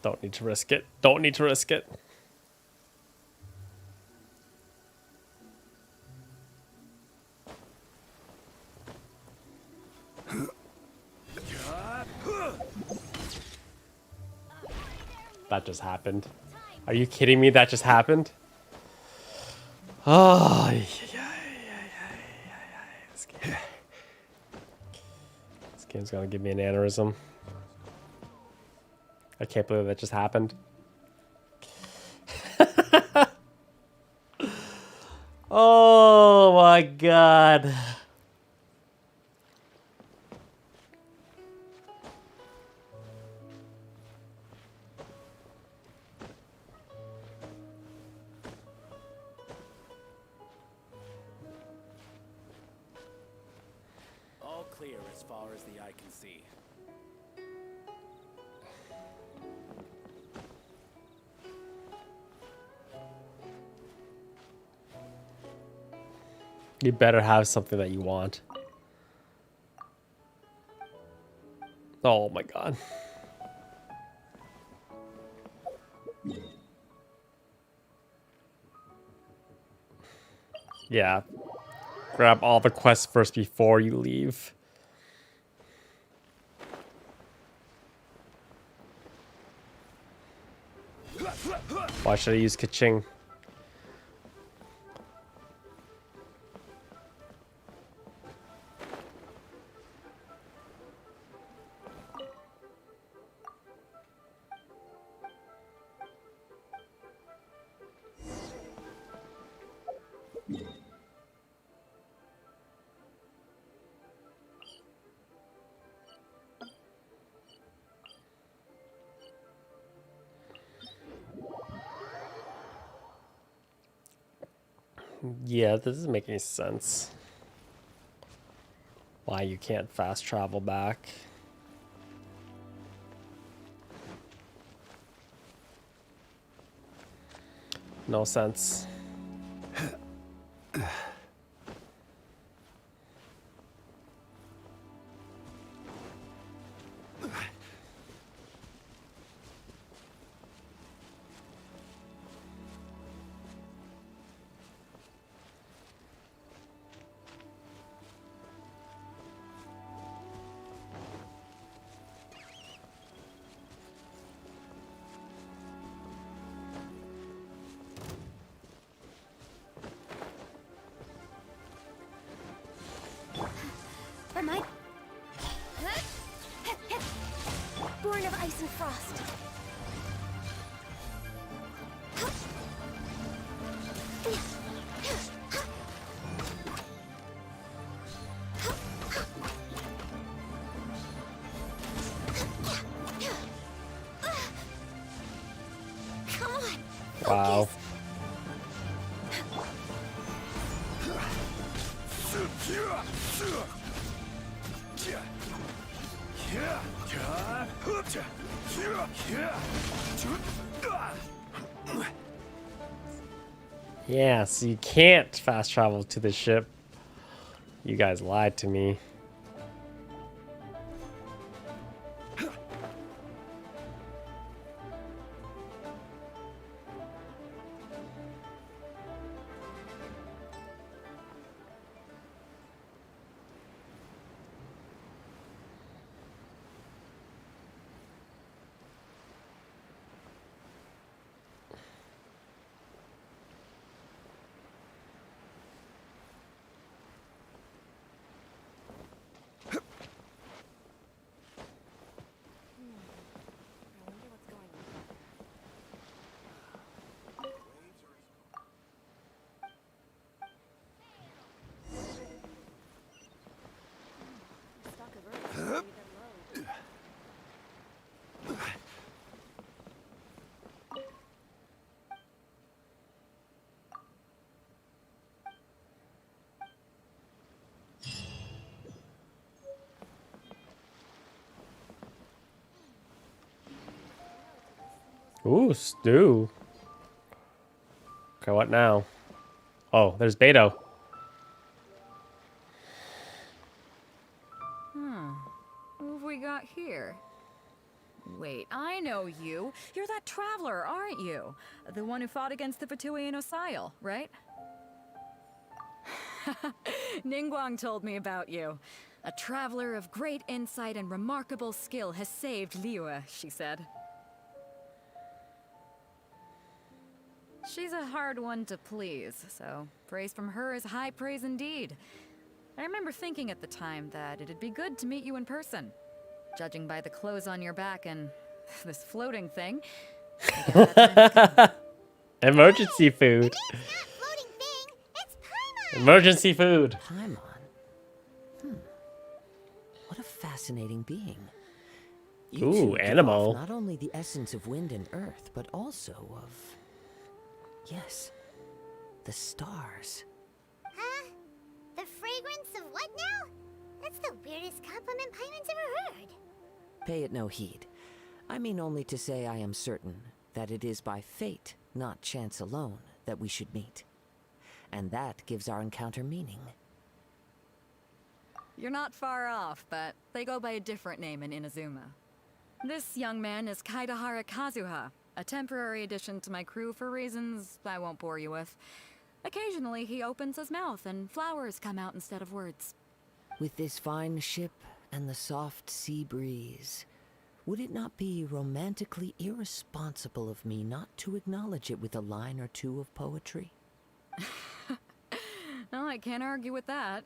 Don't need to risk it. Don't need to risk it. That just happened. Are you kidding me? That just happened? Oh, this game's gonna give me an aneurysm. I can't believe that just happened. Oh my god. clear as far as the eye can see. You better have something that you want. Oh my god. Yeah. Grab all the quests first before you leave. Why should I use Kaching? Yeah, this doesn't make any sense. Why you can't fast travel back. No sense. For my... Born of ice and frost. Come on. Wow. Focus. Yeah, so you can't fast travel to the ship. You guys lied to me. Ooh, stew. Okay, what now? Oh, there's Beto. Who have we got here? Wait, I know you. You're that traveler, aren't you? The one who fought against the Fatui and Osile, right? Ningguang told me about you. A traveler of great insight and remarkable skill has saved Liyue, she said. She's a hard one to please, so praise from her is high praise indeed. I remember thinking at the time that it'd be good to meet you in person. Judging by the clothes on your back and this floating thing. Emergency food. Floating thing, it's Paimon! Emergency food. Paimon? What a fascinating being. Ooh, two give animal. off not only the essence of wind and earth, but also of... yes, the stars. Huh? The fragrance of what now? That's the weirdest compliment Paimon's ever heard. Pay it no heed. I mean only to say I am certain that it is by fate, not chance alone, that we should meet. And that gives our encounter meaning. You're not far off, but they go by a different name in Inazuma. This young man is Kaidahara Kazuha, a temporary addition to my crew for reasons I won't bore you with. Occasionally, he opens his mouth and flowers come out instead of words. With this fine ship and the soft sea breeze, would it not be romantically irresponsible of me not to acknowledge it with a line or two of poetry? No, I can't argue with that.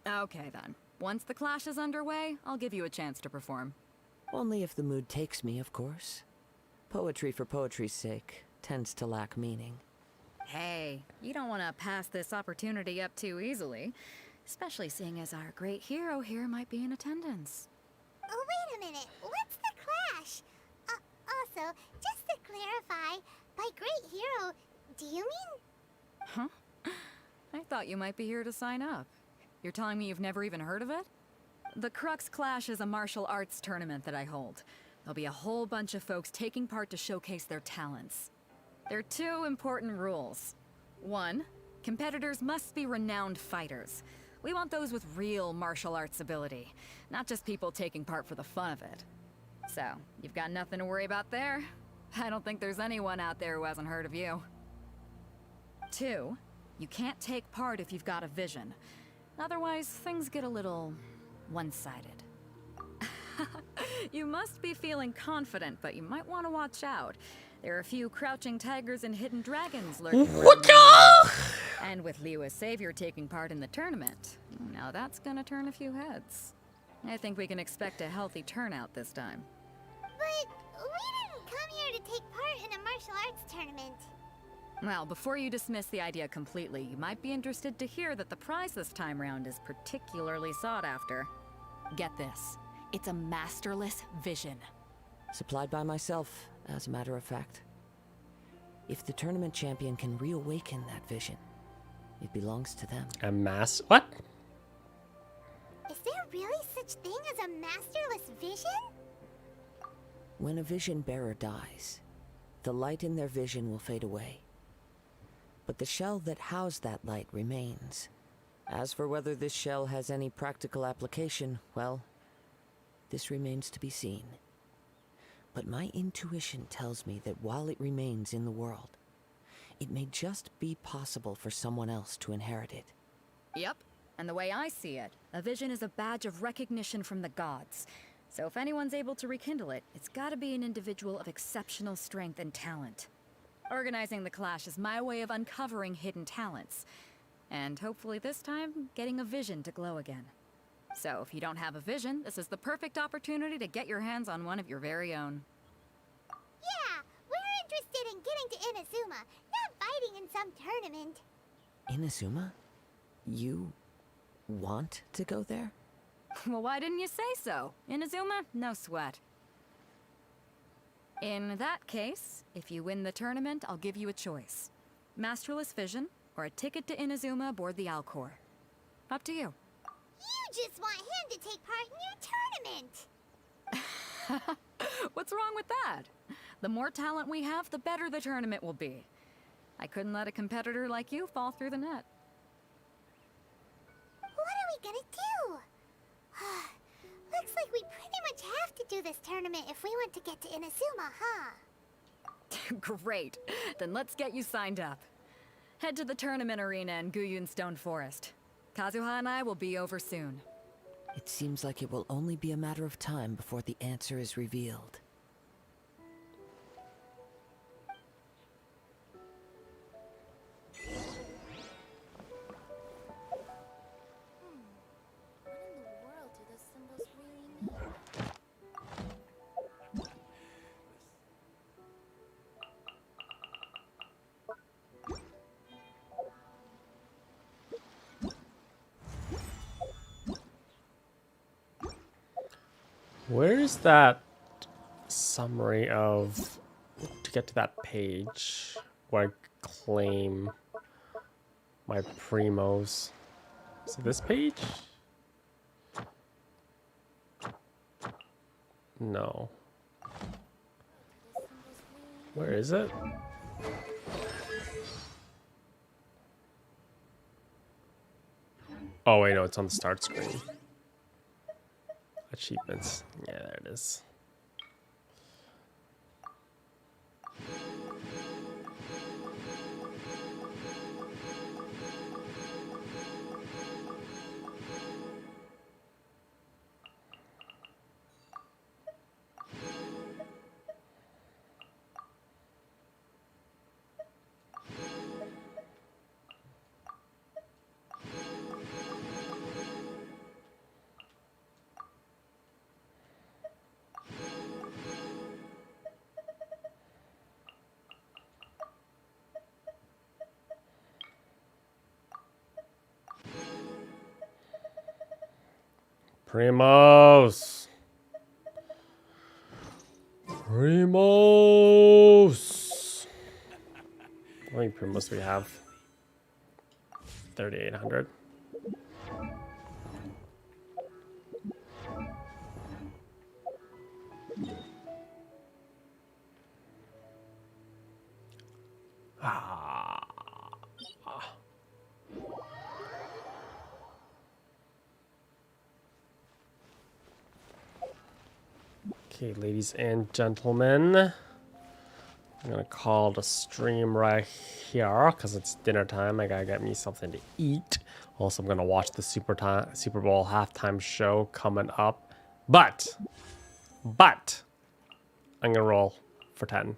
Okay then. Once the clash is underway, I'll give you a chance to perform. Only if the mood takes me, of course. Poetry for poetry's sake tends to lack meaning. Hey, you don't want to pass this opportunity up too easily, especially seeing as our great hero here might be in attendance. Oh, wait a minute. What's the clash? Also, just to clarify, by great hero, do you mean? Huh? I thought you might be here to sign up. You're telling me you've never even heard of it? The Crux Clash is a martial arts tournament that I hold. There'll be a whole bunch of folks taking part to showcase their talents. There are 2 important rules. 1, competitors must be renowned fighters. We want those with real martial arts ability, not just people taking part for the fun of it. So, you've got nothing to worry about there. I don't think there's anyone out there who hasn't heard of you. 2, you can't take part if you've got a vision. Otherwise, things get a little one-sided. You must be feeling confident, but you might want to watch out. There are a few crouching tigers and hidden dragons lurking around. And with Liyue's savior taking part in the tournament, now that's gonna turn a few heads. I think we can expect a healthy turnout this time. But we didn't come here to take part in a martial arts tournament. Well, before you dismiss the idea completely, you might be interested to hear that the prize this time round is particularly sought after. Get this. It's a masterless vision. Supplied by myself, as a matter of fact. If the tournament champion can reawaken that vision, it belongs to them. What? Is there really such thing as a masterless vision? When a vision bearer dies, the light in their vision will fade away. But the shell that housed that light remains. As for whether this shell has any practical application, well, this remains to be seen. But my intuition tells me that while it remains in the world, it may just be possible for someone else to inherit it. Yep, and the way I see it, a vision is a badge of recognition from the gods. So if anyone's able to rekindle it, it's gotta be an individual of exceptional strength and talent. Organizing the clash is my way of uncovering hidden talents. And hopefully this time, getting a vision to glow again. So if you don't have a vision, this is the perfect opportunity to get your hands on one of your very own. Yeah, we're interested in getting to Inazuma, not fighting in some tournament. Inazuma? You want to go there? Well, why didn't you say so? Inazuma? No sweat. In that case, if you win the tournament, I'll give you a choice. Masterless Vision, or a ticket to Inazuma aboard the Alcor. Up to you. You just want him to take part in your tournament! What's wrong with that? The more talent we have, the better the tournament will be. I couldn't let a competitor like you fall through the net. What are we gonna do? Looks like we pretty much have to do this tournament if we want to get to Inazuma, huh? Great. Then let's get you signed up. Head to the tournament arena in Guyun Stone Forest. Kazuha and I will be over soon. It seems like it will only be a matter of time before the answer is revealed. What in the world do those symbols really mean? Where's that summary of to get to that page where I claim my primos? Is it this page? No. Where is it? Oh wait, no, it's on the start screen. Achievements. Yeah, there it is. Primos. Primos. How many Primos do we have? 3,800. Okay, ladies and gentlemen, I'm gonna call the stream right here because it's dinner time. I gotta get me something to eat. Also, I'm gonna watch the Super Bowl halftime show coming up. But I'm gonna roll for 10. I'm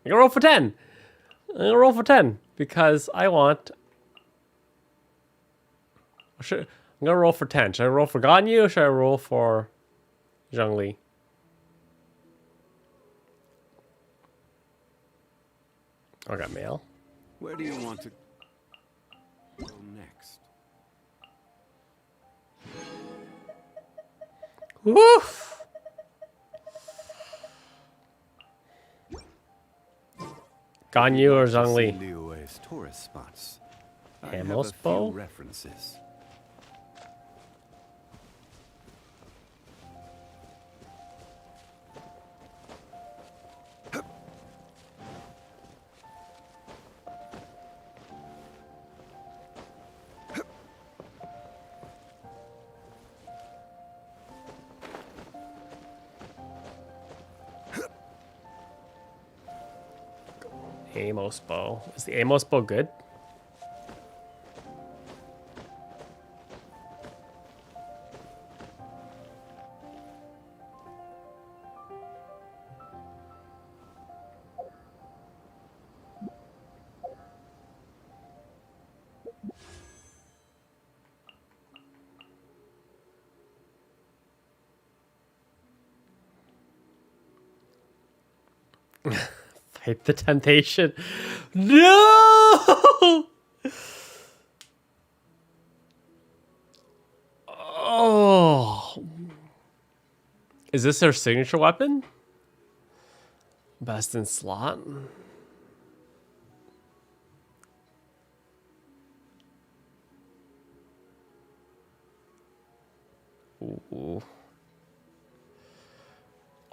gonna roll for 10. I'm gonna roll for 10 because I want. I'm gonna roll for 10. Should I roll for Ganyu or should I roll for Zhongli? I got mail. Where do you want to go next? Woof! Ganyu or Zhongli? Liyue's tourist spots. I Amos have a bow? few references. Amos bow. Is the Amos bow good? Fight the temptation. No! Oh. Is this their signature weapon? Best in slot? Ooh.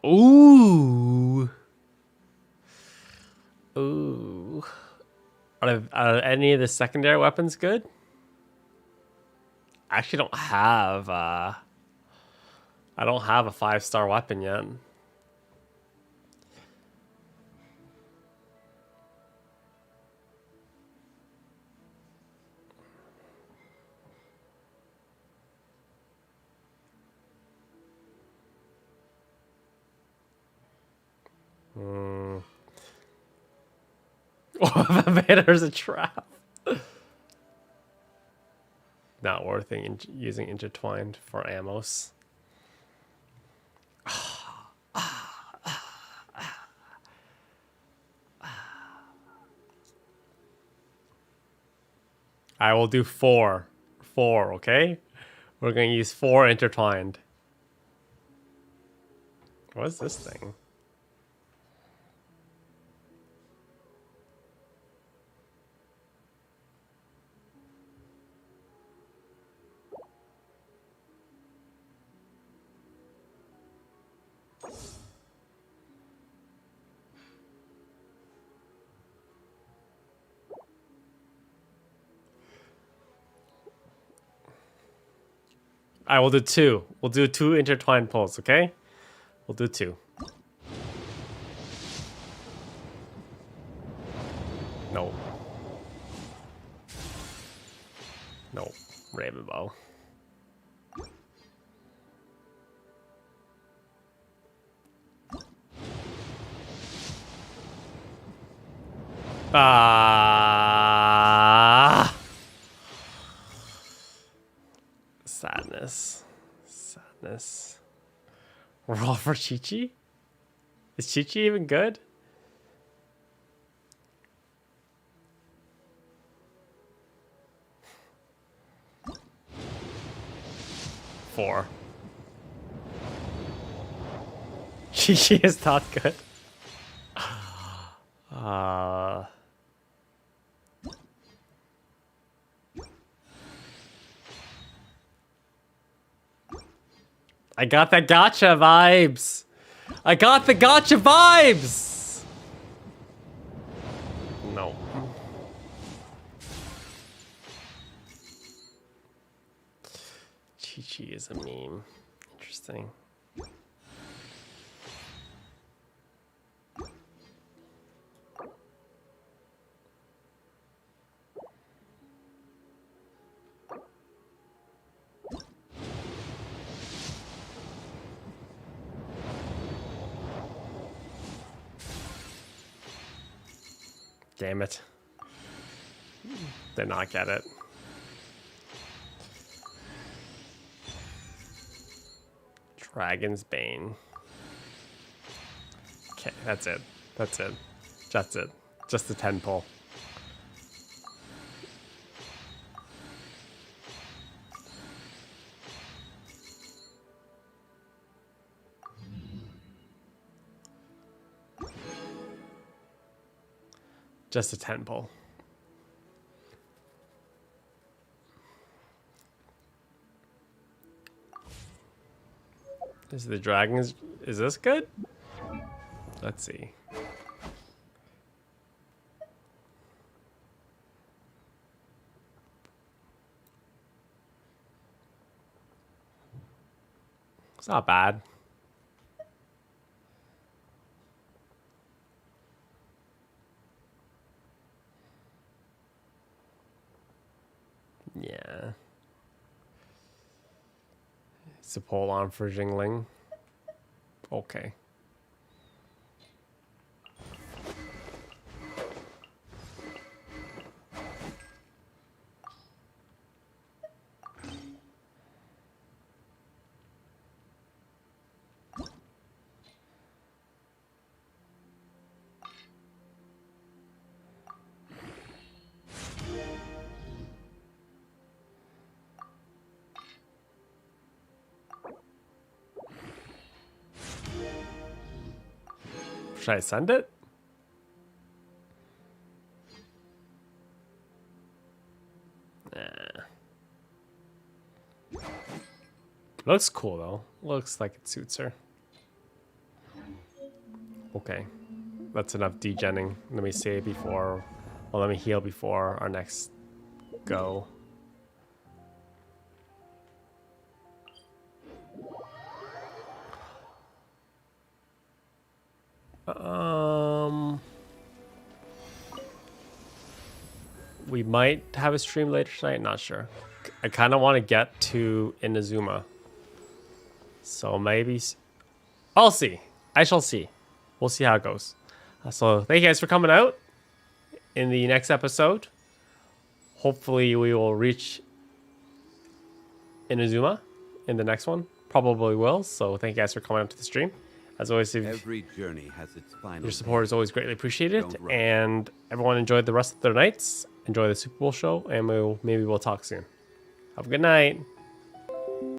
Ooh. Ooh. Are any of the secondary weapons good? I actually don't have I don't have a 5-star weapon yet. Oh, there's a trap. Not worth using intertwined for ammos. I will do 4. 4, okay? We're going to use 4 intertwined. What is this thing? I will do 2. We'll do 2 intertwined pulls, okay? We'll do 2. No. No. Ravenbow. Ah. Sadness. Sadness. Roll for Chi-Chi? Is Chi-Chi even good? Four. Chi-Chi is not good. I got the gotcha vibes. I got the gotcha vibes. No. Chi-Chi is a meme. Interesting. Damn it. Did not get it. Dragon's Bane. Okay, that's it. That's it. That's it. Just a 10 pull. Just a 10 pull. Is the dragon is this good? Let's see. It's not bad. Yeah. It's a pull on for Jingling. Okay. Should I send it? Nah. Looks cool though. Looks like it suits her. Okay. That's enough degenning. Let me save before... Well, let me heal before our next go. We might have a stream later tonight, not sure. I kind of want to get to Inazuma. So maybe... I'll see. I shall see. We'll see how it goes. So thank you guys for coming out in the next episode. Hopefully we will reach Inazuma in the next one. Probably will. So thank you guys for coming out to the stream. As always, Every journey has its final. Your support is always greatly appreciated. And everyone enjoyed the rest of their nights. Enjoy the Super Bowl show, and maybe we'll talk soon. Have a good night.